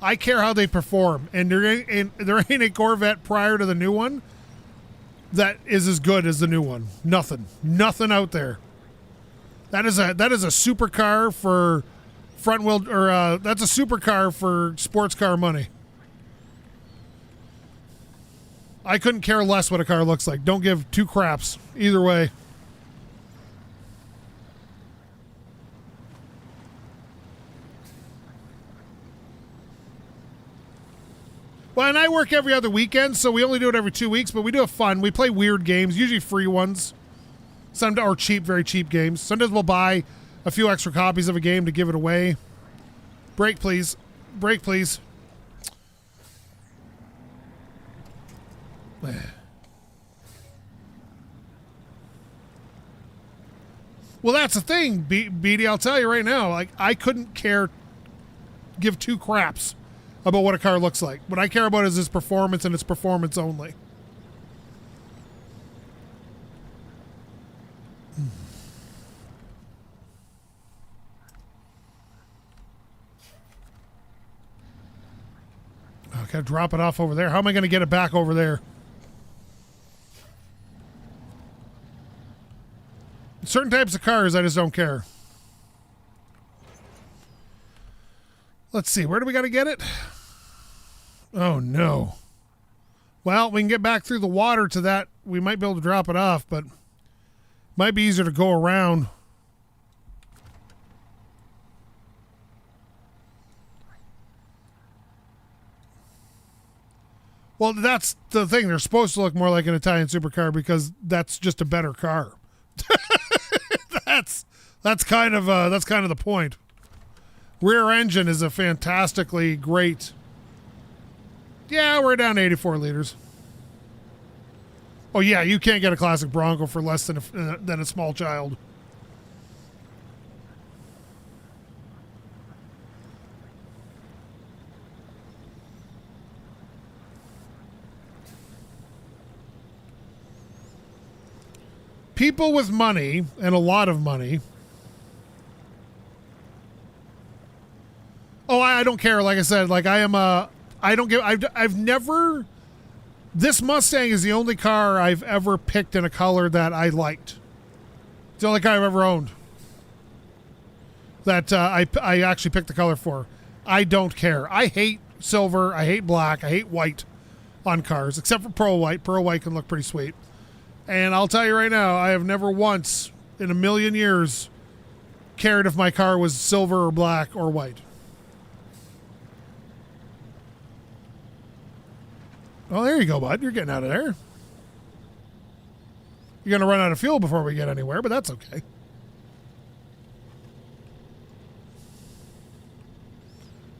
I care how they perform. And there ain't a Corvette prior to the new one that is as good as the new one. Nothing out there. That is a supercar for front wheel, or that's a supercar for sports car money. I couldn't care less what a car looks like. Don't give two craps either way. Well, and I work every other weekend, so we only do it every 2 weeks, but we do have fun. We play weird games, usually free ones, or cheap, very cheap games. Sometimes we'll buy a few extra copies of a game to give it away. Brake, please. Brake, please. Well, that's the thing, BD. I'll tell you right now. Like, I couldn't give two craps about what a car looks like. What I care about is its performance and its performance only. I gotta drop it off over there. How am I going to get it back over there? Certain types of cars, I just don't care. Let's see. Where do we got to get it? Oh, no. Well, we can get back through the water to that. We might be able to drop it off, but it might be easier to go around. Well, that's the thing. They're supposed to look more like an Italian supercar because that's just a better car. that's kind of the point. Rear engine is a fantastically great. Yeah, we're down to 84 liters. Oh yeah, you can't get a classic Bronco for less than a small child. People with money and a lot of money. Oh, I don't care. Like I said, like I don't give. I've never. This Mustang is the only car I've ever picked in a color that I liked. It's the only car I've ever owned that I actually picked the color for. I don't care. I hate silver. I hate black. I hate white on cars, except for pearl white. Pearl white can look pretty sweet. And I'll tell you right now, I have never once in a million years cared if my car was silver or black or white. Oh, there you go, bud. You're getting out of there. You're going to run out of fuel before we get anywhere, but that's okay.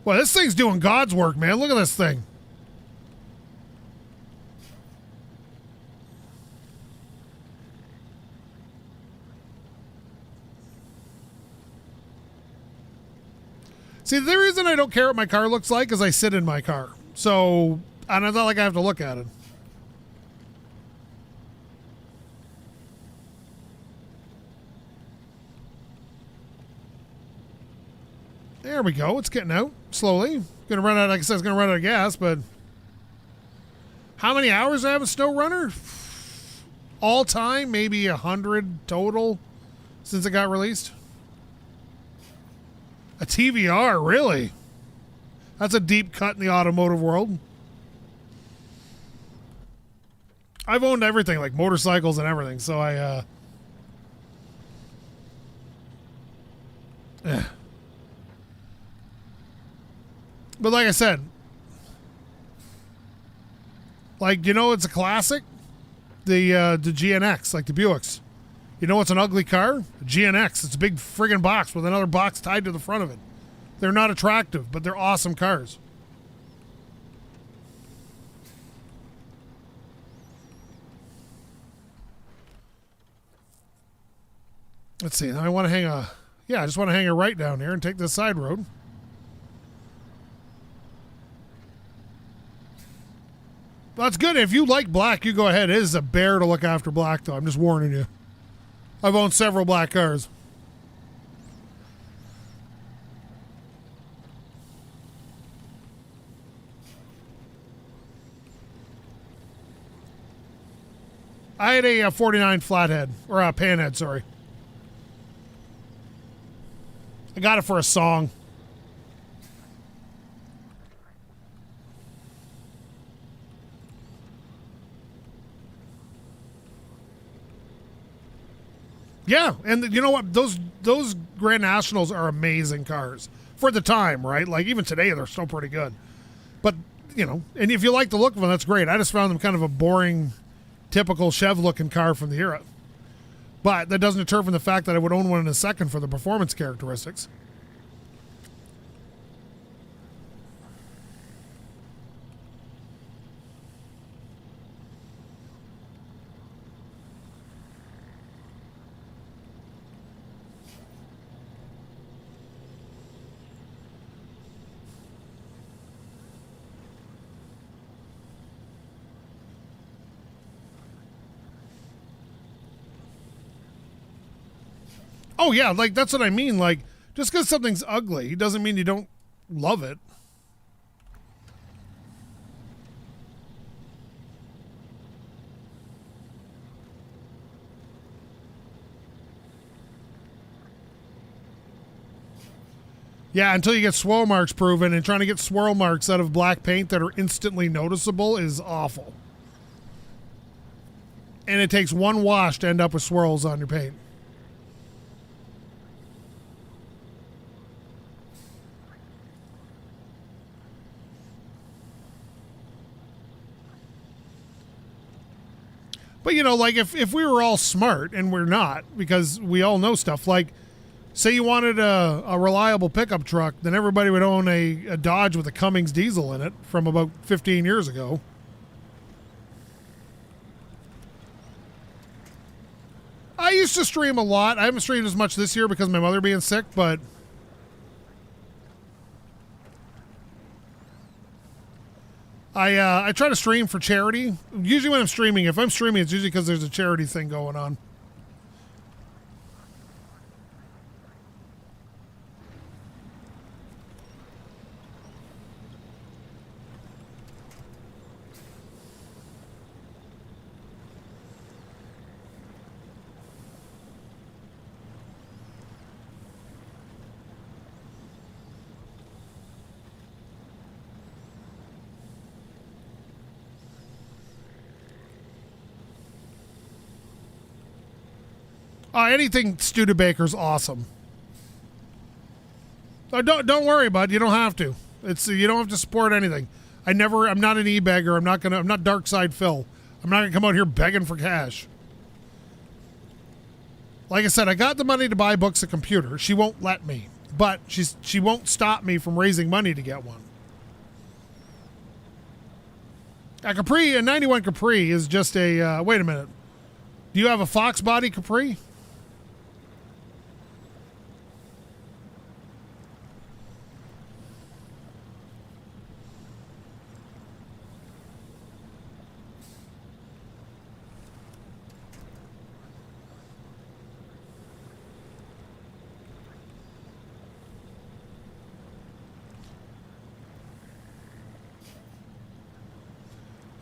Well, this thing's doing God's work, man. Look at this thing. See, the reason I don't care what my car looks like is I sit in my car. So, and it's not like I have to look at it. There we go. It's getting out slowly. Gonna run out, like I said, it's gonna run out of gas, but how many hours do I have a Snow Runner? All time, maybe 100 total since it got released. A TVR, really? That's a deep cut in the automotive world. I've owned everything, like motorcycles and everything, so I, But like I said, like, you know, it's a classic. The GNX, like the Buicks. You know what's an ugly car? A GNX. It's a big friggin' box with another box tied to the front of it. They're not attractive, but they're awesome cars. Let's see. I want to hang a... Yeah, I just want to hang a right down here and take this side road. That's good. If you like black, you go ahead. It is a bear to look after black, though. I'm just warning you. I've owned several black cars. I had a 49 flathead, or a panhead, sorry. I got it for a song. Yeah, and you know what? Those Grand Nationals are amazing cars for the time, right? Like even today, they're still pretty good. But you know, and if you like the look of them, that's great. I just found them kind of a boring, typical Chev-looking car from the era. But that doesn't deter from the fact that I would own one in a second for the performance characteristics. Oh yeah, like that's what I mean. Like just because something's ugly doesn't mean you don't love it. Yeah, until you get swirl marks proven, and trying to get swirl marks out of black paint that are instantly noticeable is awful. And it takes one wash to end up with swirls on your paint. But you know, like if we were all smart, and we're not, because we all know stuff, like say you wanted a reliable pickup truck, then everybody would own a Dodge with a Cummins diesel in it from about 15 years ago. I used to stream a lot. I haven't streamed as much this year because of my mother being sick, but I try to stream for charity. Usually when I'm streaming, if I'm streaming, it's usually because there's a charity thing going on. Anything Studebaker's awesome. Don't worry, bud. You don't have to. You don't have to support anything. I'm not an e-beggar. I'm not Dark Side Phil. I'm not gonna come out here begging for cash. Like I said, I got the money to buy Books a computer. She won't let me, but she won't stop me from raising money to get one. A 91 Capri is just a. Wait a minute. Do you have a Fox body Capri?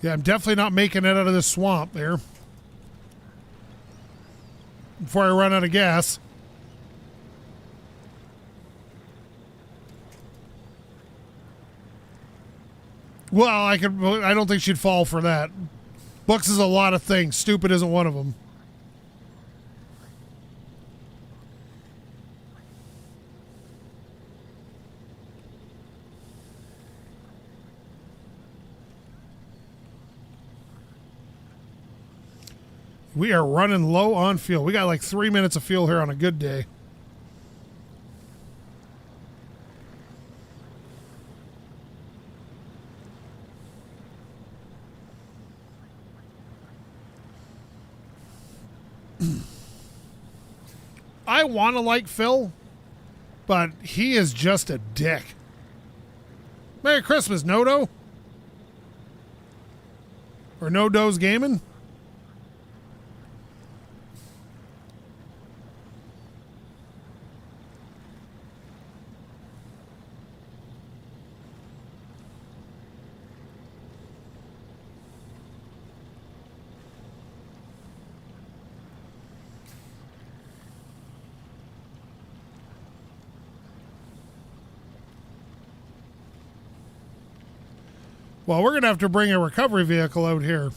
Yeah, I'm definitely not making it out of this swamp there before I run out of gas. Well, I don't think she'd fall for that. Books is a lot of things. Stupid isn't one of them. We are running low on fuel. We got like 3 minutes of fuel here on a good day. I want to like Phil, but he is just a dick. Merry Christmas, Nodo. Or No-Do's Gaming. Well, we're going to have to bring a recovery vehicle out here.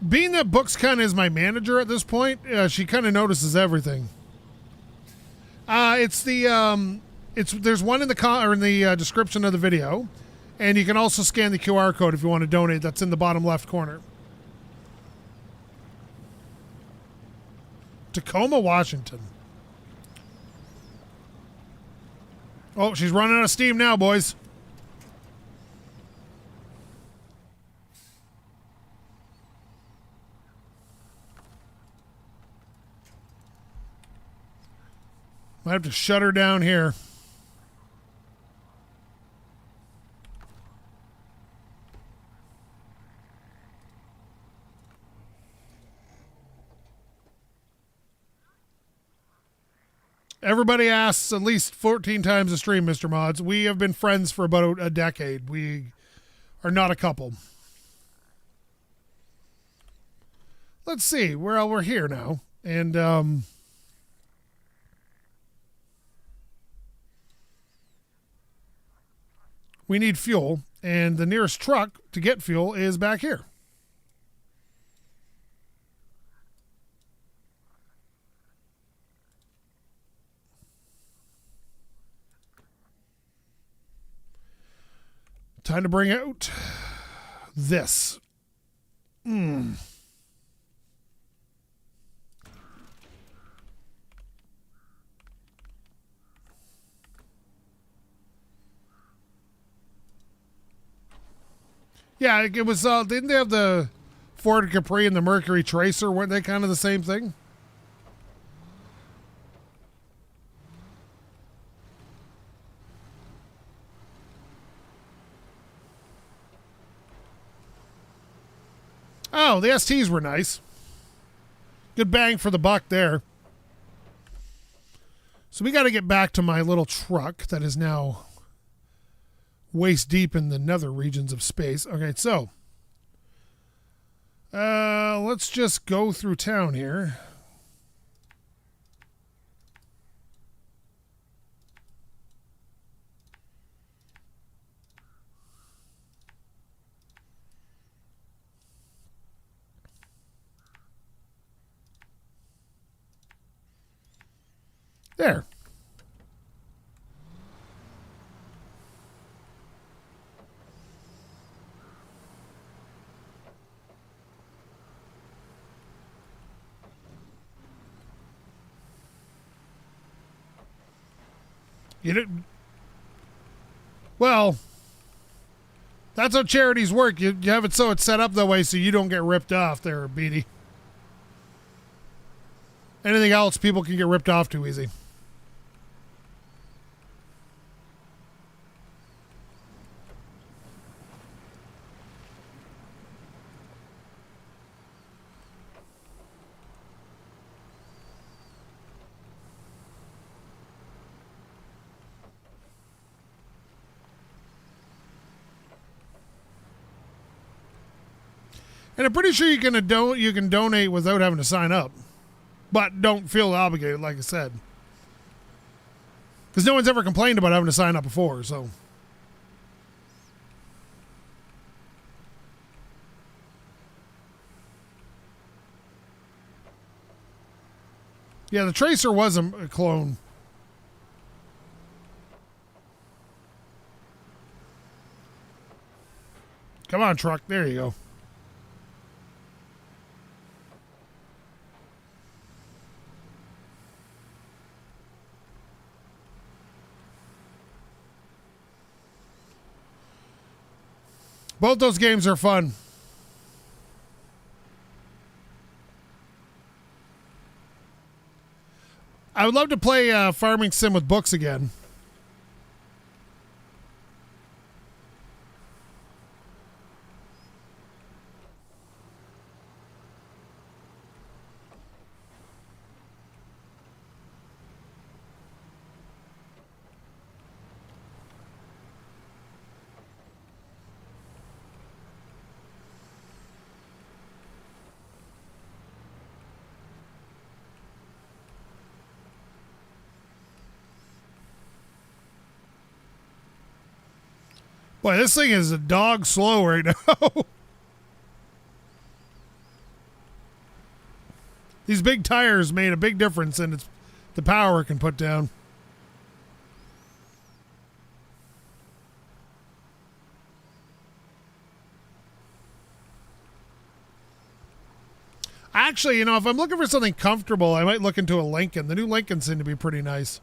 Being that Books kind of is my manager at this point, she kind of notices everything. There's one in the description of the video, and you can also scan the QR code if you want to donate. That's in the bottom left corner. Tacoma, Washington. Oh, she's running out of steam now, boys. Might have to shut her down here. Everybody asks at least 14 times a stream, Mr. Mods. We have been friends for about a decade. We are not a couple. Let's see. We're here now. And we need fuel. And the nearest truck to get fuel is back here. Time to bring out this. Yeah, it was, didn't they have the Ford Capri and the Mercury Tracer? Weren't they kind of the same thing? Oh, the STs were nice. Good bang for the buck there. So we got to get back to my little truck that is now waist deep in the nether regions of space. Okay, so let's just go through town here. There. You didn't. Well, that's how charities work. You have it so it's set up that way so you don't get ripped off there, Beatty. Anything else, people can get ripped off too easy. And I'm pretty sure you can donate without having to sign up. But don't feel obligated, like I said. Because no one's ever complained about having to sign up before, so. Yeah, the Tracer was a clone. Come on, truck. There you go. Both those games are fun. I would love to play Farming Sim with books again. Boy, this thing is a dog slow right now. These big tires made a big difference in the power it can put down. Actually, if I'm looking for something comfortable, I might look into a Lincoln. The new Lincolns seem to be pretty nice.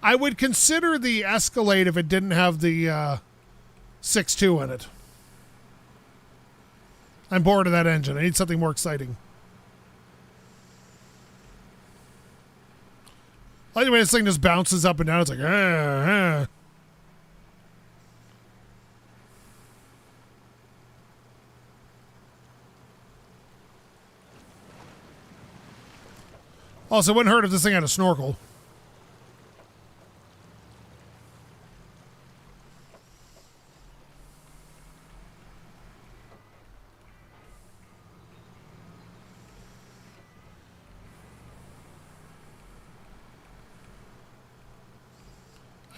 I would consider the Escalade if it didn't have the 6.2 in it. I'm bored of that engine. I need something more exciting. I like the way this thing just bounces up and down. It's like, ah, ah. Also, it wouldn't hurt if this thing had a snorkel.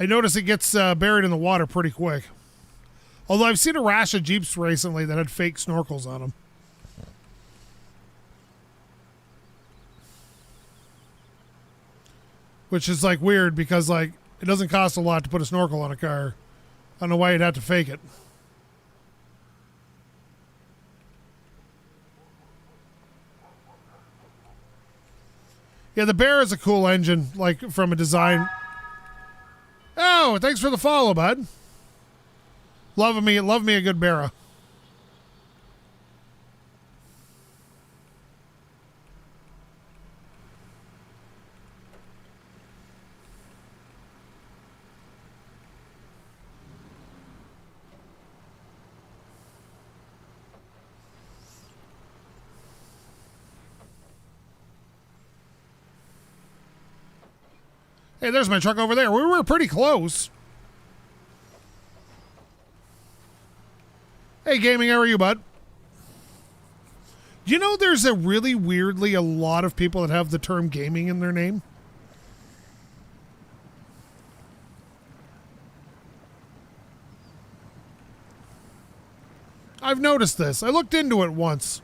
I notice it gets buried in the water pretty quick. Although I've seen a rash of Jeeps recently that had fake snorkels on them. Which is like weird because like it doesn't cost a lot to put a snorkel on a car. I don't know why you'd have to fake it. Yeah, the Bear is a cool engine, like from a design. Oh, thanks for the follow, bud. Love me a good Barra. Hey, there's my truck over there. We were pretty close. Hey, gaming, how are you, bud? You know there's a really weirdly a lot of people that have the term gaming in their name? I've noticed this. I looked into it once.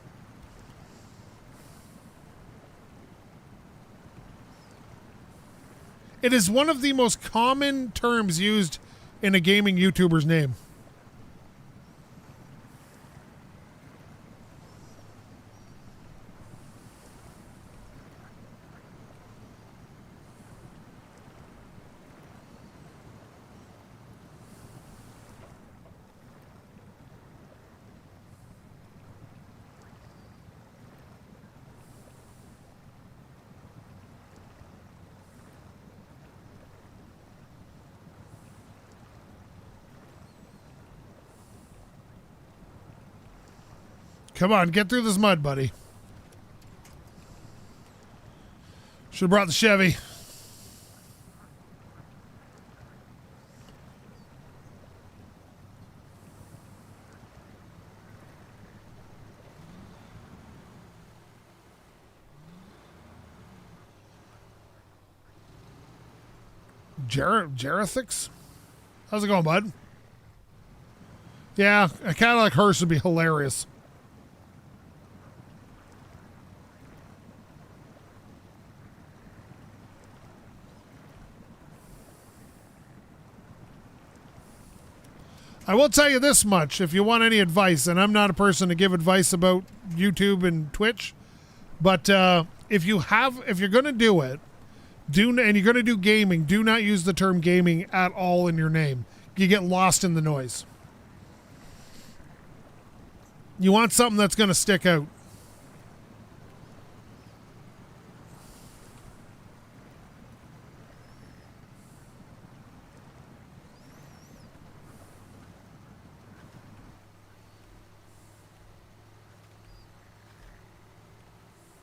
It is one of the most common terms used in a gaming YouTuber's name. Come on, get through this mud, buddy. Should have brought the Chevy. Jerathix? How's it going, bud? Yeah, a Cadillac hearse would be hilarious. I will tell you this much, if you want any advice, and I'm not a person to give advice about YouTube and Twitch, but if you're going to do it, and you're going to do gaming, do not use the term gaming at all in your name. You get lost in the noise. You want something that's going to stick out.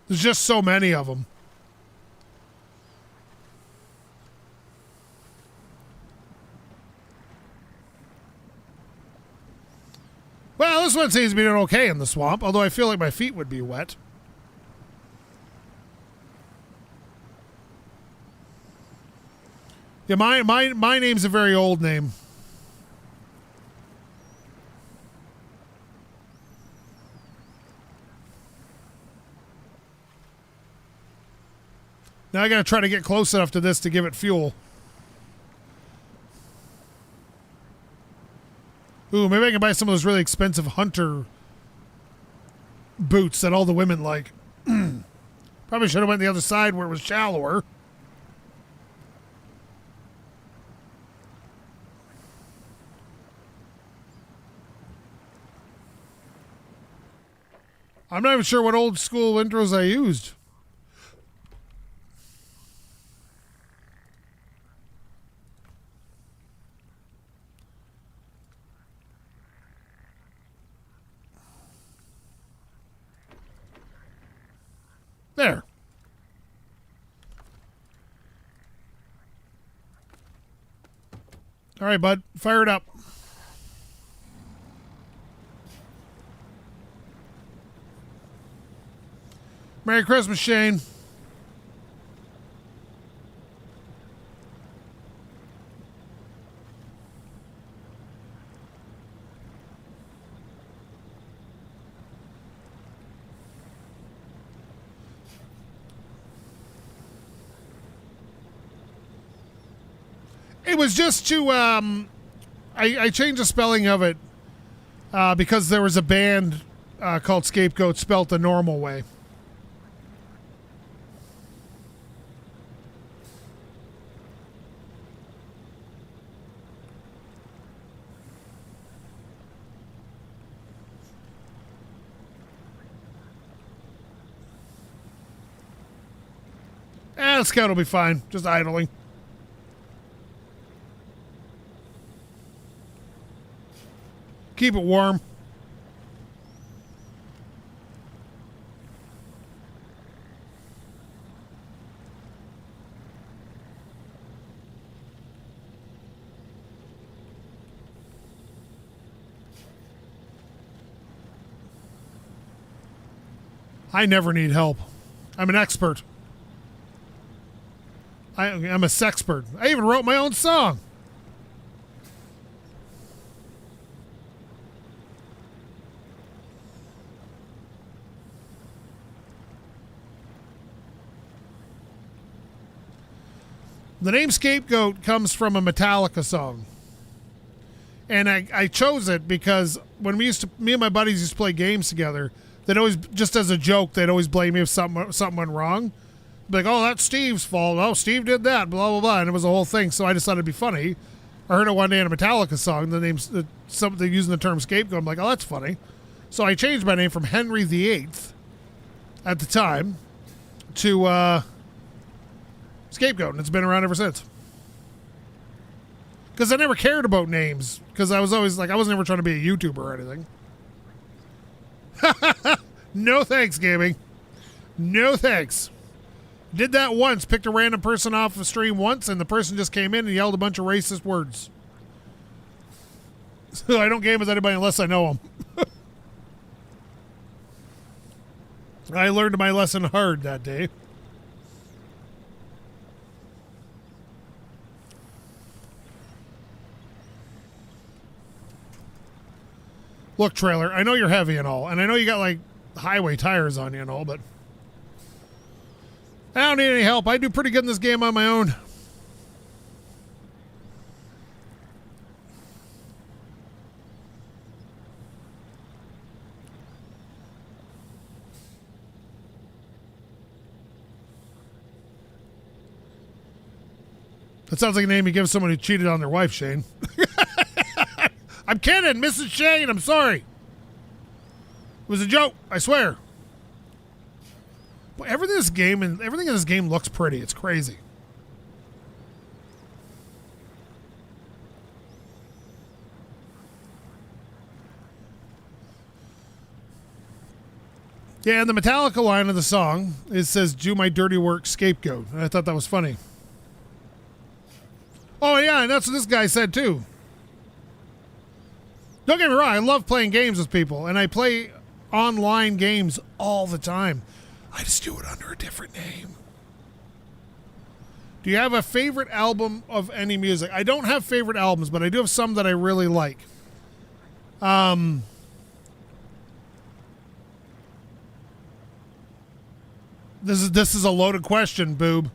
There's just so many of them. Well, this one seems to be doing okay in the swamp, although I feel like my feet would be wet. Yeah, my name's a very old name. Now I gotta try to get close enough to this to give it fuel. Ooh, maybe I can buy some of those really expensive hunter boots that all the women like. Probably should have went the other side where it was shallower. I'm not even sure what old school intros I used. There. All right, bud. Fire it up. Merry Christmas, Shane. It was just to, I changed the spelling of it because there was a band called SkapeGote spelt the normal way. The scout will be fine. Just idling. Keep it warm. I never need help. I'm an expert. I'm a sexpert. I even wrote my own song. The name SkapeGote comes from a Metallica song. And I chose it because when me and my buddies used to play games together, they'd always, just as a joke, they'd always blame me if something went wrong. Like, oh, that's Steve's fault. Oh, Steve did that, blah, blah, blah. And it was a whole thing. So I decided it'd be funny. I heard it one day in a Metallica song. The name's something using the term scapegoat. I'm like, oh, that's funny. So I changed my name from Henry VIII at the time to Scapegoat. And it's been around ever since. Because I never cared about names. Because I was always like, I was never trying to be a YouTuber or anything. No thanks, gaming. No thanks. Did that once. Picked a random person off the stream once, and the person just came in and yelled a bunch of racist words. So I don't game with anybody unless I know them. I learned my lesson hard that day. Look, trailer, I know you're heavy and all, and I know you got, like, highway tires on you and all, but I don't need any help. I do pretty good in this game on my own. That sounds like a name you give someone who cheated on their wife, Shane. I'm kidding, Mrs. Shane. I'm sorry. It was a joke, I swear. But everything in this game looks pretty. It's crazy. Yeah, and the Metallica line of the song, it says, "Do my dirty work, scapegoat." And I thought that was funny. Oh, yeah, and that's what this guy said, too. Don't get me wrong, I love playing games with people, and I play online games all the time. I just do it under a different name. Do you have a favorite album of any music? I don't have favorite albums, but I do have some that I really like. This is a loaded question, boob.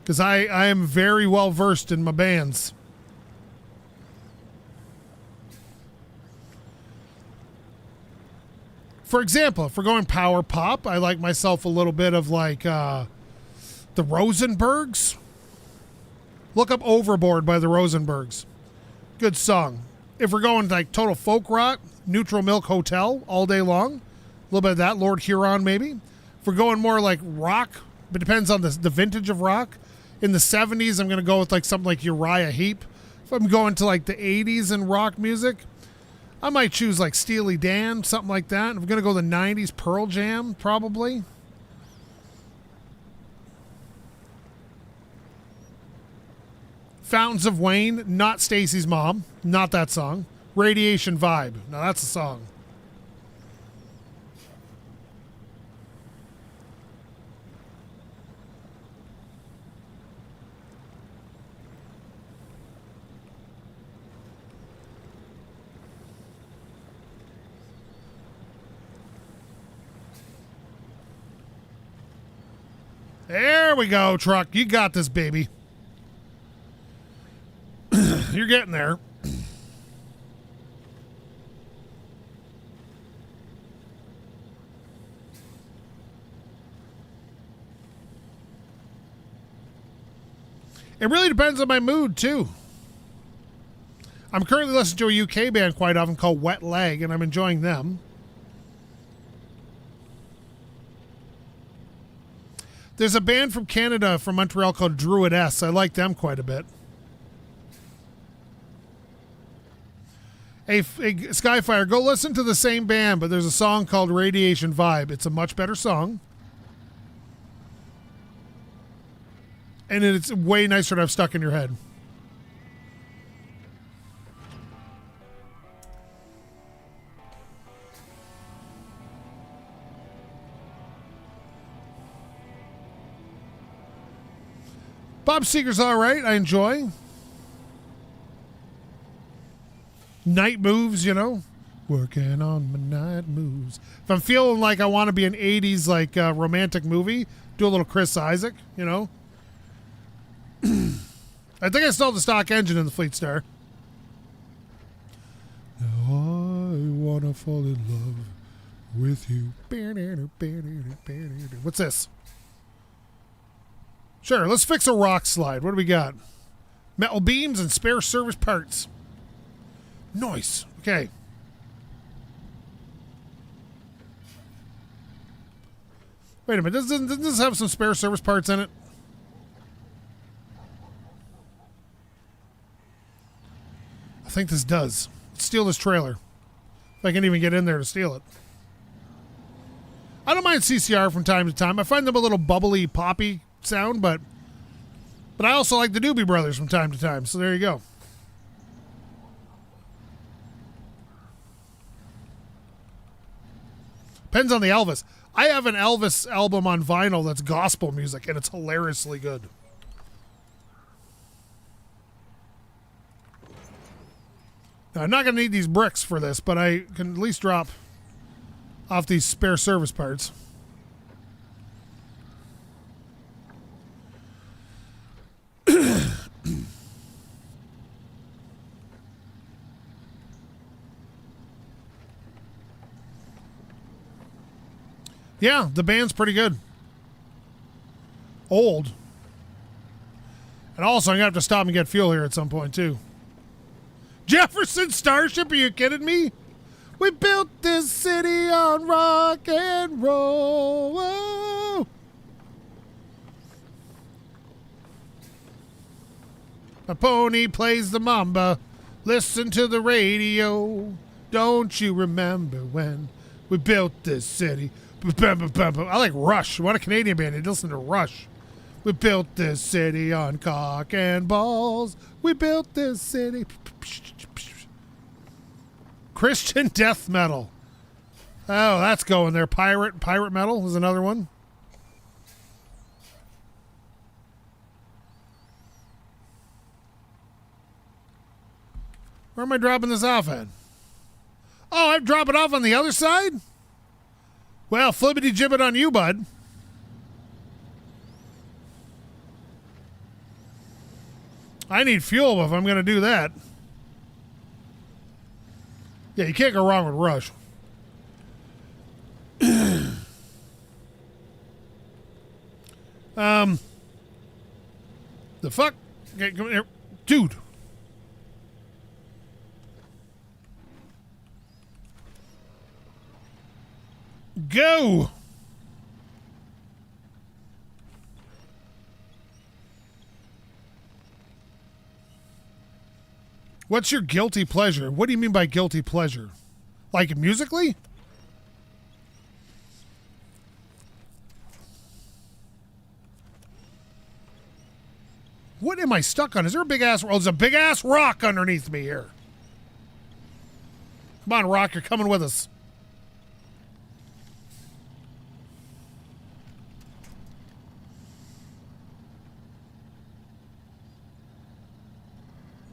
Because I am very well versed in my bands. For example, if we're going power pop, I like myself a little bit of like the Rosenbergs. Look up Overboard by the Rosenbergs. Good song. If we're going like total folk rock, Neutral Milk Hotel all day long. A little bit of that, Lord Huron maybe. If we're going more like rock, but it depends on the vintage of rock. In the 70s, I'm going to go with like something like Uriah Heep. If I'm going to like the 80s in rock music, I might choose like Steely Dan, something like that. If I'm going to go the 90s, Pearl Jam, probably. Fountains of Wayne, not Stacy's mom. Not that song. Radiation Vibe. Now that's a song. There we go, truck. You got this, baby. You're getting there. It really depends on my mood, too. I'm currently listening to a UK band quite often called Wet Leg, and I'm enjoying them. There's a band from Canada, from Montreal, called Druidess. I like them quite a bit. Hey, Skyfire, go listen to the same band, but there's a song called Radiation Vibe. It's a much better song. And it's way nicer to have stuck in your head. Bob Seger's all right. I enjoy. Night moves, you know. Working on my night moves. If I'm feeling like I want to be an 80s like romantic movie, do a little Chris Isaac, you know. I think I stole the stock engine in the Fleet Star. Now I want to fall in love with you. What's this? Sure, let's fix a rock slide. What do we got? Metal beams and spare service parts. Nice. Okay. Wait a minute. Doesn't this have some spare service parts in it? I think this does. Let's steal this trailer. If I can even get in there to steal it. I don't mind CCR from time to time. I find them a little bubbly, poppy sound, but I also like the Doobie Brothers from time to time. So there you go. Depends on the Elvis. I have an Elvis album on vinyl that's gospel music, and it's hilariously good. Now, I'm not going to need these bricks for this, but I can at least drop off these spare service parts. Yeah, the band's pretty good. Old. And also, I'm going to have to stop and get fuel here at some point, too. Jefferson Starship, are you kidding me? We built this city on rock and roll. Whoa. A pony plays the mamba. Listen to the radio. Don't you remember when we built this city? I like Rush. What a Canadian band. You listen to Rush. We built this city on cock and balls. We built this city. Christian death metal. Oh, that's going there. Pirate metal is another one. Where am I dropping this off at? Oh, I'm dropping off on the other side? Well, flippity gibbet on you, bud. I need fuel if I'm going to do that. Yeah, you can't go wrong with Rush. The fuck? Okay, come here. Dude. Go. What's your guilty pleasure? What do you mean by guilty pleasure? Like musically? What am I stuck on? Is there a big ass... Oh, there's a big ass rock underneath me here. Come on, rock. You're coming with us.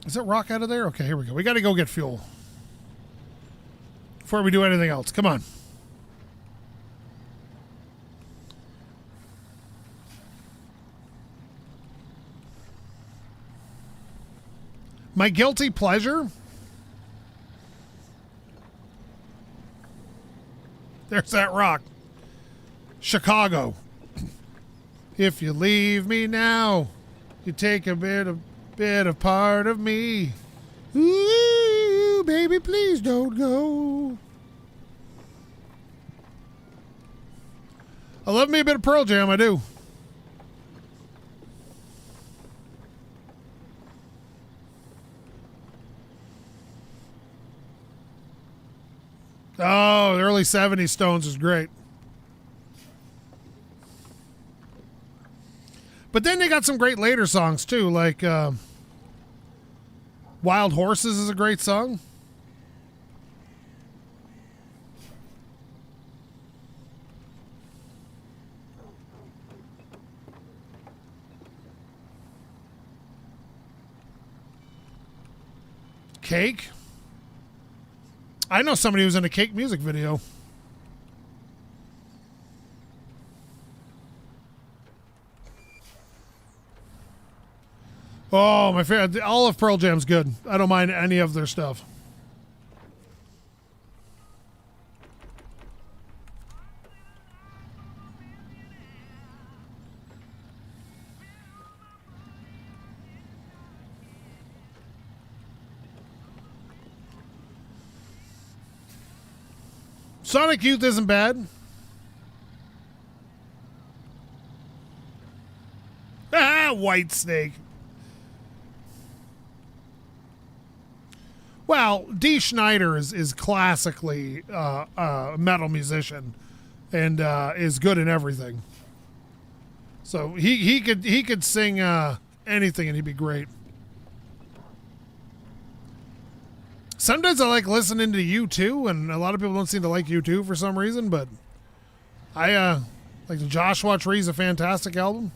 Is that rock out of there? Okay, here we go. We got to go get fuel before we do anything else. Come on. My guilty pleasure? There's that rock. Chicago. If you leave me now, you take a bit of part of me. Ooh, baby, please don't go. I love me a bit of Pearl Jam, I do. Oh, the early 70s Stones is great. But then they got some great later songs, too, like Wild Horses is a great song. Cake. I know somebody who was in a Cake music video. Oh, my favorite. All of Pearl Jam's good. I don't mind any of their stuff. Sonic Youth isn't bad. Ah, White Snake. Well, Dee Snider is classically a metal musician and is good in everything. So he could sing anything and he'd be great. Sometimes I like listening to U2, and a lot of people don't seem to like U2 for some reason, but I like the Joshua Tree is a fantastic album.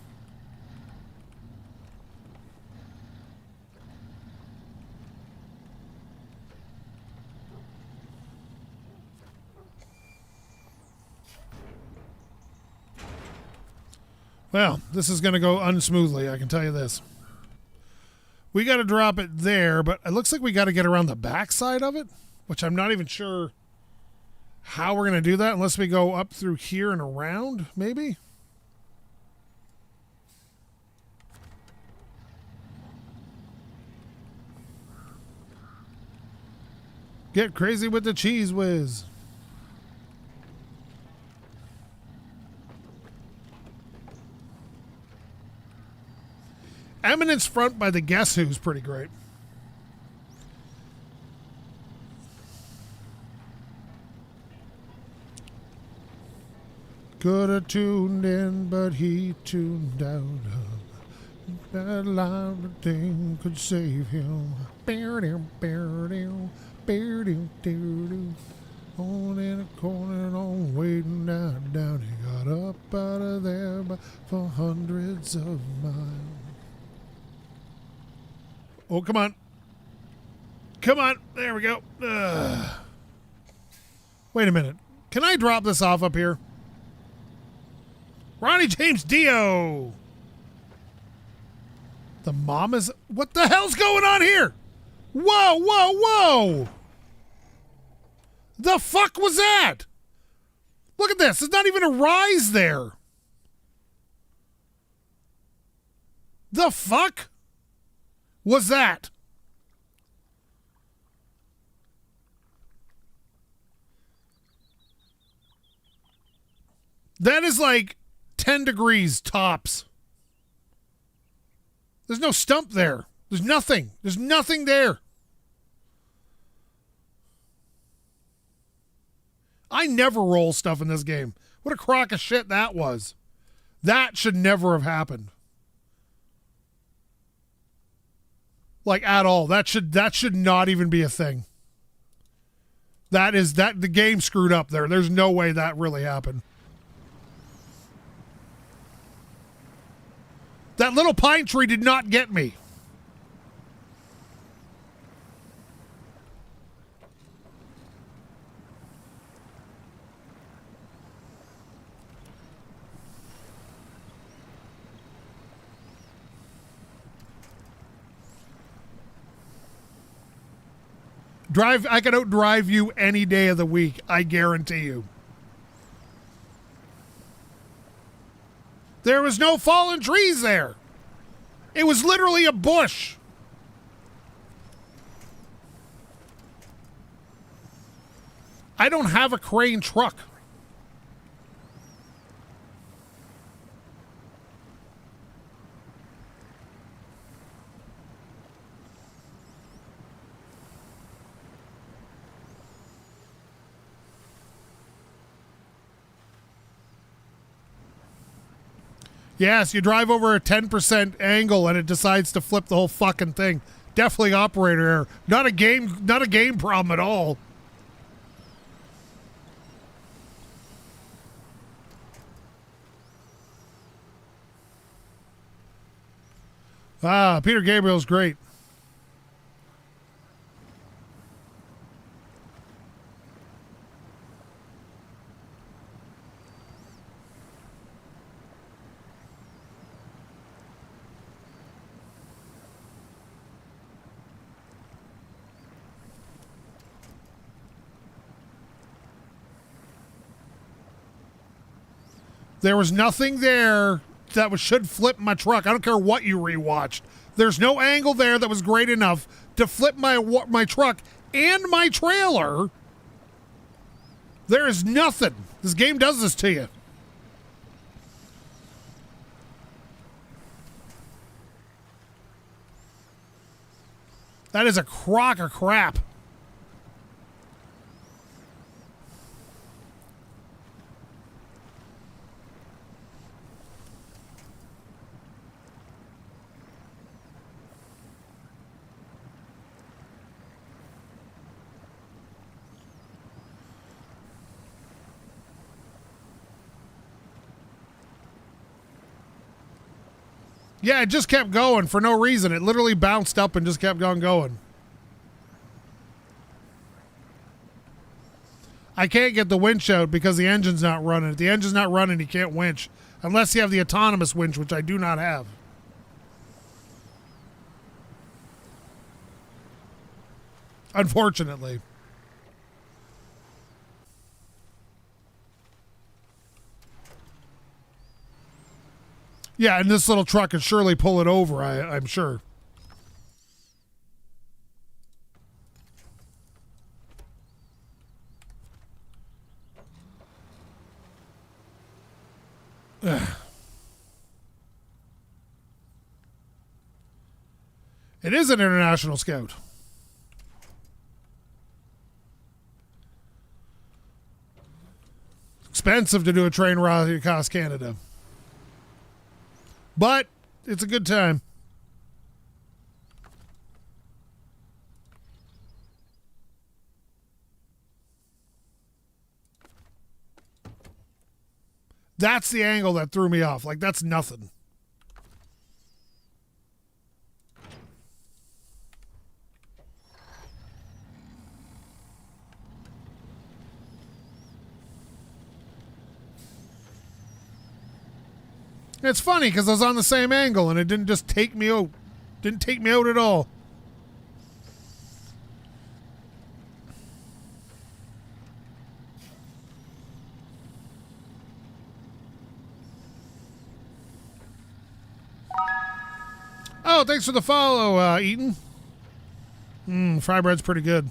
Well, this is going to go unsmoothly, I can tell you this. We got to drop it there, but it looks like we got to get around the backside of it, which I'm not even sure how we're going to do that unless we go up through here and around, maybe. Get crazy with the cheese whiz. Eminence Front by the Guess Who's pretty great. Could have tuned in, but he tuned out. That loud thing could save him. On in a corner, on waiting down. He got up out of there for hundreds of miles. Oh, come on. Come on. There we go. Wait a minute. Can I drop this off up here? Ronnie James Dio. The mom is... What the hell's going on here? Whoa, whoa, whoa. The fuck was that? Look at this. There's not even a rise there. The fuck was that? That is like 10 degrees tops. There's no stump there. There's nothing. There's nothing there. I never roll stuff in this game. What a crock of shit that was. That should never have happened. Like at all. That should not even be a thing. The game screwed up there. There's no way that really happened. That little pine tree did not get me. I can outdrive you any day of the week, I guarantee you. There was no fallen trees there. It was literally a bush. I don't have a crane truck. Yes, you drive over a 10% angle and it decides to flip the whole fucking thing. Definitely operator error. Not a game problem at all. Peter Gabriel's great. There was nothing there that should flip my truck. I don't care what you rewatched. There's no angle there that was great enough to flip my truck and my trailer. There is nothing. This game does this to you. That is a crock of crap. Yeah, it just kept going for no reason. It literally bounced up and just kept on going. I can't get the winch out because the engine's not running. If the engine's not running, you can't winch. Unless you have the autonomous winch, which I do not have. Unfortunately. Yeah, and this little truck could surely pull it over, I'm sure. Ugh. It is an international scout. Expensive to do a train ride across Canada. But it's a good time. That's the angle that threw me off. Like, that's nothing. It's funny because I was on the same angle and it didn't just take me out. Didn't take me out at all. Oh, thanks for the follow, Eaton. Fry bread's pretty good.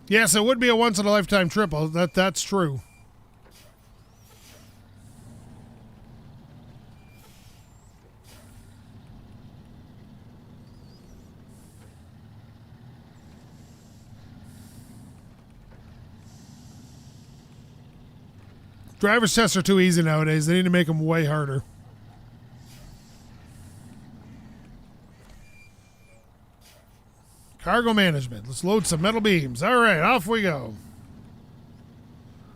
Yes, it would be a once-in-a-lifetime trip. That's true. Driver's tests are too easy nowadays. They need to make them way harder. Cargo management. Let's load some metal beams. All right, off we go.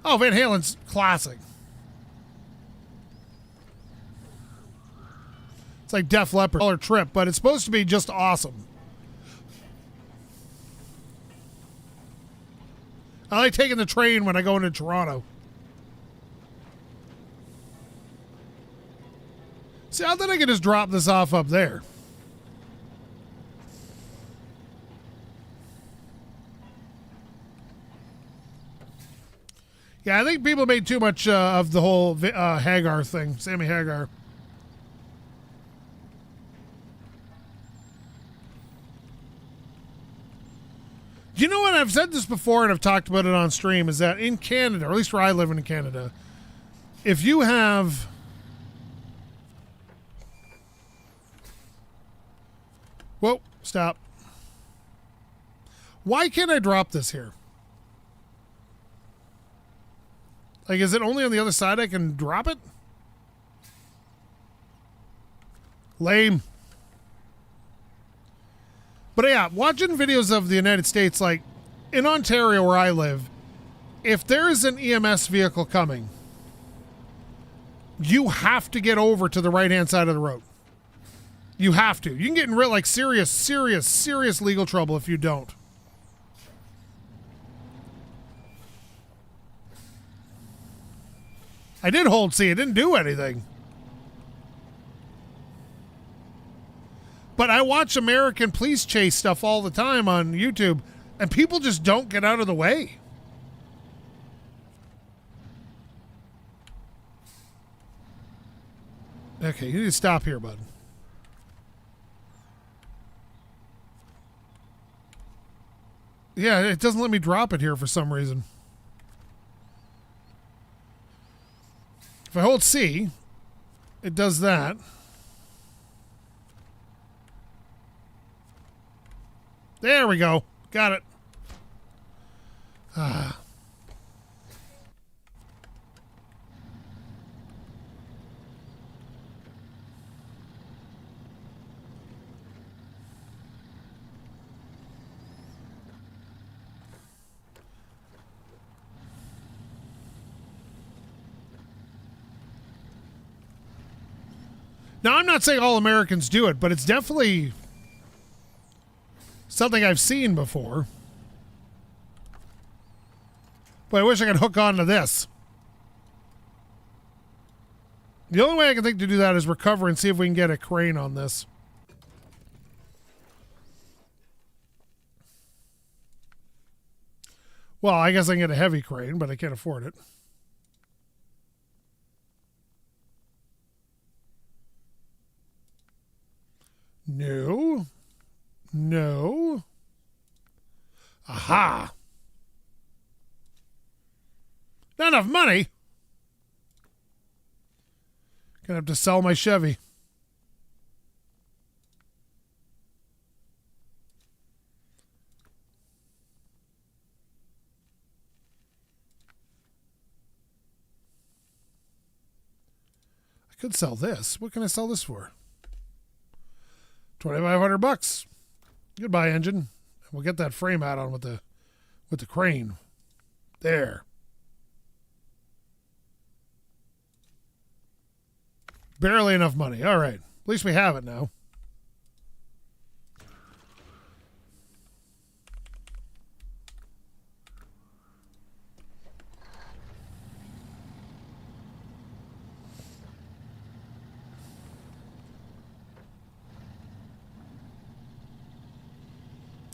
Oh, Van Halen's classic. It's like Def Leppard or Trip, but it's supposed to be just awesome. I like taking the train when I go into Toronto. See, I thought I could just drop this off up there. Yeah, I think people made too much of the whole Hagar thing, Sammy Hagar. Do you know what? I've said this before and I've talked about it on stream, is that in Canada, or at least where I live in Canada, if you have... Whoa, stop. Why can't I drop this here? Like, is it only on the other side I can drop it? Lame. But yeah, watching videos of the United States, like in Ontario where I live, if there is an EMS vehicle coming, you have to get over to the right-hand side of the road. You have to. You can get in real, like, serious legal trouble if you don't. I did hold C. It didn't do anything. But I watch American police chase stuff all the time on YouTube, and people just don't get out of the way. Okay, you need to stop here, bud. Yeah, it doesn't let me drop it here for some reason. If I hold C, it does that. There we go. Got it. Ah. Now, I'm not saying all Americans do it, but it's definitely something I've seen before. But I wish I could hook on to this. The only way I can think to do that is recover and see if we can get a crane on this. Well, I guess I can get a heavy crane, but I can't afford it. No. No. Aha. Not enough money. Gonna have to sell my Chevy. I could sell this. What can I sell this for? $2,500. Goodbye, engine. We'll get that frame out on with the crane. There. Barely enough money. All right. At least we have it now.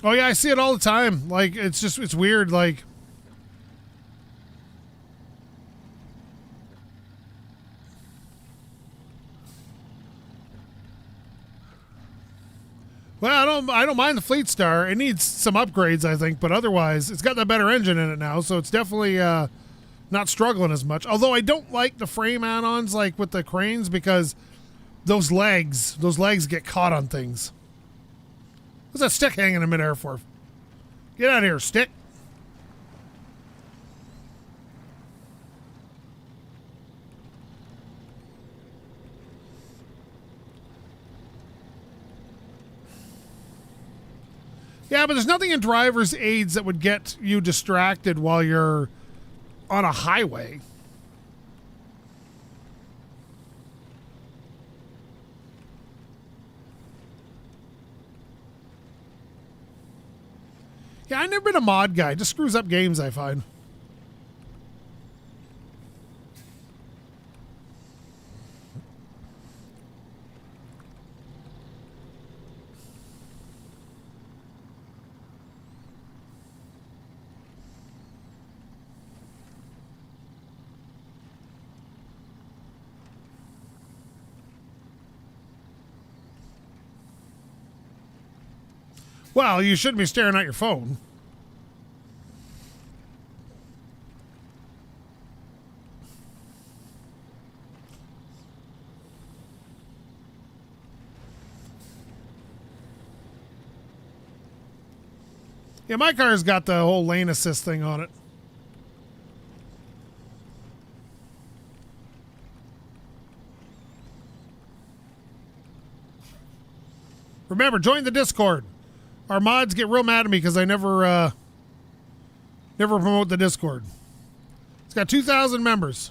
Oh, yeah, I see it all the time. Like, it's weird. Like, well, I don't mind the Fleet Star. It needs some upgrades, I think, but otherwise, it's got that better engine in it now, so it's definitely not struggling as much. Although I don't like the frame add-ons, like with the cranes, because those legs get caught on things. What's that stick hanging in midair for? Get out of here, stick. Yeah, but there's nothing in driver's aids that would get you distracted while you're on a highway. Yeah, I've never been a mod guy. It just screws up games, I find. Well, you shouldn't be staring at your phone. Yeah, my car's got the whole lane assist thing on it. Remember, join the Discord. Our mods get real mad at me because I never promote the Discord. It's got 2,000 members.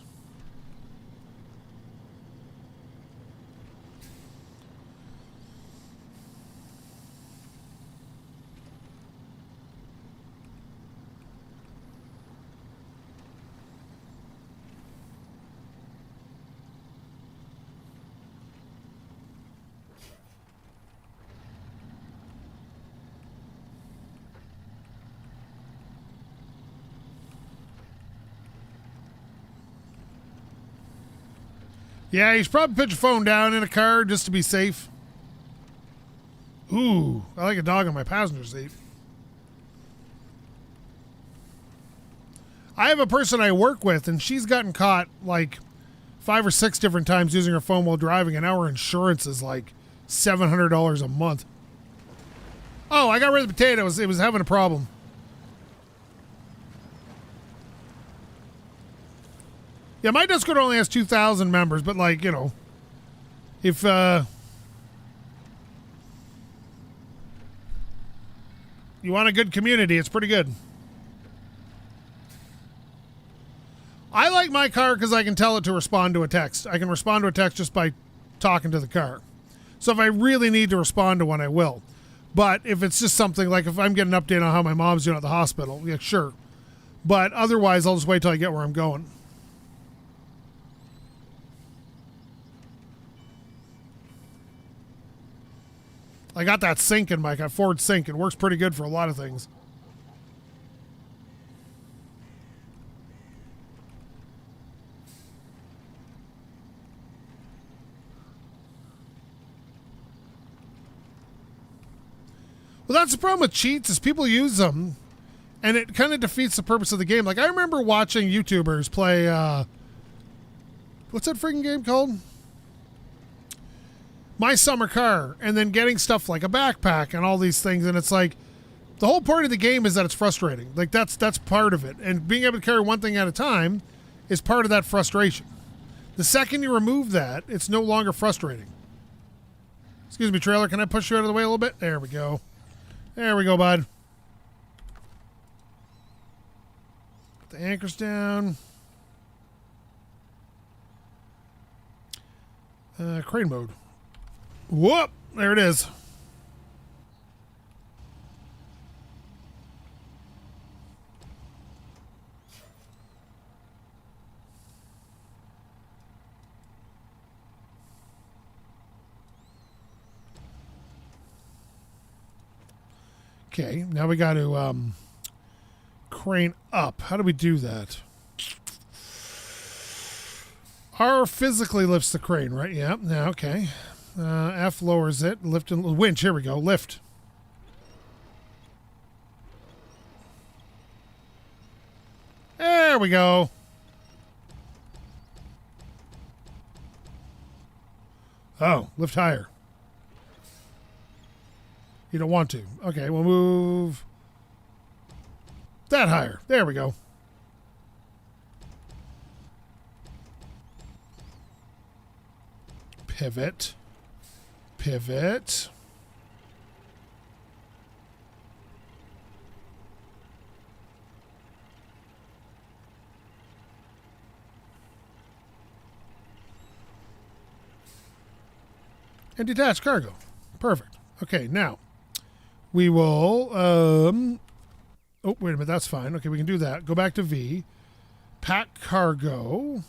Yeah, you should probably put your phone down in a car just to be safe. Ooh, I like a dog on my passenger seat. I have a person I work with, and she's gotten caught like 5 or 6 different times using her phone while driving, and our insurance is like $700 a month. Oh, I got rid of the potatoes. It was having a problem. Yeah, my Discord only has 2,000 members, but like, you know, if you want a good community, it's pretty good. I like my car because I can tell it to respond to a text. I can respond to a text just by talking to the car. So if I really need to respond to one, I will. But if it's just something like if I'm getting an update on how my mom's doing at the hospital, yeah, sure. But otherwise, I'll just wait till I get where I'm going. I got that sync in my Ford Sync. It works pretty good for a lot of things. Well, that's the problem with cheats is people use them, and it kind of defeats the purpose of the game. Like, I remember watching YouTubers play, what's that freaking game called? My Summer Car, and then getting stuff like a backpack and all these things, and it's like the whole point of the game is that it's frustrating. Like that's part of it, and being able to carry one thing at a time is part of that frustration. The second you remove that, it's no longer frustrating. Excuse me, trailer, can I push you out of the way a little bit? There we go. There we go, bud. Put the anchors down. Crane mode. Whoop! There it is. Okay, now we got to crane up. How do we do that? R physically lifts the crane, right? Yeah, yeah, okay. F lowers it. Lift and winch. Here we go. Lift. There we go. Oh, lift higher. You don't want to. Okay, we'll move that higher. There we go. Pivot. Pivot. And detach cargo. Perfect. Okay, now we will... oh, wait a minute. That's fine. Okay, we can do that. Go back to V. Pack cargo.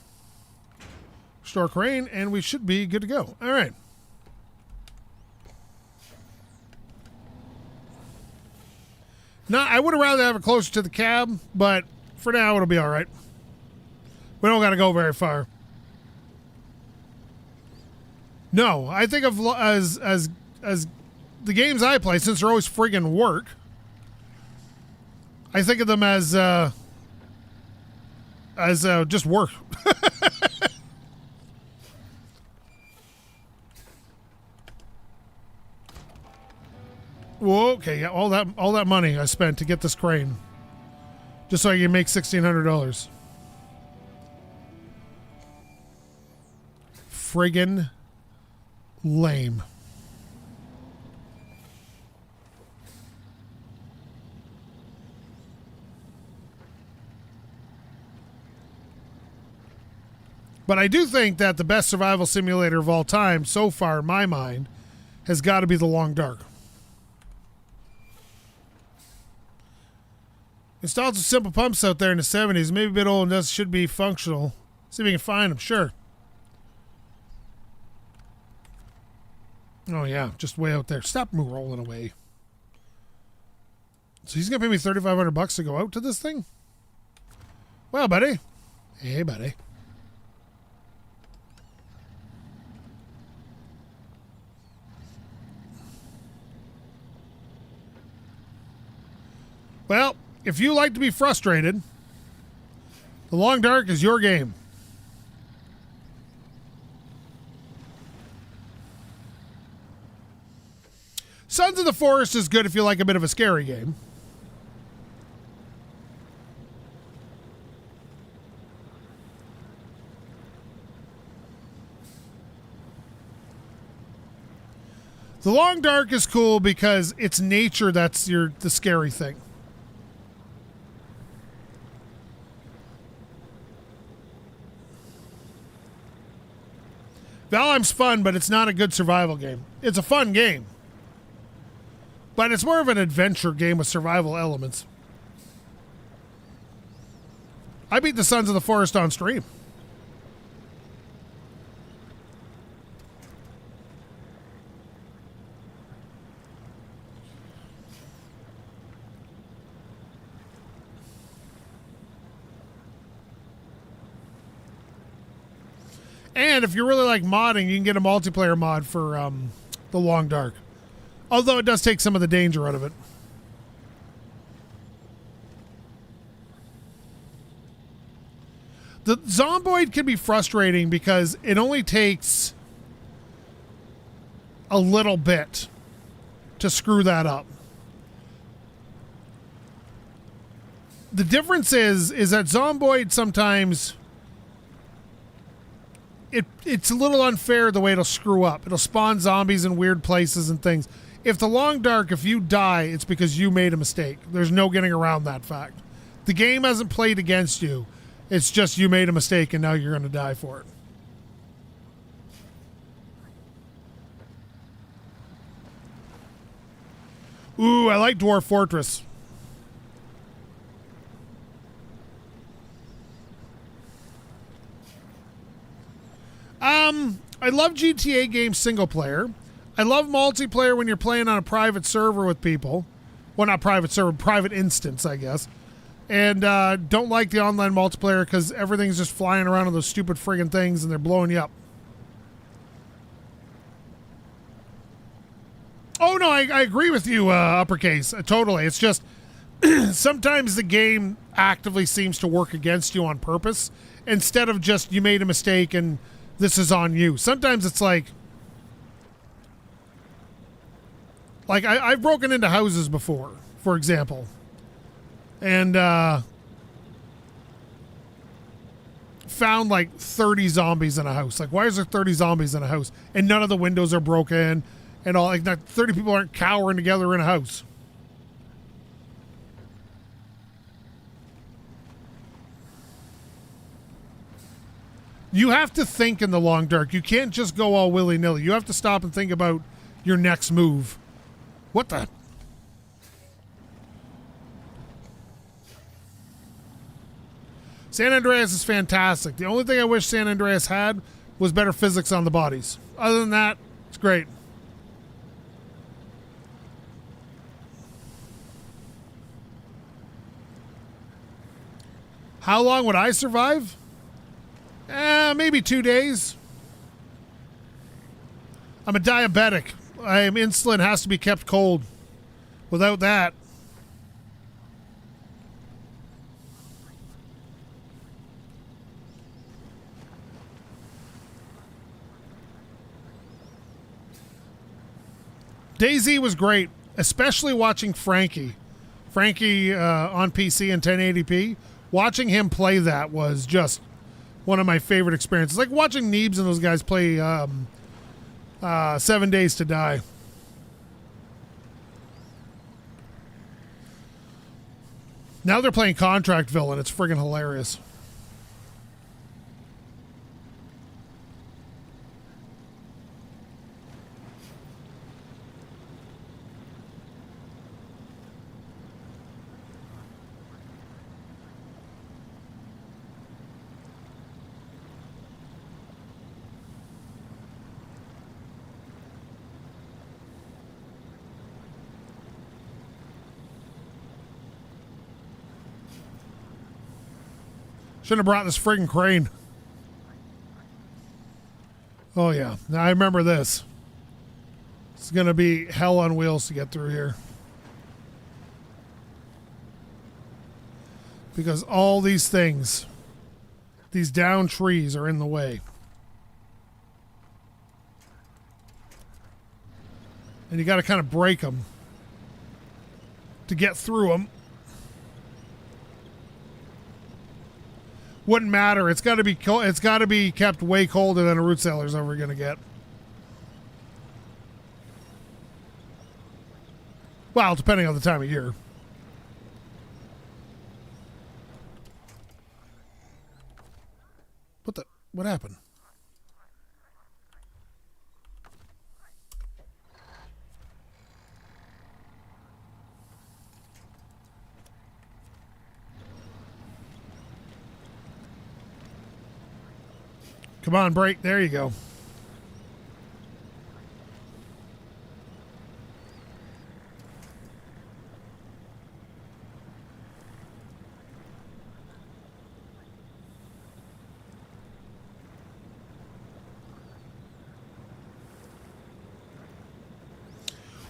Store crane, and we should be good to go. All right. Now, I would have rather have it closer to the cab, but for now, it'll be all right. We don't got to go very far. No, I think of as the games I play, since they're always friggin' work, I think of them as just work. Whoa, okay, yeah, all that money I spent to get this crane, just so I can make $1,600. Friggin' lame. But I do think that the best survival simulator of all time, so far in my mind, has got to be The Long Dark. Installed some simple pumps out there in the 70s. Maybe a bit old and does should be functional. See if we can find them. Sure. Oh, yeah. Just way out there. Stop rolling away. So he's going to pay me $3,500 to go out to this thing? Well, buddy. Hey, buddy. Well, if you like to be frustrated, The Long Dark is your game. Sons of the Forest is good if you like a bit of a scary game. The Long Dark is cool because it's nature that's the scary thing. Valheim's fun, but it's not a good survival game. It's a fun game, but it's more of an adventure game with survival elements. I beat the Sons of the Forest on stream. And if you really like modding, you can get a multiplayer mod for The Long Dark. Although it does take some of the danger out of it. The Zomboid can be frustrating because it only takes a little bit to screw that up. The difference is that Zomboid sometimes... It's a little unfair the way it'll screw up. It'll spawn zombies in weird places and things. If The Long Dark, if you die, it's because you made a mistake. There's no getting around that fact. The game hasn't played against you. It's just you made a mistake and now you're going to die for it. Ooh, I like Dwarf Fortress. I love GTA games single player. I love multiplayer when you're playing on a private server with people. Well, not private server, private instance, I guess. And don't like the online multiplayer because everything's just flying around on those stupid friggin' things and they're blowing you up. Oh, no, I agree with you, Uppercase. Totally. It's just sometimes the game actively seems to work against you on purpose instead of just you made a mistake and this is on you. Sometimes it's like I've broken into houses before, for example, and found like 30 zombies in a house. Like, why is there 30 zombies in a house? And none of the windows are broken and all. Like, 30 people aren't cowering together in a house. You have to think in the long dark. You can't just go all willy-nilly. You have to stop and think about your next move. What the? San Andreas is fantastic. The only thing I wish San Andreas had was better physics on the bodies. Other than that, it's great. How long would I survive? Maybe 2 days. I'm a diabetic. Insulin has to be kept cold. Without that, DayZ was great, especially watching Frankie. Frankie on PC in 1080p. Watching him play that was just one of my favorite experiences. Like watching Neebs and those guys play 7 Days to Die. Now they're playing Contractville, and it's friggin' hilarious. Shouldn't have brought this friggin' crane. Oh, yeah. Now I remember this. It's going to be hell on wheels to get through here. Because all these things, these down trees are in the way. And you got to kind of break them to get through them. Wouldn't matter. It's got to be it's got to be kept way colder than a root cellar's ever going to get. Well, depending on the time of year. What happened? Come on, break. There you go.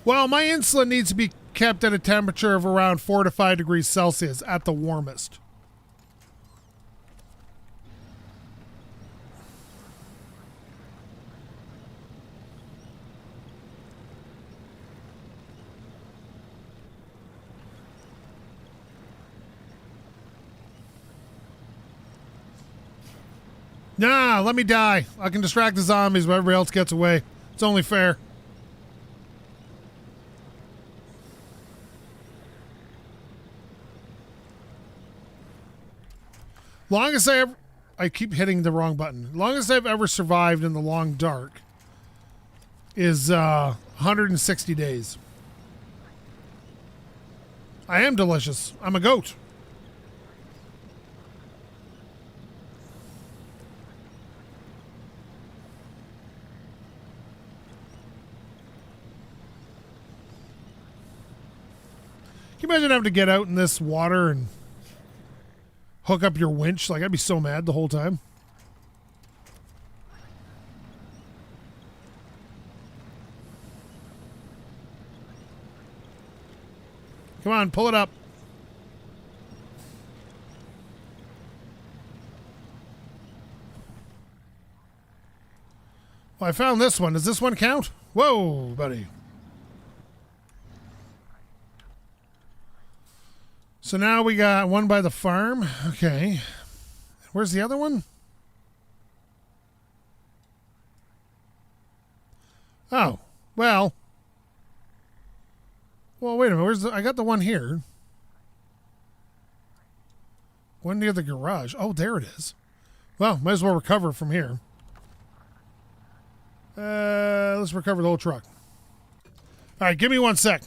Well, my insulin needs to be kept at a temperature of around 4 to 5 degrees Celsius at the warmest. Nah, let me die. I can distract the zombies while everybody else gets away. It's only fair. Longest I keep hitting the wrong button. Longest I've ever survived in the long dark is 160 days. I am delicious. I'm a goat. Can you imagine having to get out in this water and hook up your winch? Like, I'd be so mad the whole time. Come on, pull it up. Well, I found this one. Does this one count? Whoa, buddy. So now we got one by the farm. Okay. Where's the other one? Oh, well. Well, wait a minute. I got the one here. One near the garage. Oh, there it is. Well, might as well recover from here. Let's recover the whole truck. All right, give me 1 sec.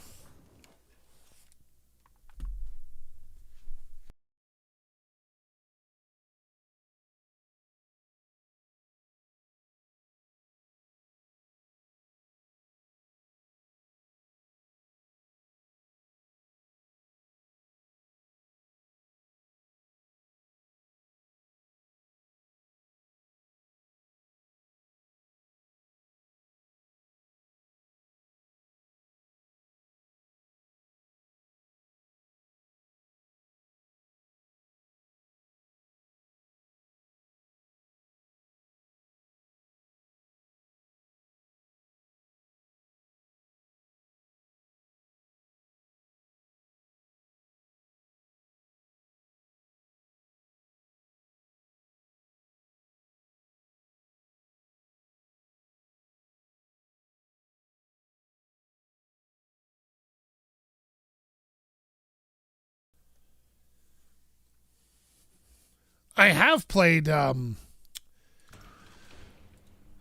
I have played The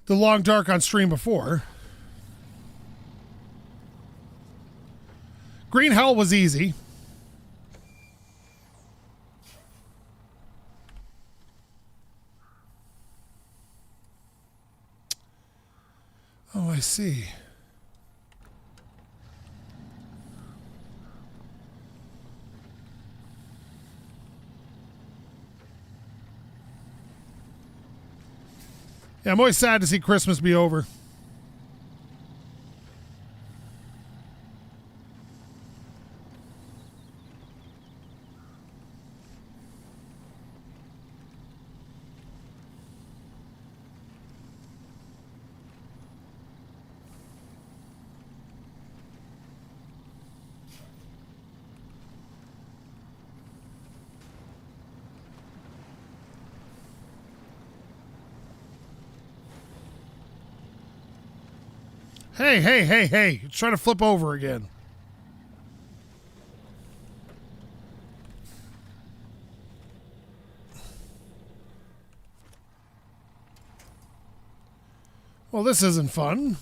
Long Dark on stream before. Green Hell was easy. Oh, I see. Yeah, I'm always sad to see Christmas be over. Hey. It's trying to flip over again. Well, this isn't fun.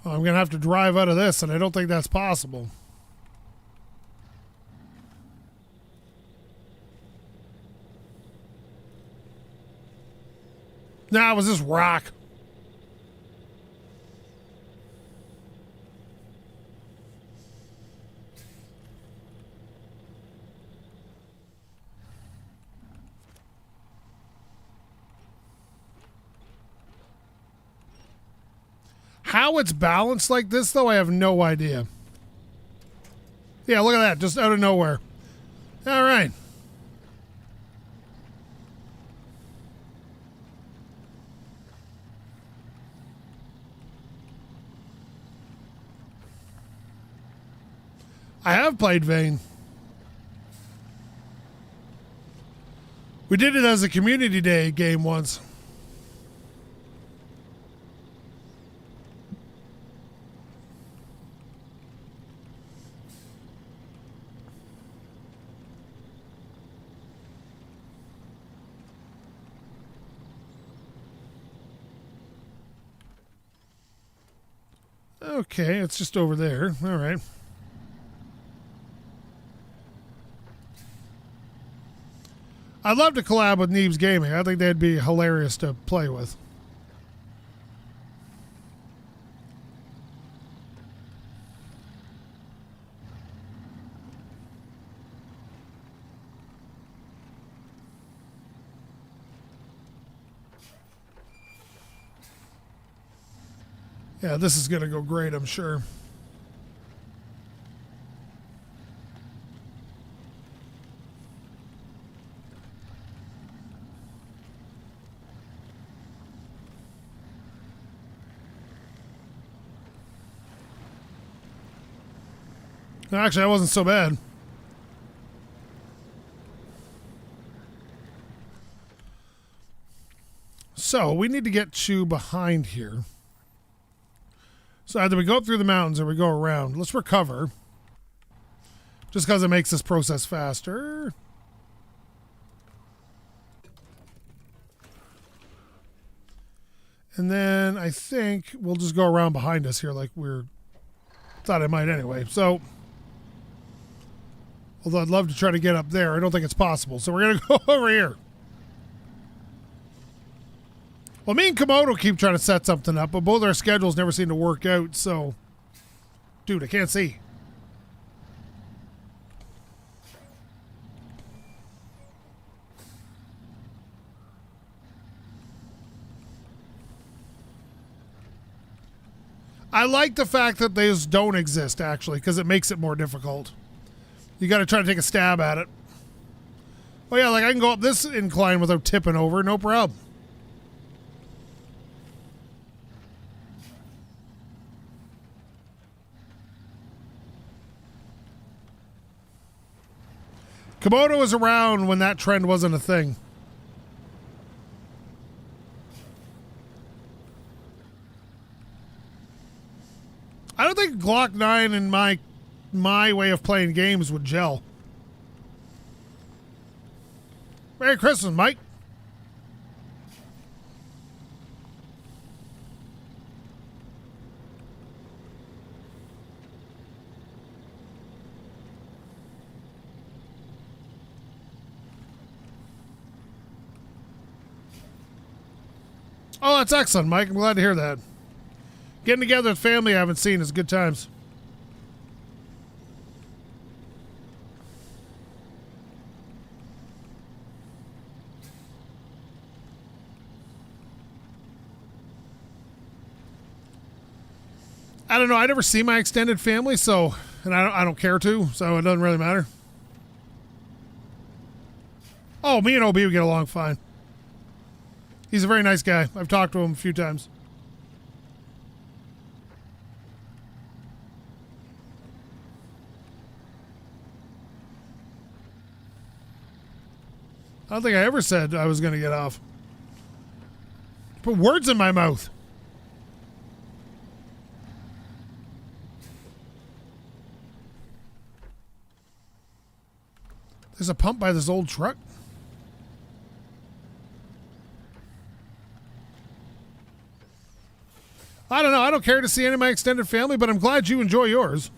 Well, I'm going to have to drive out of this, and I don't think that's possible. Nah, it was this rock. How it's balanced like this, though, I have no idea. Yeah, look at that. Just out of nowhere. All right. I have played Vane. We did it as a community day game once. Okay, it's just over there. All right. I'd love to collab with Neebs Gaming. I think they'd be hilarious to play with. Yeah, this is going to go great, I'm sure. Actually, that wasn't so bad. So we need to get to behind here. So either we go up through the mountains or we go around. Let's recover. Just because it makes this process faster. And then I think we'll just go around behind us here like thought I might anyway. So, although I'd love to try to get up there, I don't think it's possible. So we're going to go over here. Well, me and Komodo keep trying to set something up, but both our schedules never seem to work out, so... Dude, I can't see. I like the fact that those don't exist, actually, because it makes it more difficult. You got to try to take a stab at it. Oh, yeah, like I can go up this incline without tipping over, no problem. Komodo was around when that trend wasn't a thing. I don't think Glock 9 and my way of playing games would gel. Merry Christmas, Mike. Oh, that's excellent, Mike. I'm glad to hear that. Getting together with family I haven't seen is good times. I don't know. I never see my extended family, so, and I don't care to, so it doesn't really matter. Oh, me and OB would get along fine. He's a very nice guy. I've talked to him a few times. I don't think I ever said I was going to get off. Put words in my mouth. There's a pump by this old truck. I don't know. I don't care to see any of my extended family, but I'm glad you enjoy yours.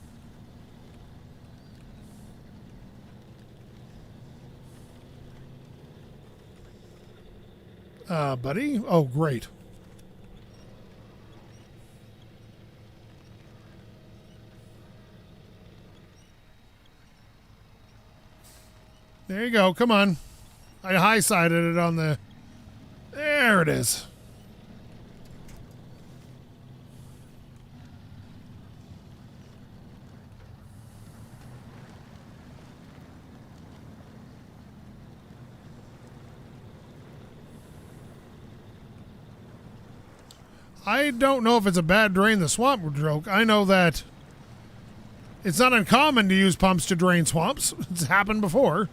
Buddy? Oh, great. There you go. Come on. I high-sided it on the... There it is. I don't know if it's a bad drain the swamp joke. I know that it's not uncommon to use pumps to drain swamps. It's happened before.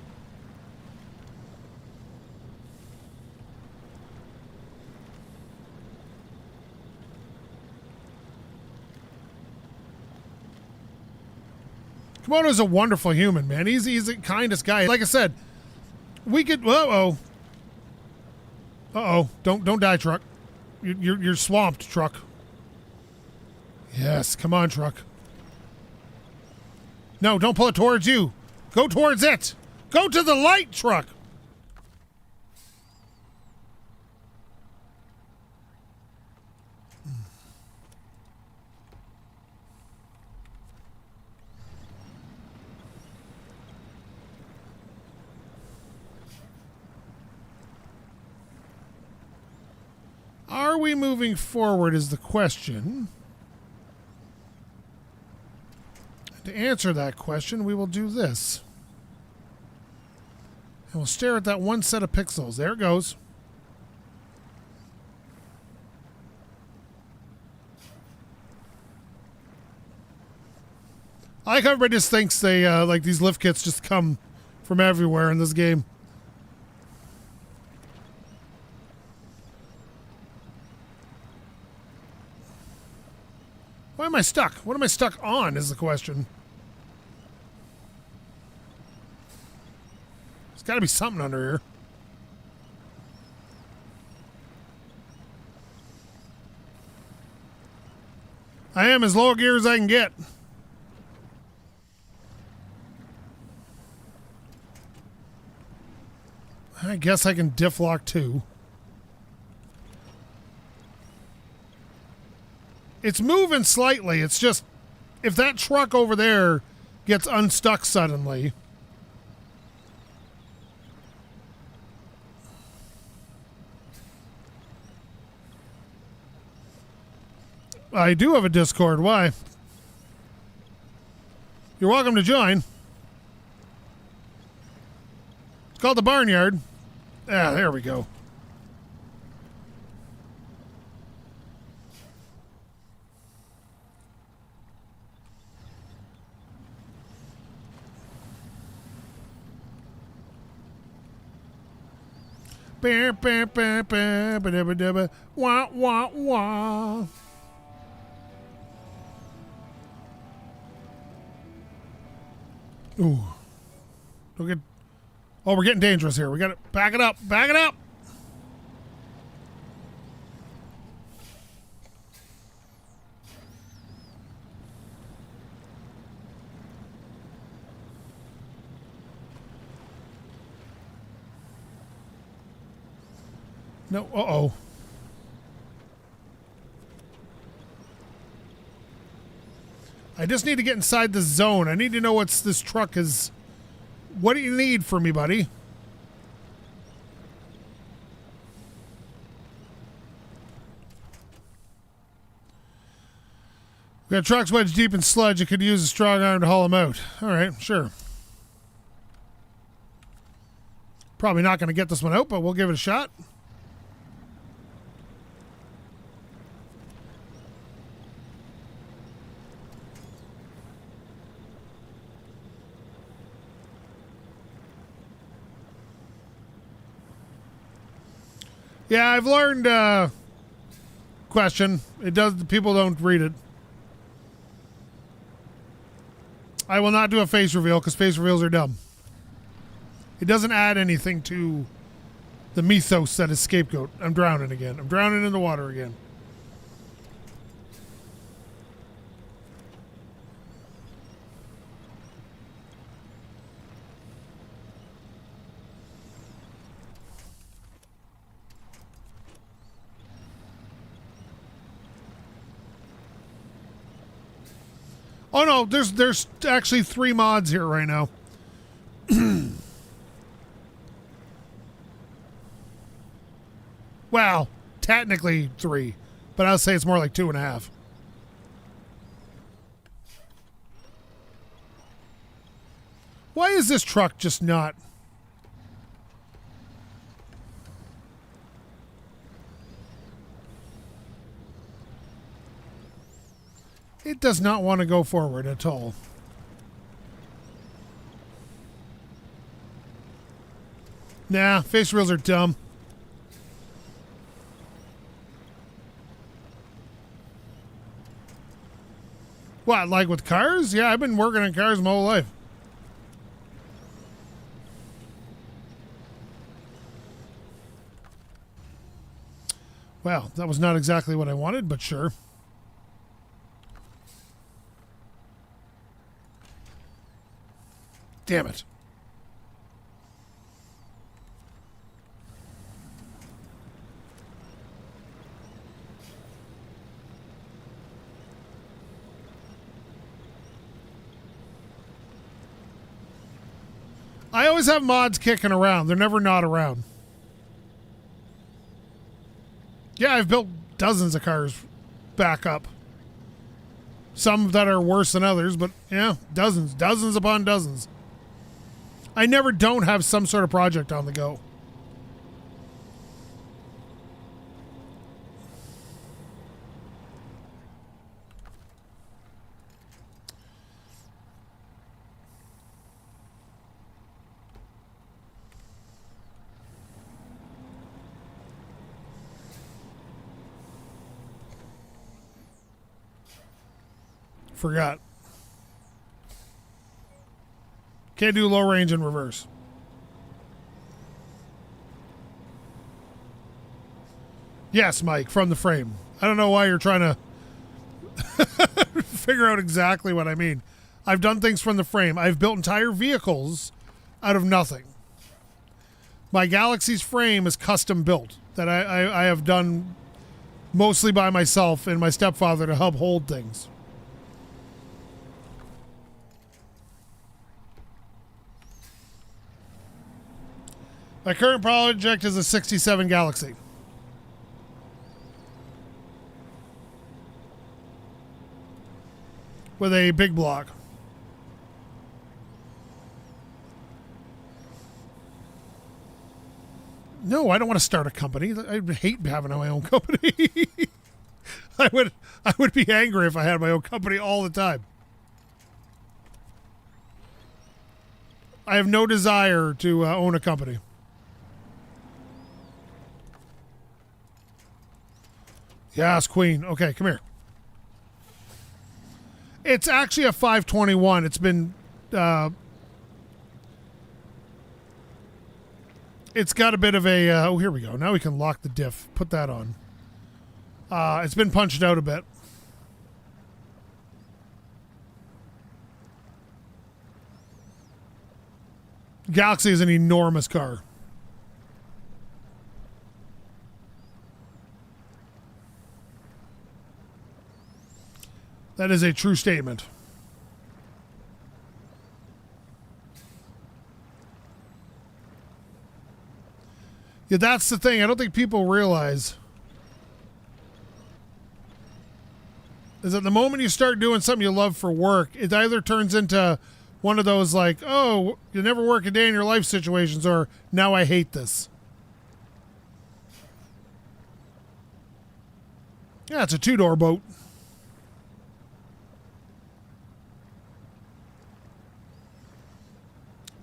Komodo's a wonderful human, man. He's the kindest guy. Like I said, we could... Uh-oh. Uh-oh. Don't die, truck. You're swamped, truck. Yes, come on, truck. No, don't pull it towards you. Go towards it. Go to the light, truck. Are we moving forward is the question. To answer that question, we will do this. And we'll stare at that one set of pixels. There it goes. I like how everybody just thinks they, like these lift kits just come from everywhere in this game. Why am I stuck? What am I stuck on is the question. There's got to be something under here. I am as low a gear as I can get. I guess I can diff lock too. It's moving slightly. It's just, if that truck over there gets unstuck suddenly. I do have a Discord. Why? You're welcome to join. It's called the Barnyard. Ah, there we go. Wah, wah, wah. Ooh. Don't get... Oh, we're getting dangerous here. We got to back it up. Back it up. No. Uh-oh. I just need to get inside the zone. I need to know what's this truck is. What do you need from me, buddy? We got trucks wedged deep in sludge. You could use a strong arm to haul them out. All right, sure. Probably not going to get this one out, but we'll give it a shot. Yeah, I've learned, question. It does, people don't read it. I will not do a face reveal because face reveals are dumb. It doesn't add anything to the mythos that is SkapeGote. I'm drowning again. I'm drowning in the water again. Oh no, there's actually 3 mods here right now. Well, technically 3, but I'll say it's more like 2.5. Why is this truck just not? It does not want to go forward at all. Nah, face reels are dumb. What, like with cars? Yeah, I've been working on cars my whole life. Well, that was not exactly what I wanted, but sure. Damn it. I always have mods kicking around. They're never not around. Yeah, I've built dozens of cars back up. Some that are worse than others, but yeah, dozens upon dozens. I never don't have some sort of project on the go. Forgot. Can't do low range in reverse. Yes, Mike, from the frame. I don't know why you're trying to figure out exactly what I mean. I've done things from the frame. I've built entire vehicles out of nothing. My Galaxy's frame is custom built that I have done mostly by myself and my stepfather to help hold things. My current project is a 67 Galaxy. With a big block. No, I don't want to start a company. I hate having my own company. I would be angry if I had my own company all the time. I have no desire to own a company. Yes, Queen. Okay, come here. It's actually a 521. It's been... it's got a bit of a... oh, here we go. Now we can lock the diff. Put that on. It's been punched out a bit. Galaxy is an enormous car. That is a true statement. Yeah, that's the thing. I don't think people realize is that the moment you start doing something you love for work, it either turns into one of those like, oh, you never work a day in your life situations, or now I hate this. Yeah, it's a two-door boat.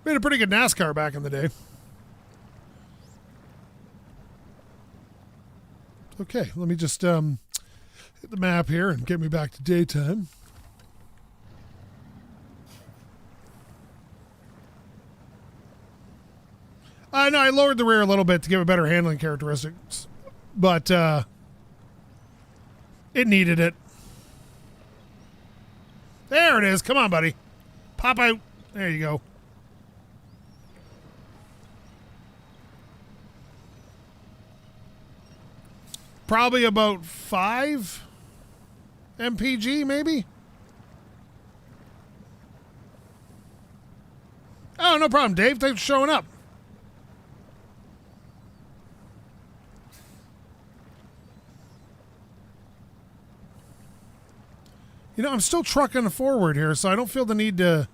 Made a pretty good NASCAR back in the day. Okay, let me just hit the map here and get me back to daytime. No, I lowered the rear a little bit to give it better handling characteristics, but it needed it. There it is. Come on, buddy. Pop out. There you go. Probably about 5 MPG, maybe? Oh, no problem, Dave. Thanks for showing up. You know, I'm still trucking forward here, so I don't feel the need to...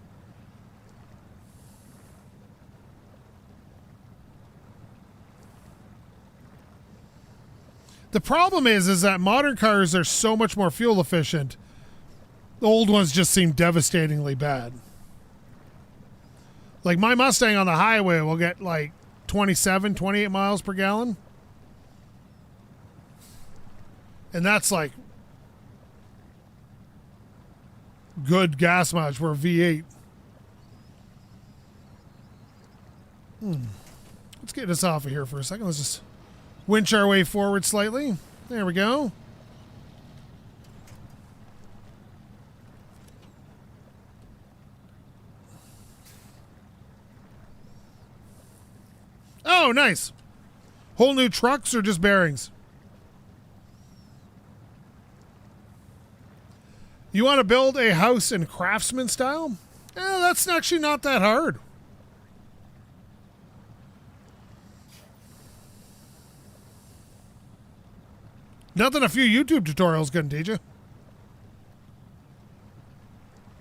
The problem is that modern cars are so much more fuel efficient. The old ones just seem devastatingly bad. Like my Mustang on the highway will get like 27, 28 miles per gallon. And that's like good gas mileage for a V8. Let's get this off of here for a second. Let's just winch our way forward slightly. There we go. Oh, nice. Whole new trucks or just bearings? You want to build a house in Craftsman style? That's actually not that hard. Nothing a few YouTube tutorials couldn't teach you.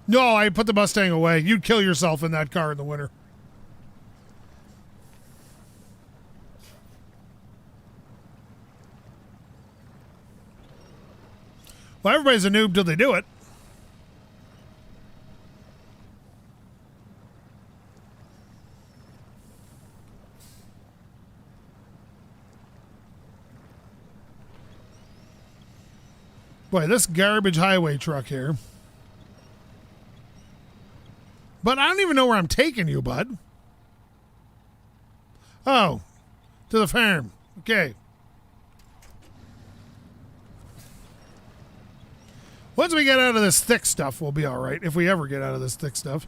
No, I put the Mustang away. You'd kill yourself in that car in the winter. Well, everybody's a noob till they do it. Boy, this garbage highway truck here. But I don't even know where I'm taking you, bud. Oh, to the farm. Okay. Once we get out of this thick stuff, we'll be all right. If we ever get out of this thick stuff.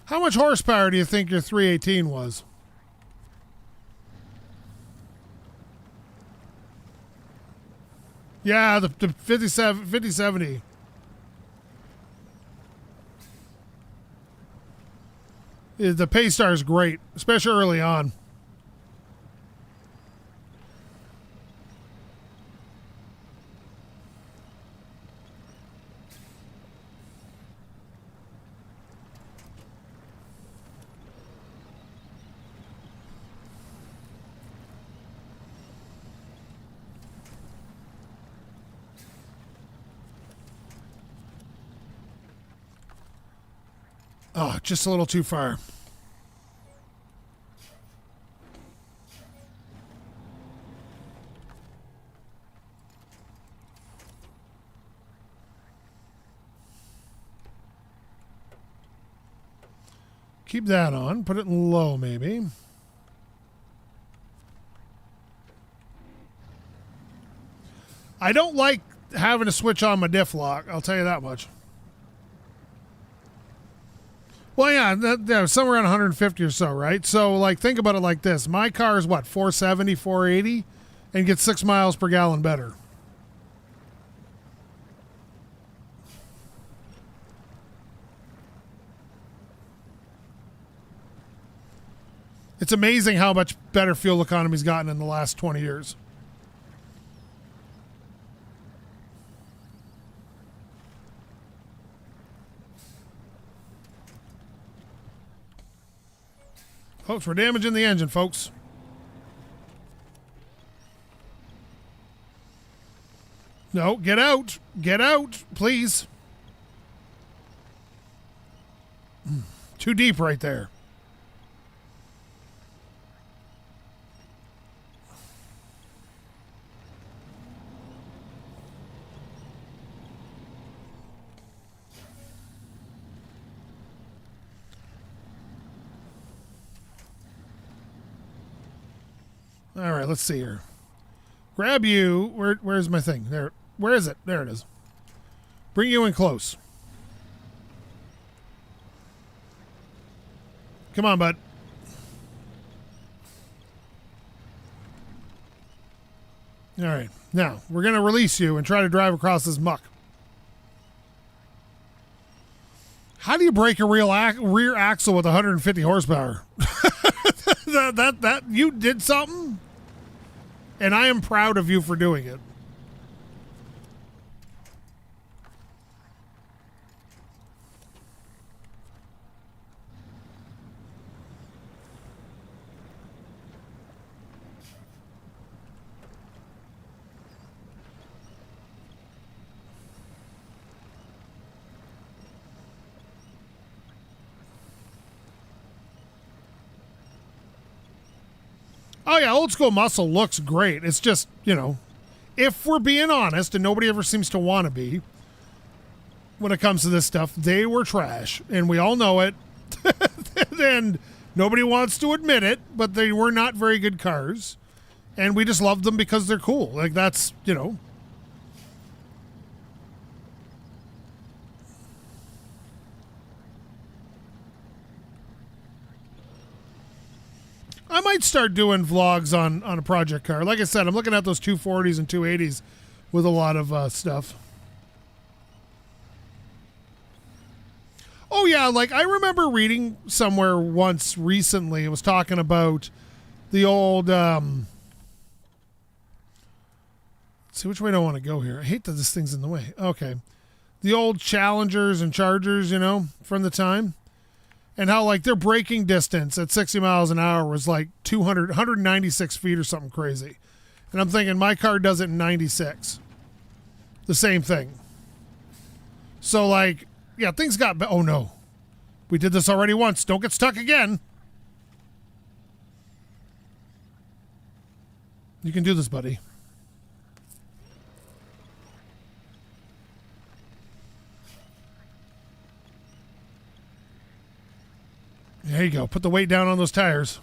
How much horsepower do you think your 318 was? Yeah, the 5070. The Paystar is great, especially early on. Oh, just a little too far. Keep that on. Put it in low, maybe. I don't like having to switch on my diff lock. I'll tell you that much. Well, yeah, somewhere around 150 or so, right? So, like, think about it like this. My car is, what, 470, 480? And gets 6 miles per gallon better. It's amazing how much better fuel economy's gotten in the last 20 years. Folks, we're damaging the engine, folks. No, get out. Get out, please. Too deep right there. All right, let's see here. Grab you. Where's my thing? There. Where is it? There it is. Bring you in close. Come on, bud. All right. Now, we're going to release you and try to drive across this muck. How do you break a rear axle with 150 horsepower? that you did something? And I am proud of you for doing it. Oh, yeah, old school muscle looks great. It's just, if we're being honest, and nobody ever seems to want to be, when it comes to this stuff, they were trash. And we all know it. And nobody wants to admit it, but they were not very good cars. And we just loved them because they're cool. Like, that's, I might start doing vlogs on a project car. Like I said, I'm looking at those 240s and 280s with a lot of stuff. Oh, yeah, like I remember reading somewhere once recently, it was talking about the old, let's see, which way do I want to go here? I hate that this thing's in the way. Okay. The old Challengers and Chargers, from the time. And how, like, their braking distance at 60 miles an hour was like 196 feet or something crazy. And I'm thinking my car does it in 96. The same thing. So, like, yeah, things got... Oh, no. We did this already once. Don't get stuck again. You can do this, buddy. There you go. Put the weight down on those tires.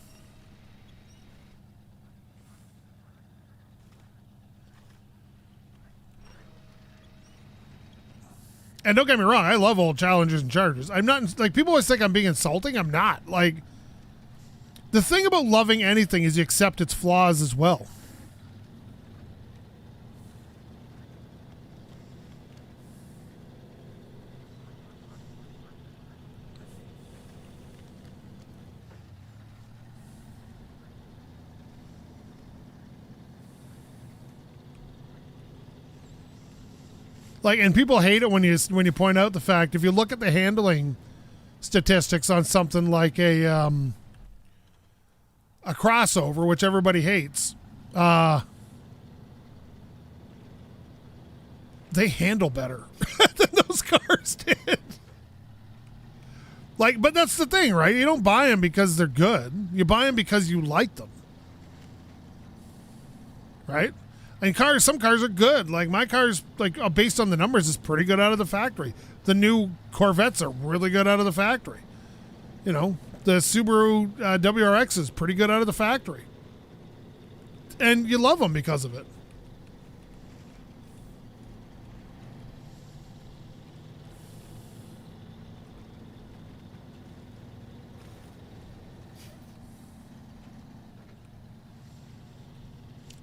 And don't get me wrong, I love old Challengers and Chargers. I'm not, like, people always think I'm being insulting. I'm not. Like, the thing about loving anything is you accept its flaws as well. Like, and people hate it when you point out the fact, if you look at the handling statistics on something like a crossover, which everybody hates, they handle better than those cars did. Like, but that's the thing, right? You don't buy them because they're good. You buy them because you like them, right? And cars, some cars are good. Like my car's, like based on the numbers, is pretty good out of the factory. The new Corvettes are really good out of the factory. You know, the Subaru WRX is pretty good out of the factory. And you love them because of it.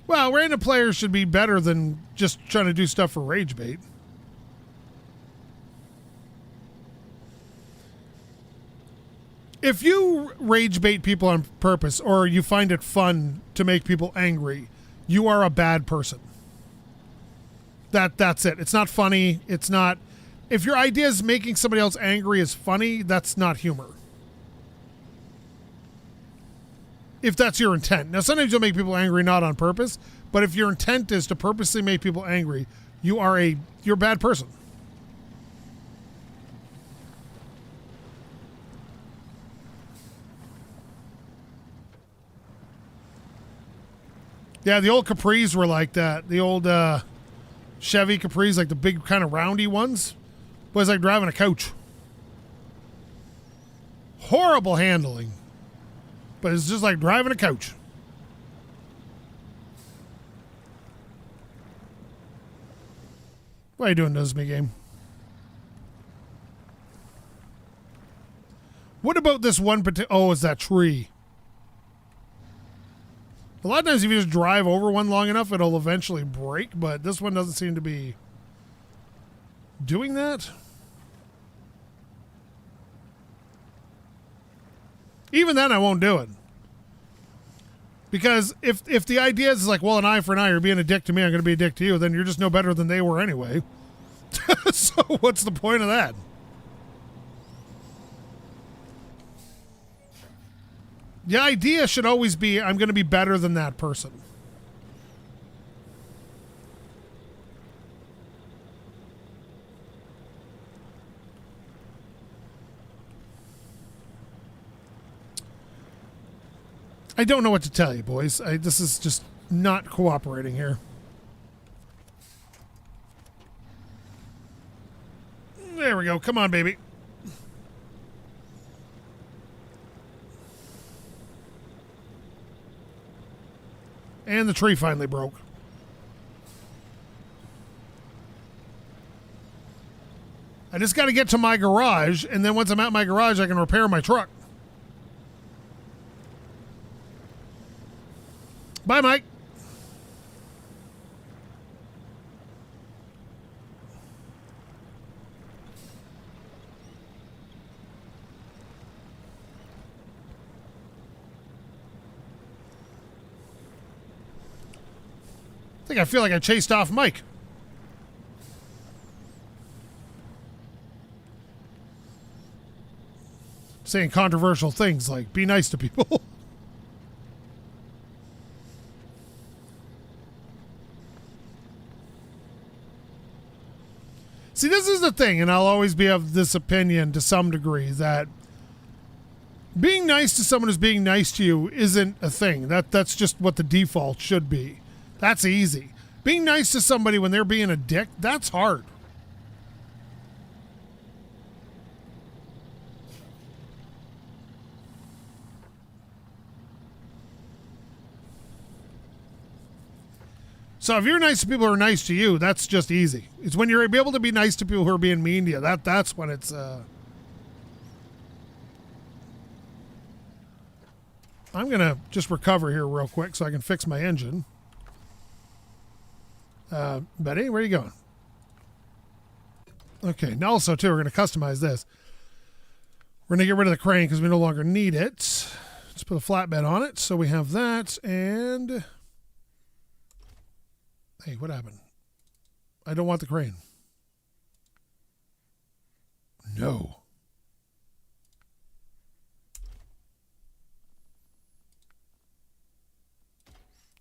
Well, random players should be better than just trying to do stuff for rage bait. If you rage bait people on purpose or you find it fun to make people angry, you are a bad person. That's it. It's not funny. It's not... If your idea is making somebody else angry is funny, that's not humor. If that's your intent. Now, sometimes you'll make people angry not on purpose, but if your intent is to purposely make people angry, you're a bad person. Yeah, the old Capris were like that. The old Chevy Capris, like the big kind of roundy ones, was like driving a coach. Horrible handling. But it's just like driving a coach. What are you doing, Nuzme game? What about this one particular... Oh, it's that tree. A lot of times if you just drive over one long enough, it'll eventually break, but this one doesn't seem to be doing that. Even then, I won't do it. Because if the idea is like, well, an eye for an eye, you're being a dick to me, I'm going to be a dick to you, then you're just no better than they were anyway. So what's the point of that? The idea should always be, I'm going to be better than that person. I don't know what to tell you, boys. This is just not cooperating here. There we go. Come on, baby. And the tree finally broke. I just got to get to my garage, and then once I'm at my garage, I can repair my truck. Bye, Mike. I feel like I chased off Mike. Saying controversial things like, be nice to people. See, this is the thing, and I'll always be of this opinion to some degree, that being nice to someone who's being nice to you isn't a thing. That's just what the default should be. That's easy. Being nice to somebody when they're being a dick, that's hard. So if you're nice to people who are nice to you, that's just easy. It's when you're able to be nice to people who are being mean to you. That's when it's... I'm going to just recover here real quick so I can fix my engine. Betty, where are you going? Okay, now also, too, we're going to customize this. We're going to get rid of the crane because we no longer need it. Let's put a flatbed on it. So we have that, and... Hey, what happened? I don't want the crane. No.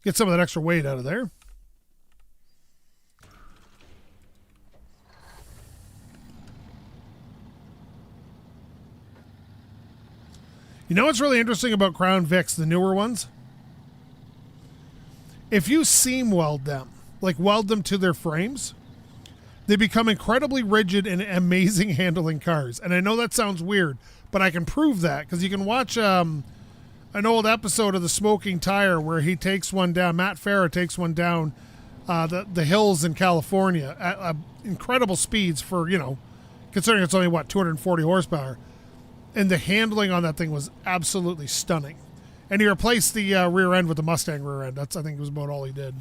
Get some of that extra weight out of there. You know what's really interesting about Crown Vics, the newer ones? If you seam weld them, like weld them to their frames, they become incredibly rigid and amazing handling cars. And I know that sounds weird, but I can prove that because you can watch an old episode of The Smoking Tire where he takes one down. Matt Farah takes one down the hills in California at incredible speeds for, considering it's only, 240 horsepower. And the handling on that thing was absolutely stunning. And he replaced the rear end with the Mustang rear end. I think, was about all he did.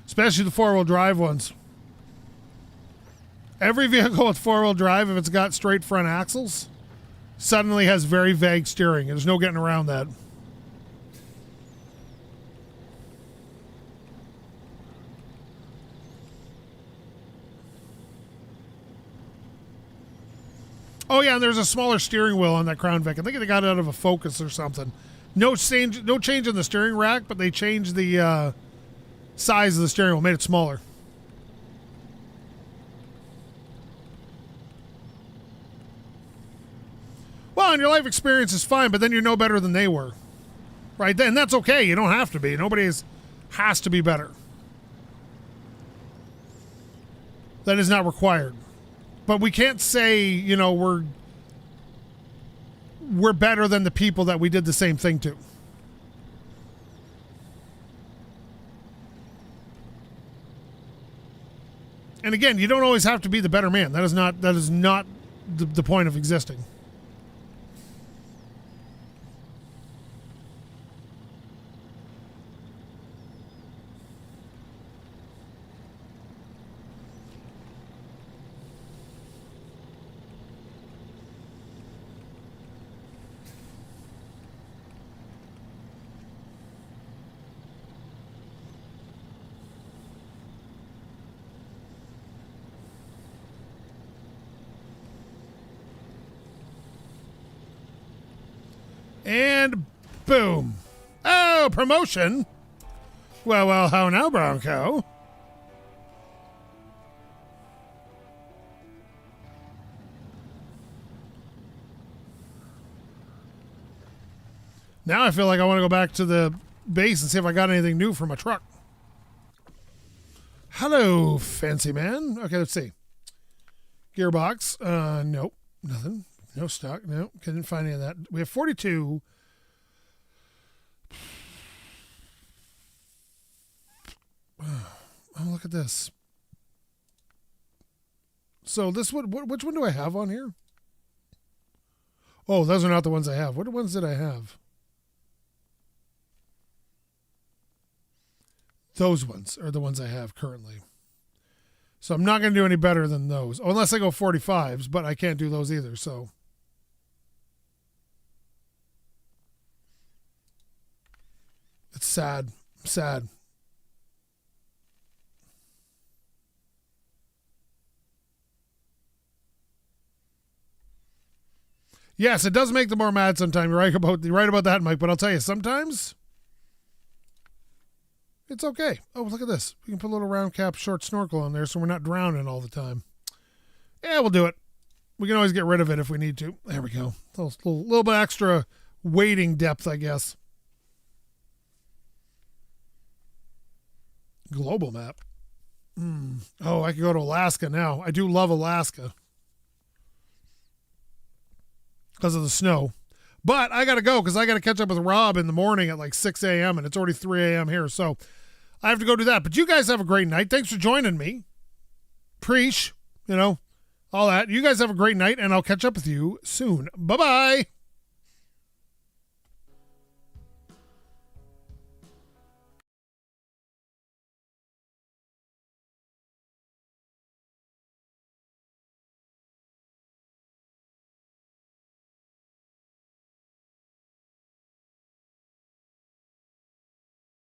Especially the four-wheel drive ones. Every vehicle with four-wheel drive, if it's got straight front axles, suddenly has very vague steering. There's no getting around that. Oh yeah, and there's a smaller steering wheel on that Crown Vic. I think they got it out of a Focus or something. No change in the steering rack, but they changed the size of the steering wheel, made it smaller. Well, and your life experience is fine, but then you're no better than they were. Right? Then that's okay. You don't have to be. Nobody has to be better. That is not required. But we can't say, we're better than the people that we did the same thing to. And again, you don't always have to be the better man. That is not the point of existing. And boom. Oh, promotion. Well, how now, Bronco? Now I feel like I want to go back to the base and see if I got anything new for my truck. Hello, fancy man. Okay, let's see. Gearbox. Nope. Nothing. No stock. No, couldn't find any of that. We have 42. Oh, look at this. So this one, which one do I have on here? Oh, those are not the ones I have. What ones did I have? Those ones are the ones I have currently. So I'm not going to do any better than those. Oh, unless I go 45s, but I can't do those either, so... It's sad. Sad. Yes, it does make them more mad sometimes. You're right about that, Mike. But I'll tell you, sometimes it's okay. Oh, look at this. We can put a little round cap short snorkel on there so we're not drowning all the time. Yeah, we'll do it. We can always get rid of it if we need to. There we go. A little bit extra wading depth, I guess. Global map. Oh, I could go to Alaska now. I do love Alaska because of the snow. But I got to go because I got to catch up with Rob in the morning at like 6 a.m. and it's already 3 a.m. here. So I have to go do that. But you guys have a great night. Thanks for joining me. Preach, all that. You guys have a great night, and I'll catch up with you soon. Bye-bye.